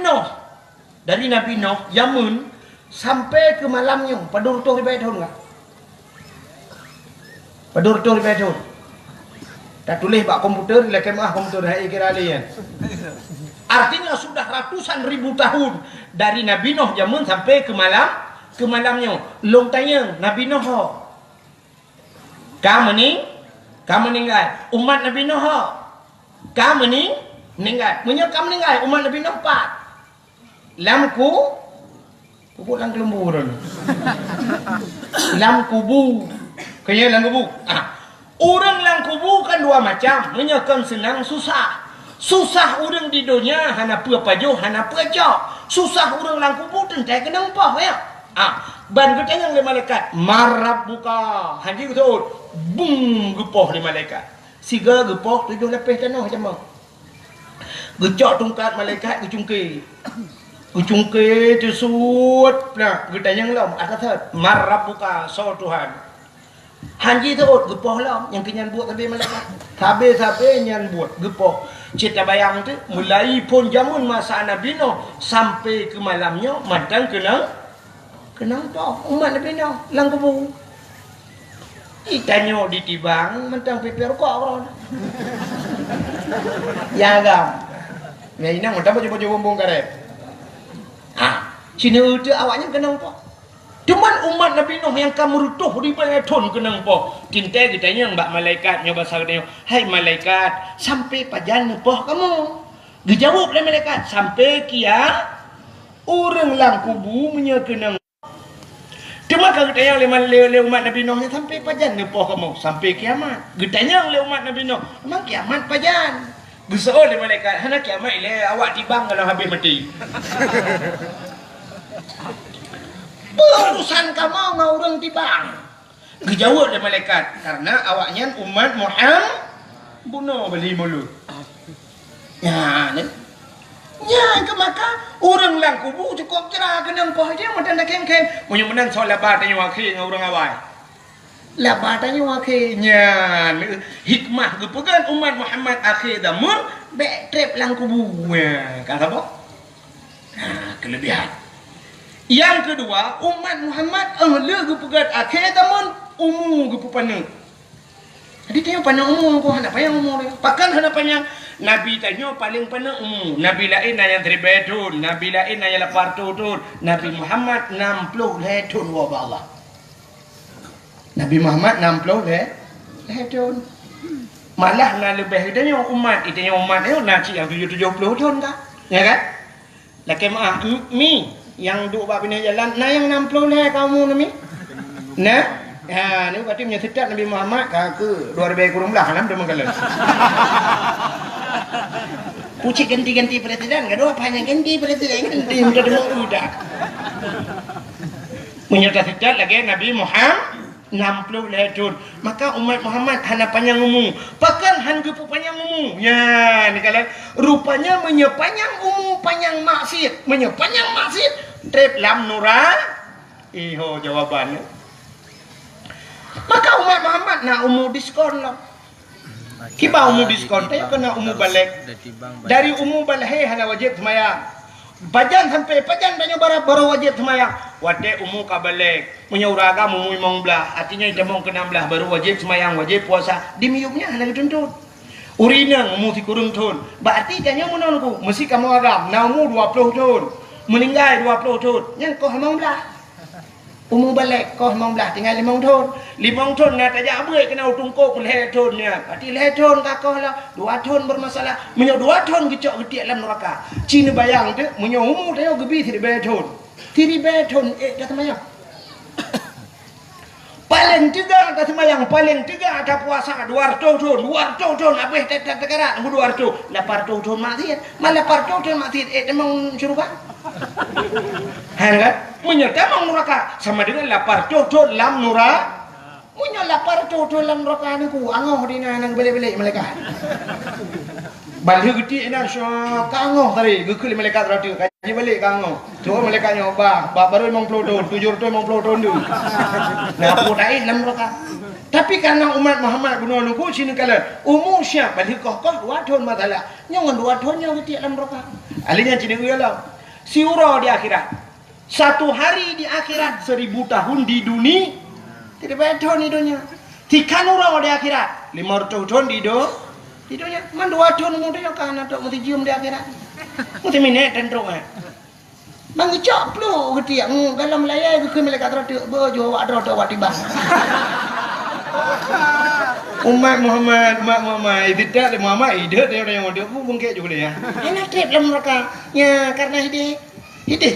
Nuh, Yamun sampai ke malamnya. Padur tu ribu tahun enggak? Padur tu ribu tahun. Tak tulis bak komputer, lekem komputer hai kira lian. Artinya sudah ratusan ribu tahun dari Nabi Nuh jamun sampai ke malamnya. Long tanya Nabi Nuh. Kamu meninggal. Umat Nabi Nuh. Kamu meninggal. Kamu meninggal. Umat Nabi Nuh 4. Lamku pupuk lang kelemburan. Lam kubu. Kayaknya lam kubu. Orang lang kubu kan dua macam. Menyekan senang susah. Susah orang di dunia hana pajo hana pajo. Susah orang lang kubur tentai kena upah ya. Ban ketanya oleh malaikat marab buka. Haji betul. Bung gepoh oleh malaikat. Siga gepoh 7 lepih tanah macam mana. Gecok tungkat malaikat gecungki. Gecungki tersut nah getanyang lam atas marabbuka so Tuhan. Hanji tu gepoh lam yang kenyan buat tapi malaikat. Sabe nyan buat gepoh. Cita bayang tu mulai pun jamun masa Nabi Nuh sampai ke malamnya madang kenang toh umat Nabi Nuh lang kubu. Itanyo ditibang mentang pipi rokok orang. Ya gam. Ya inang mentang baju bumbung karet. Cina itu awaknya kenang toh. Cuman umat Nabi Nuh yang kamu rutuh di pelaton kenang po. Cinta kita yang mbak malaikat nyoba dia. Hai malaikat, sampai pajan poh kamu. Dijawab oleh malaikat, sampai kia orang lang kubu menyekenang. Cuma kalau kita yang oleh umat Nabi Nuh sampai pajan poh kamu, sampai kiamat. Getanya oleh umat Nabi Nuh, memang kiamat pajan. Gesol oleh malaikat, hana kiamat ile awak tibang kalau habis mati. Urusan kamu ngau orang tibang. Dijawab oleh malaikat karena awaknya umat Muhammad bunuh beli mulut. Ya, ni. Ya, ke maka orang lang kubu cukup cerah kenang poh dia macam dak kem-kem. Punya menang soal labar tanya wakil ngau orang awai. Labar tanya wakilnya hikmah gepegan umat Muhammad akhir zaman back trap lang kubu. Ya, kata apa? Kelebihan. Yang kedua, umat Muhammad ahli gepegat akhir zaman umur gepupana. Jadi tanya panjang umur ko hendak panjang umur dia. Pakan hendak panjang Nabi tanya paling panjang umur. Nabi lain yang 3 tahun, Nabi lain yang 8 tahun. Nabi Muhammad 60 tahun wa Allah. Nabi Muhammad 60 tahun. Malah nak lebih tanya umat, itanya umat dia nak yang 70 tahun kah? Ya kan? Laki maaf mi yang duk bab ini jalan nah yang 60 lah kamu nami nah ni berarti punya sedap Nabi Muhammad ke 2000 lah dia menggalan pucik ganti presiden gaduh apa yang ganti presiden ganti udah punya sedap lagi Nabi Muhammad 60 tahun maka umat Muhammad hana panjang umur pakan han gepu panjang umur ya ni kalian rupanya menyepanjang umur panjang maksiat menyepanjang maksiat trip lam nura iho jawabannya maka umat Muhammad nak umur diskon lah kiba umur diskon tapi kena umur balik dari umur balik hana wajib semayang bajan sampai pajan banyak baru wajib semayang wate umur kabalik punya uraga umur 15 artinya dia mau ke 16 baru wajib semayang wajib puasa dimiumnya hana dituntut urinang umur 30 tahun berarti tanya menonku mesti kamu agam na umur 20 tahun meninggal 20 tahun yang kau 15 umur balik kau 15 tinggal 5 tahun 5 tahun nak tajak abai kena tungkuk 5 tahun ni berarti 5 tahun kakau lah 2 tahun bermasalah menyo 2 tahun gecok getik dalam neraka cina bayang tu menyo umur dia gebi 3 tahun 3 tahun dah semayang paling tiga dah semayang paling tiga dah puasa 200 tahun habis tak tekarat 200 800 tahun maksiat malah 800 tahun maksiat memang syurga kan menyerta memang neraka sama dengan 800 tahun dalam neraka punya 800 tahun dalam neraka ni ku angoh di nang balik-balik malaikat balik gede dah syok angoh tadi gekul malaikat ratu kaji balik angoh coba malaikat nyoba baru 50 tahun 750 tahun tu nah aku lain dalam neraka tapi karena umat Muhammad bunuh nuku sini kala umur syah balik koh 2 tahun masalah nyongan 2 tahun yang gede dalam neraka alihnya cina lah siura di akhirat 1 hari di akhirat 1000 tahun di dunia tidak betul ni dunia tikan orang di akhirat 500 tahun di dunia man 2 tahun mudah kan untuk mesti cium di akhirat mesti minat dan teruk bang cok plu getiak dalam layar ke malaikat ratu bojo awak ratu awak tiba umat Muhammad tidak Muhammad hidup dia orang yang dia pun bungkit juga dia enak trip dalam mereka ya karena hidup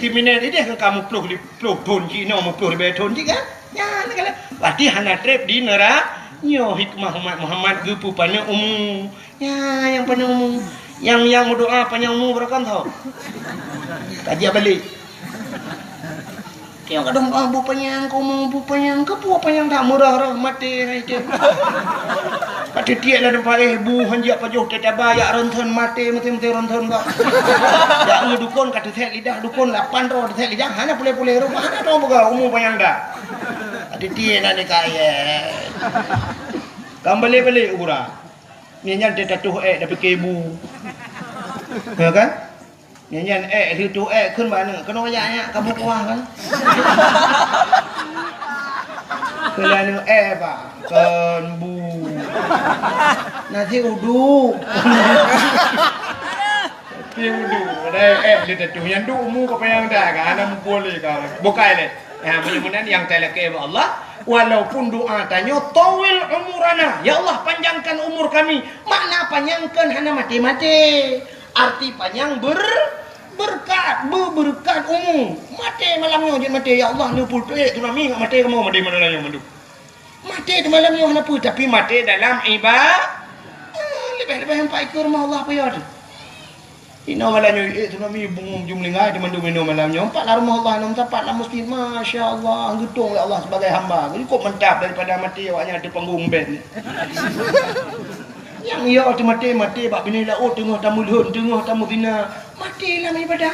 timinat hidup kamu plu tahun Cina mau plu tahun juga ya nak berarti hana trip di neraka nyo hikmah umat Muhammad gepu panjang umur ya yang panjang umur yang berdoa panjang umur berkan tahu kaji balik Kaya kadang bupanyang kau mau bupanyang ke bupanyang tak murah mati itu. Pada dia lah nampak bu hanjak pajuh teta bayak rentan mati rentan ba. Ya dukun kata teh lidah dukun 8 ro teh lidah hana boleh ro hana tahu boga umum panyang dah. Ada dia nak kaya. Kembali ura. Nyanyan teta tuh dapat kebu. Ya kan? Nyanyian ituขึ้นมาหนึ่งก็น้อยใหญ่อะกระบอกว่ากันคืออะไรหนึ่งป่ะเกินบูนาที่อุดูที่อุดูได้เดี๋ยวจุยันดูมูก็ไปยังได้กันนะมูboleh kan bukai le mudah-mudahan yang teleke Allah walaupun doa tanya tawil umurana ya Allah panjangkan umur kami makna panjangkan hana mati-mati arti panjang berkat umum mati malamnya jangan mati ya Allah ni pultu tu nami enggak mati kamu mati mana yang mandu mati tu malamnya hana pu tapi mati dalam ibadah lebih yang pai ke rumah Allah apa ya tu ina malamnya tu nami bung jumlingai di mandu minum malamnya empat lah rumah Allah enam tempat lah masjid masya-Allah gedung ya Allah sebagai hamba jadi kok mentap daripada mati awaknya ada panggung band yang ia tu mati bak bini laut tengah tamu lhun tengah tamu zina mati dalam ibadah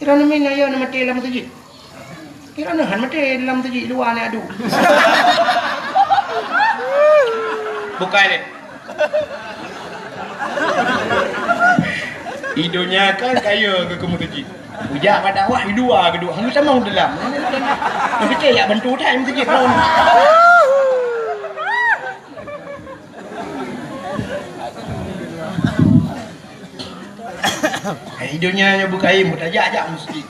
kirana mina ya nak mati dalam masjid kirana han mati dalam masjid luar ni adu bukai ni hidupnya kan kaya ke masjid ujak pada awak hidua kedua hang sama dalam tapi ya bantu tak masjid kau hidupnya bukai mutajak masjid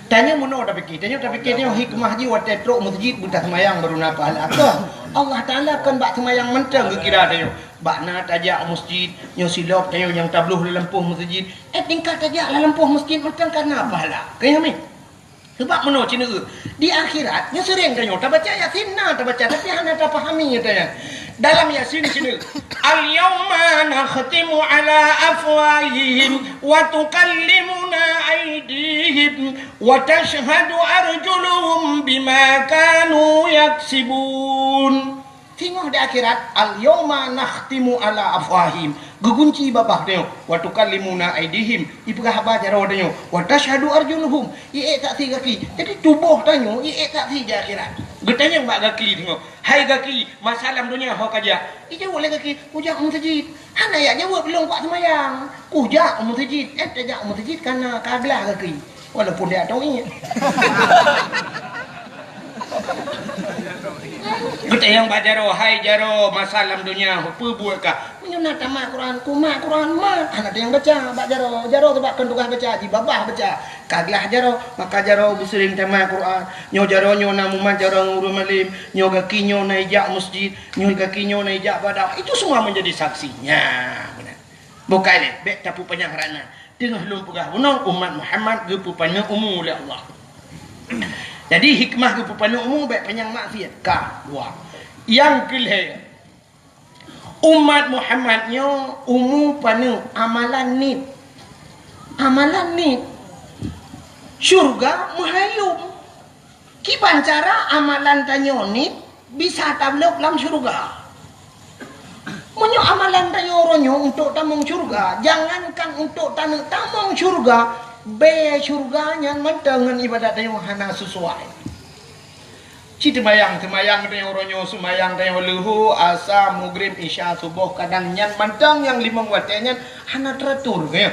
tanya mono dah fikir tanya hikmah ji wat tetrok masjid buta semayang baru napa apa Allah Taala kan bak semayang mentang kira tanya bakna tajak masjid nyo silap tanya yang tabluh di lempuh masjid tingkat tajak la lempuh masjid mentang karena apa lah kaya mi sebab mono cina di akhirat nya sering tanya tak baca yasin tak baca tapi hana tak fahami tanya dalam yasin sini al-yawma nakhtimu ala afwahihim wa tukallimuna aydihim wa tashhadu arjuluhum bima kanu yaksibun tengok di akhirat al-yawma nakhtimu ala afwahihim gegunci babah tengok wa tukallimuna aydihim ipegah apa jaro tengok wa tashhadu arjuluhum tak si kaki jadi tubuh tengok tak si di akhirat bertanya mbak kaki tengok hai kaki masalah dunia hok aja jawab oleh kaki ujak masjid hana ya jawab belum pak semayang ujak masjid tajak masjid karena kablah kaki walaupun dia tahu ini kita yang bajaro hai jaro masalah dunia apa buat kah menyunat tamat Quran kumat Quran mat anak yang baca bak jaro sebab kan tugas baca di babah baca kaglah jaro maka jaro bersering tamat Quran nyo jaro nyo namuman jaro ngurus malim nyo kaki nyo naijak masjid nyo kaki nyo naijak badak itu semua menjadi saksinya benar bukan ni bek tapu panjang rana tengah lum pegah benar umat Muhammad gepu panjang umum oleh Allah jadi hikmah kepupanan umum baik panjang maksiat kah dua yang kelih umat Muhammadnya umum panang amalan ni syurga menghayum kiban cara amalan tanyo ni bisa tablok dalam syurga menyo amalan tanyo ronyo untuk tamung syurga jangankan untuk tamung syurga be syurganya mendengan ibadat yang hana sesuai. Cita semayang yang ronyo semayang yang lehu asa maghrib isya subuh kadang nyan mantang yang 5 waktu nyan hana teratur ya.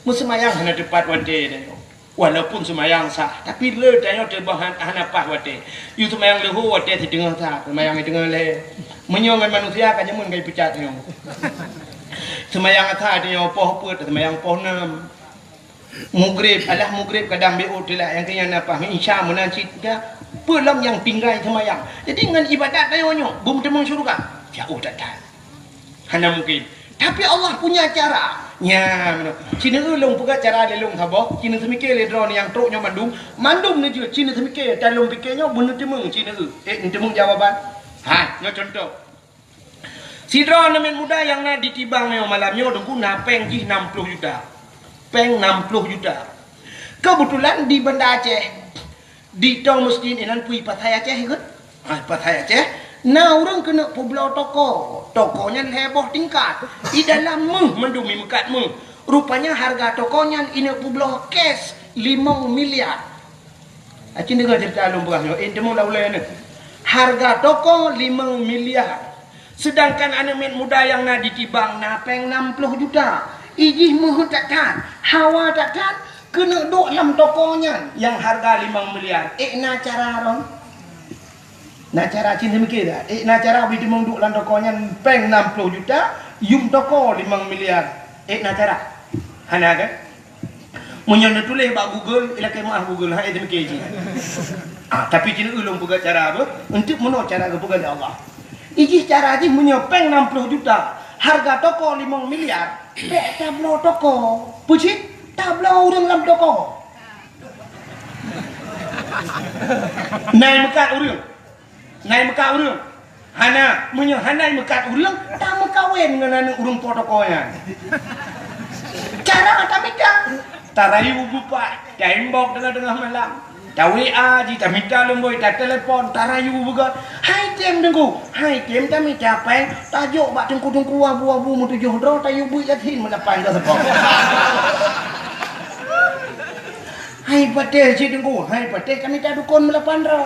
Musemayang hana tepat waktu dia. Walaupun semayang sah tapi le dayo tebahan hana pas waktu. You semayang lehu waktu di tengah sah semayang di tengah le. Menyongan manusia kan nyamun gai pecat yo. Semayang sah dia poh put semayang poh 6 Mugrib kadang biut lah yang kena apa insya menancit dah pulang yang pinggai semayang jadi dengan ibadat tayonyo bum temang syurga jauh datang hana mungkin tapi Allah punya cara nya cina ulung puga cara lelung sabo cina semikir le drone yang troknya mandum ni je cina semikir dalung pikirnya bener temang cina temang jawaban nya contoh si drone men muda yang na ditibang yo malamnya dengku napeng ji 60 juta peng 60 juta kebetulan di Banda Aceh di tong masjid inan pui patai Aceh ikut. Patai Aceh. Nah orang kena publau toko. Tokonya heboh tingkat. Di dalam mendumi mekat rupanya harga tokonya ini publau cash 5 miliar. Acing dengar cerita alum bukan? Demo laulai ni. Harga toko 5 miliar. Sedangkan anak muda yang nak ditibang napeng 60 juta. Ijih muhut takkan, hawa takkan, kena duk dalam tokonya yang harga 5 miliar. Na cara ron. Na cara cinta mikir tak? Na cara bila menduk dalam tokonya peng 60 juta, yum toko 5 miliar. Na cara. Hana kan? Munyon tulis bak Google, ila kemah Google hai dem keji. Tapi cina ulung buka cara apa? Untuk menok cara ke bukan Allah. Iji cara aja menyopeng 60 juta. Harga toko 5 miliar. Pek tablo toko. Puji? Tablo orang dalam toko. Nai mekat urang. Nai mekat urang. Hana munyo hanai mekat urang, tak mekawin dengan urang protokolnya. Cara tak minta. Tarayu bupa, tembok tengah-tengah malam. Tak WA, tak minta lemboi, tak telefon, tarayu buka. Hai tem tengku, hai tem tak minta peng, tajuk bak tengku-tengku abu-abu mu 7 dro, tayu bui yakin melapan ke sepok. Hai patel si tengku, hai patel kami tak dukun melapan dro.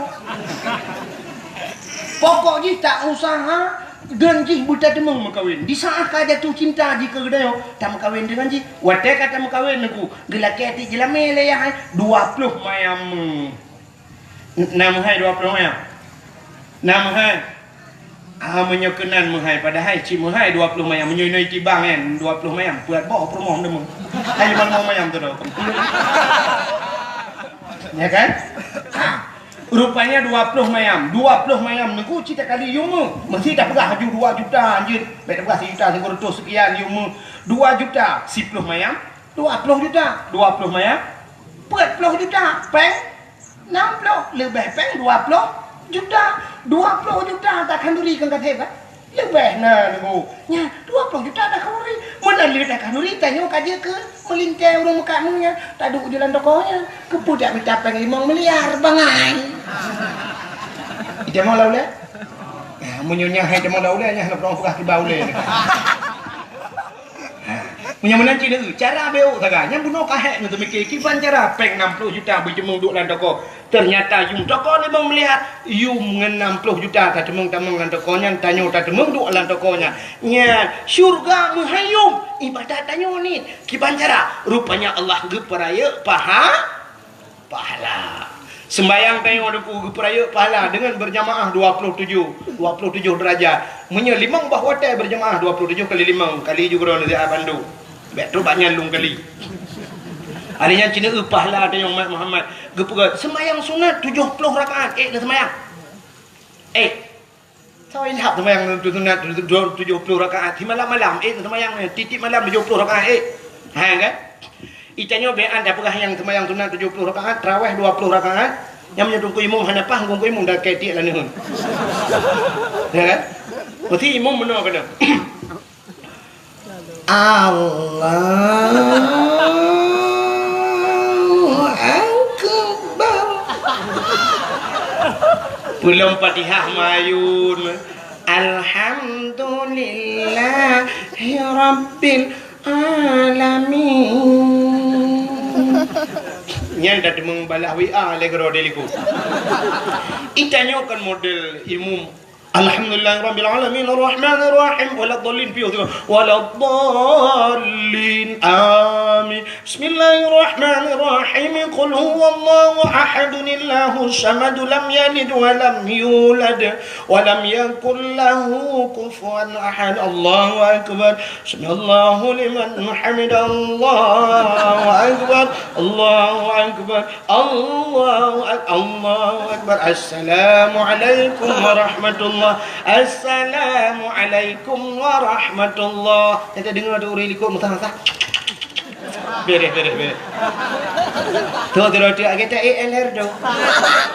Pokok je tak usaha dan ji buta temeng makawin. Di saat ka jatuh cinta ji ke gedayo tak makawin dengan ji. Wate kata makawin aku. Gelaki hati jelame le ya hai 20 mayam. Nam hai 20 mayam. Nam hai. Menyokenan menghai pada hai ci menghai 20 mayam menyoi tibang kan 20 mayam buat bawa permohon demeng. Hai man mau mayam tu do. Ya kan? Rupanya 20 mayam nengku cita kali yumu mesti dah pegah haju 2 juta anjir baik pegah 1 juta sengkor sekian yumu 2 juta 10 mayam 20 juta 20 mayam 40 juta peng 60 lebih peng 20 juta 20 juta tak kanduri kan kata kan lebih nah nengku nya 20 juta tak kanduri mana lihat tak kanduri tanya kaje ke melingkai orang mukamu nya tak duk jalan tokonya kepudak minta peng 5 miliar bangai. Ida mau laule? Munyonya hai dia mau laule nya nak orang pegah ki baule. Punya menan cina cara beo saganya buno kahek untuk mikir kiban cara peng 60 juta berjemung duk lan toko. Ternyata yum toko ni bang melihat yum ngen 60 juta tak temung-temung lan tokonya tanyo tak temung duk lan tokonya. Nya syurga menghayum ibadat tanyo ni kiban cara rupanya Allah geperaya pahala. Sembayang tayo aku geperaya pahala dengan berjamaah 27 derajat. Menyelimang bahawa tay berjamaah 27 kali 5 kali juga orang dari Bandung. Betul banyak lung kali. Adanya cina pahala ada yang Muhammad gepegat sembayang sunat 70 rakaat. Dah sembayang. Saya lihat sembayang sunat 70 rakaat. Di malam-malam sembayang titik malam 70 rakaat. Ha kan? Icanyo bean dah pegah yang sembahyang sunat 70 rakaat, tarawih 20 rakaat. Yang menyedungku imam hanapah ngungku imam dah ketik lah nihun. Ya kan? Berarti imam benar kena. Allahu Akbar. Belum Fatihah mayun. Alhamdulillahi Rabbil alamin. Nyan dah membalah WA legro deliku. Itanyo kan model imum. Alhamdulillahirabbil alamin arrahmanir rahim waladdallin fi waladdallin amin. Bismillahirrahmanirrahim. Qul huwallahu ahadun Allahus samad lam yalid wa lam yulad wa lam yakul lahu kufuwan ahad. Allahu akbar. Samiallahu liman hamidah. Allahu akbar. Allahu akbar. Allahu akbar. Assalamu alaikum warahmatullahi. Assalamualaikum warahmatullahi. Kita dengar tu orang ikut mutah-mutah. Beres. Tu roti kita ALR tu.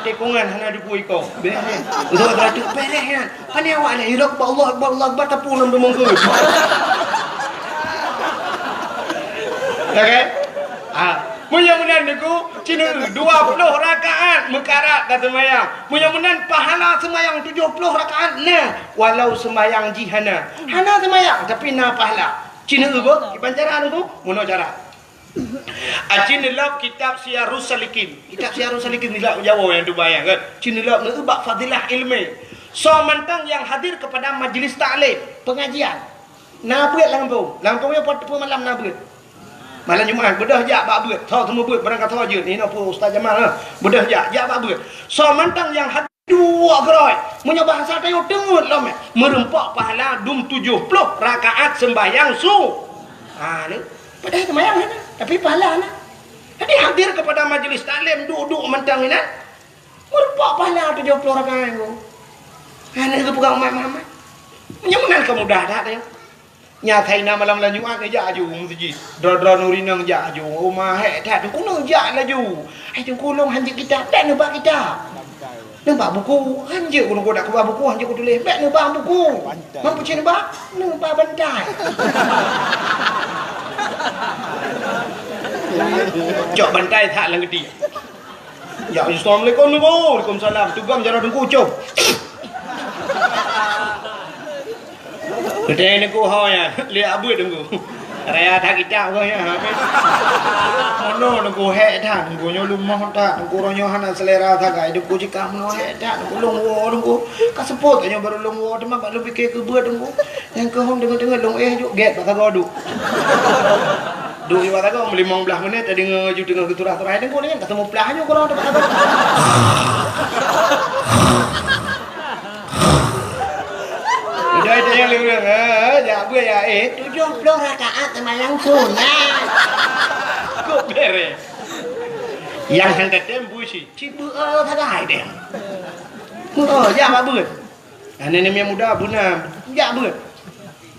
Tikungan hana dipui kau. Beres. Tu roti beres kan. Pandai awak ni hidup Allah Akbar tapu nam demong ke. Ya kan? Mudah-mudahan niku cina 20 rakaat mekarat dah semayang. Mudah-mudahan pahala semayang 70 rakaat nah walau semayang jihana. Hana semayang tapi na pahala. Cina ugo iban cara niku mono cara. Acin lab kitab Syiarus Salikin. Kitab Syiarus Salikin nilai Jawa yang dibayang kan. Cina lab niku bab fadilah ilmu. So mantang yang hadir kepada majlis taklim, pengajian. Nabuat Lampung yang pada malam nabuat. Malam Jumaat bedah jak bab beut. Tahu semua beut barang kata je ni apa Ustaz Jamal lah. Bedah jak bab beut. So mantang yang hadir dua gerai. Punya bahasa tayo dengut lah mek. Merempak pahala 70 rakaat sembahyang su. Ni pada sembahyang ni tapi pahala nah. Jadi hadir kepada majlis taklim duduk mantang ni nah. Merempak pahala 70 rakaat tu. Ini itu pegang Umat Muhammad. Menyemunan kemudah dah dia. Nyatai nama malam Jumaat ni jaju masjid. Dra nurina jaju. Rumah hek dah tu kuno jak laju. Ai tu kulung hanjik kita, dak nebak kita. Nebak buku, hanjik kuno dak keluar buku, hanjik ku tulis, dak nebak buku. Mampu cina nebak? Nebak bantai. Cok bantai tak lang gede. Ya Assalamualaikum tu. Waalaikumsalam. Tugam jarak dengku cop. Kedai ni ku ya, lihat abu tunggu. Raya tak kita kau ya. Mono tunggu hek dah, tunggu nyolum mah tak, tunggu ronyo hana selera tak gay, tunggu jika mono hek dah, tunggu longwo tunggu. Kasepot tanya baru longwo, cuma baru fikir ke buat tunggu. Yang ke home dengar long juk get patah kau duk. Duk iwat kau 15 minit tadi ngaju dengan keturah-turah tunggu ni ketemu pelahnya kau orang tempat kau. Dah itu yang lebih ya apa ya 70 rakaat semayang sunat. Kok beres. Yang hendak tembu sih, cipu tak ada dia. Ya apa buat? Nenek yang muda bunam, ya buat.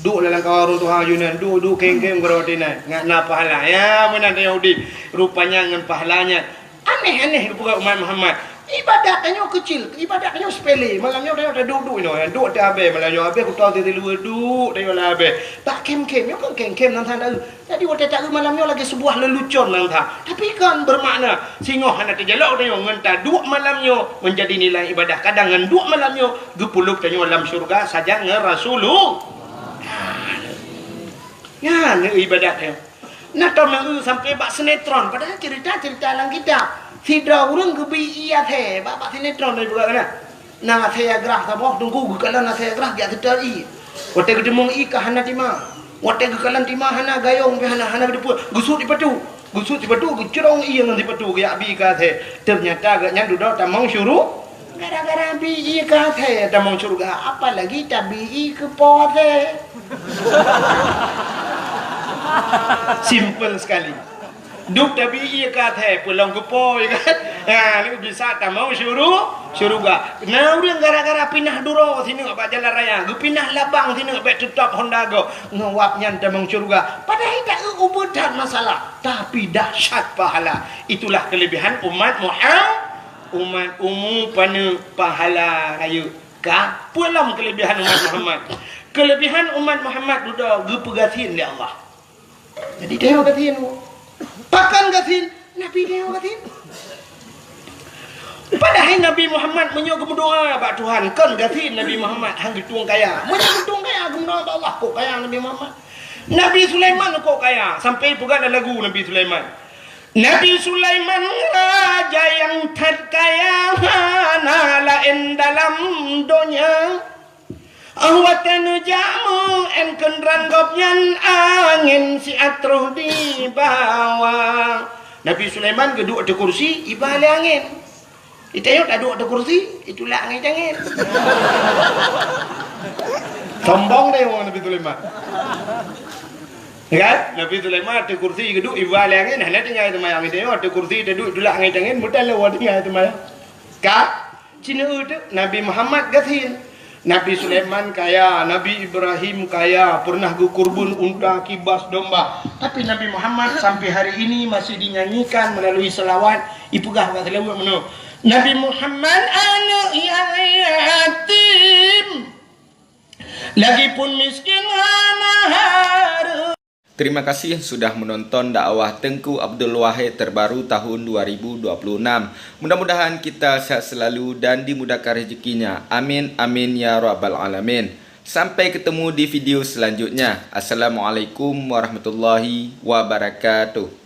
Duk dalam kawarun Tuhan Yunan, duk keng-keng berotinan, nggak nak pahala. Ya mana Yahudi, rupanya dengan pahalanya aneh-aneh bukan Umat Muhammad. Ibadatnya kecil, ibadatnya sepele. Malamnya dia duduk ni, duduk dia habis. Malamnya habis aku tahu dia luar duduk dia lah habis. Tak kem-kem, yo kan kem-kem nang tanda. Jadi waktu tak malamnya lagi sebuah lelucon nang tanda. Tapi kan bermakna singoh hana terjelok dia ngenta duk malamnya menjadi nilai ibadah. Kadang ngan duk malamnya gepuluk tanya dalam syurga saja ngan Rasulullah. Ya, ni ibadat dia. Nak tahu sampai bak sinetron padahal cerita-cerita dalam kitab. Tidak orang kebi iya teh, bapak sinetron dari bukan mana? Nah saya gerah tabok tunggu gekalan saya gerah dia terteri. Waktu ketemu ika hana timah, waktu gekalan timah hana gayung hana berdepu, gusut di patu, gecerong iya nanti patu gaya bi ika teh. Ternyata agaknya duduk tamang syuruh. Gara-gara bi ika teh tamang syurga, apalagi tabi ke pote. Simple sekali. Duk tapi ia kata pulang kepo ya kan. Ni bisa tak mau syurga. Nah orang gara-gara pindah duro sini apa jalan raya, pindah labang sini apa tetap Honda go. Ngawapnya tamang syurga. Padahal tak ubutan masalah, tapi dahsyat pahala. Itulah kelebihan umat Muhammad. Umat pana pahala ayu. Ka pulang kelebihan umat Muhammad. Kelebihan umat Muhammad sudah gepegatin oleh Allah. Jadi dia gatin. Pakan gatin, Nabi dia gatin. Padahal Nabi Muhammad menyuruh berdoa bak Tuhan kan gatin Nabi Muhammad hang getung kaya. Menyuruh getung kaya guna Allah kok kaya Nabi Muhammad. Nabi Sulaiman kok kaya sampai pegang lagu Nabi Sulaiman. Nabi Sulaiman raja yang terkaya lain dalam dunia. Awatan jamu en kendran gopnyan angin si atruh di bawah. Nabi Sulaiman duduk di kursi ibale angin. Itayot duduk di kursi itulah angin. Sombong deh orang Nabi Sulaiman. Kan? Nabi Sulaiman di kursi duduk ibale angin, hanya tinggal itu mayang itayot di kursi duduk itulah angin mudah lewat tinggal itu mayang. Ka? Cina itu Nabi Muhammad gatin. Nabi Sulaiman kaya, Nabi Ibrahim kaya, pernah gukurbun unta, kibas, domba. Tapi Nabi Muhammad sampai hari ini masih dinyanyikan melalui selawat. Ipugah kata selawat mana? Nabi Muhammad anak yang yatim, lagipun miskin hana haru. Terima kasih sudah menonton dakwah Tengku Abdul Wahid terbaru tahun 2026. Mudah-mudahan kita sehat selalu dan dimudahkan rezekinya. Amin, amin ya rabbal alamin. Sampai ketemu di video selanjutnya. Assalamualaikum warahmatullahi wabarakatuh.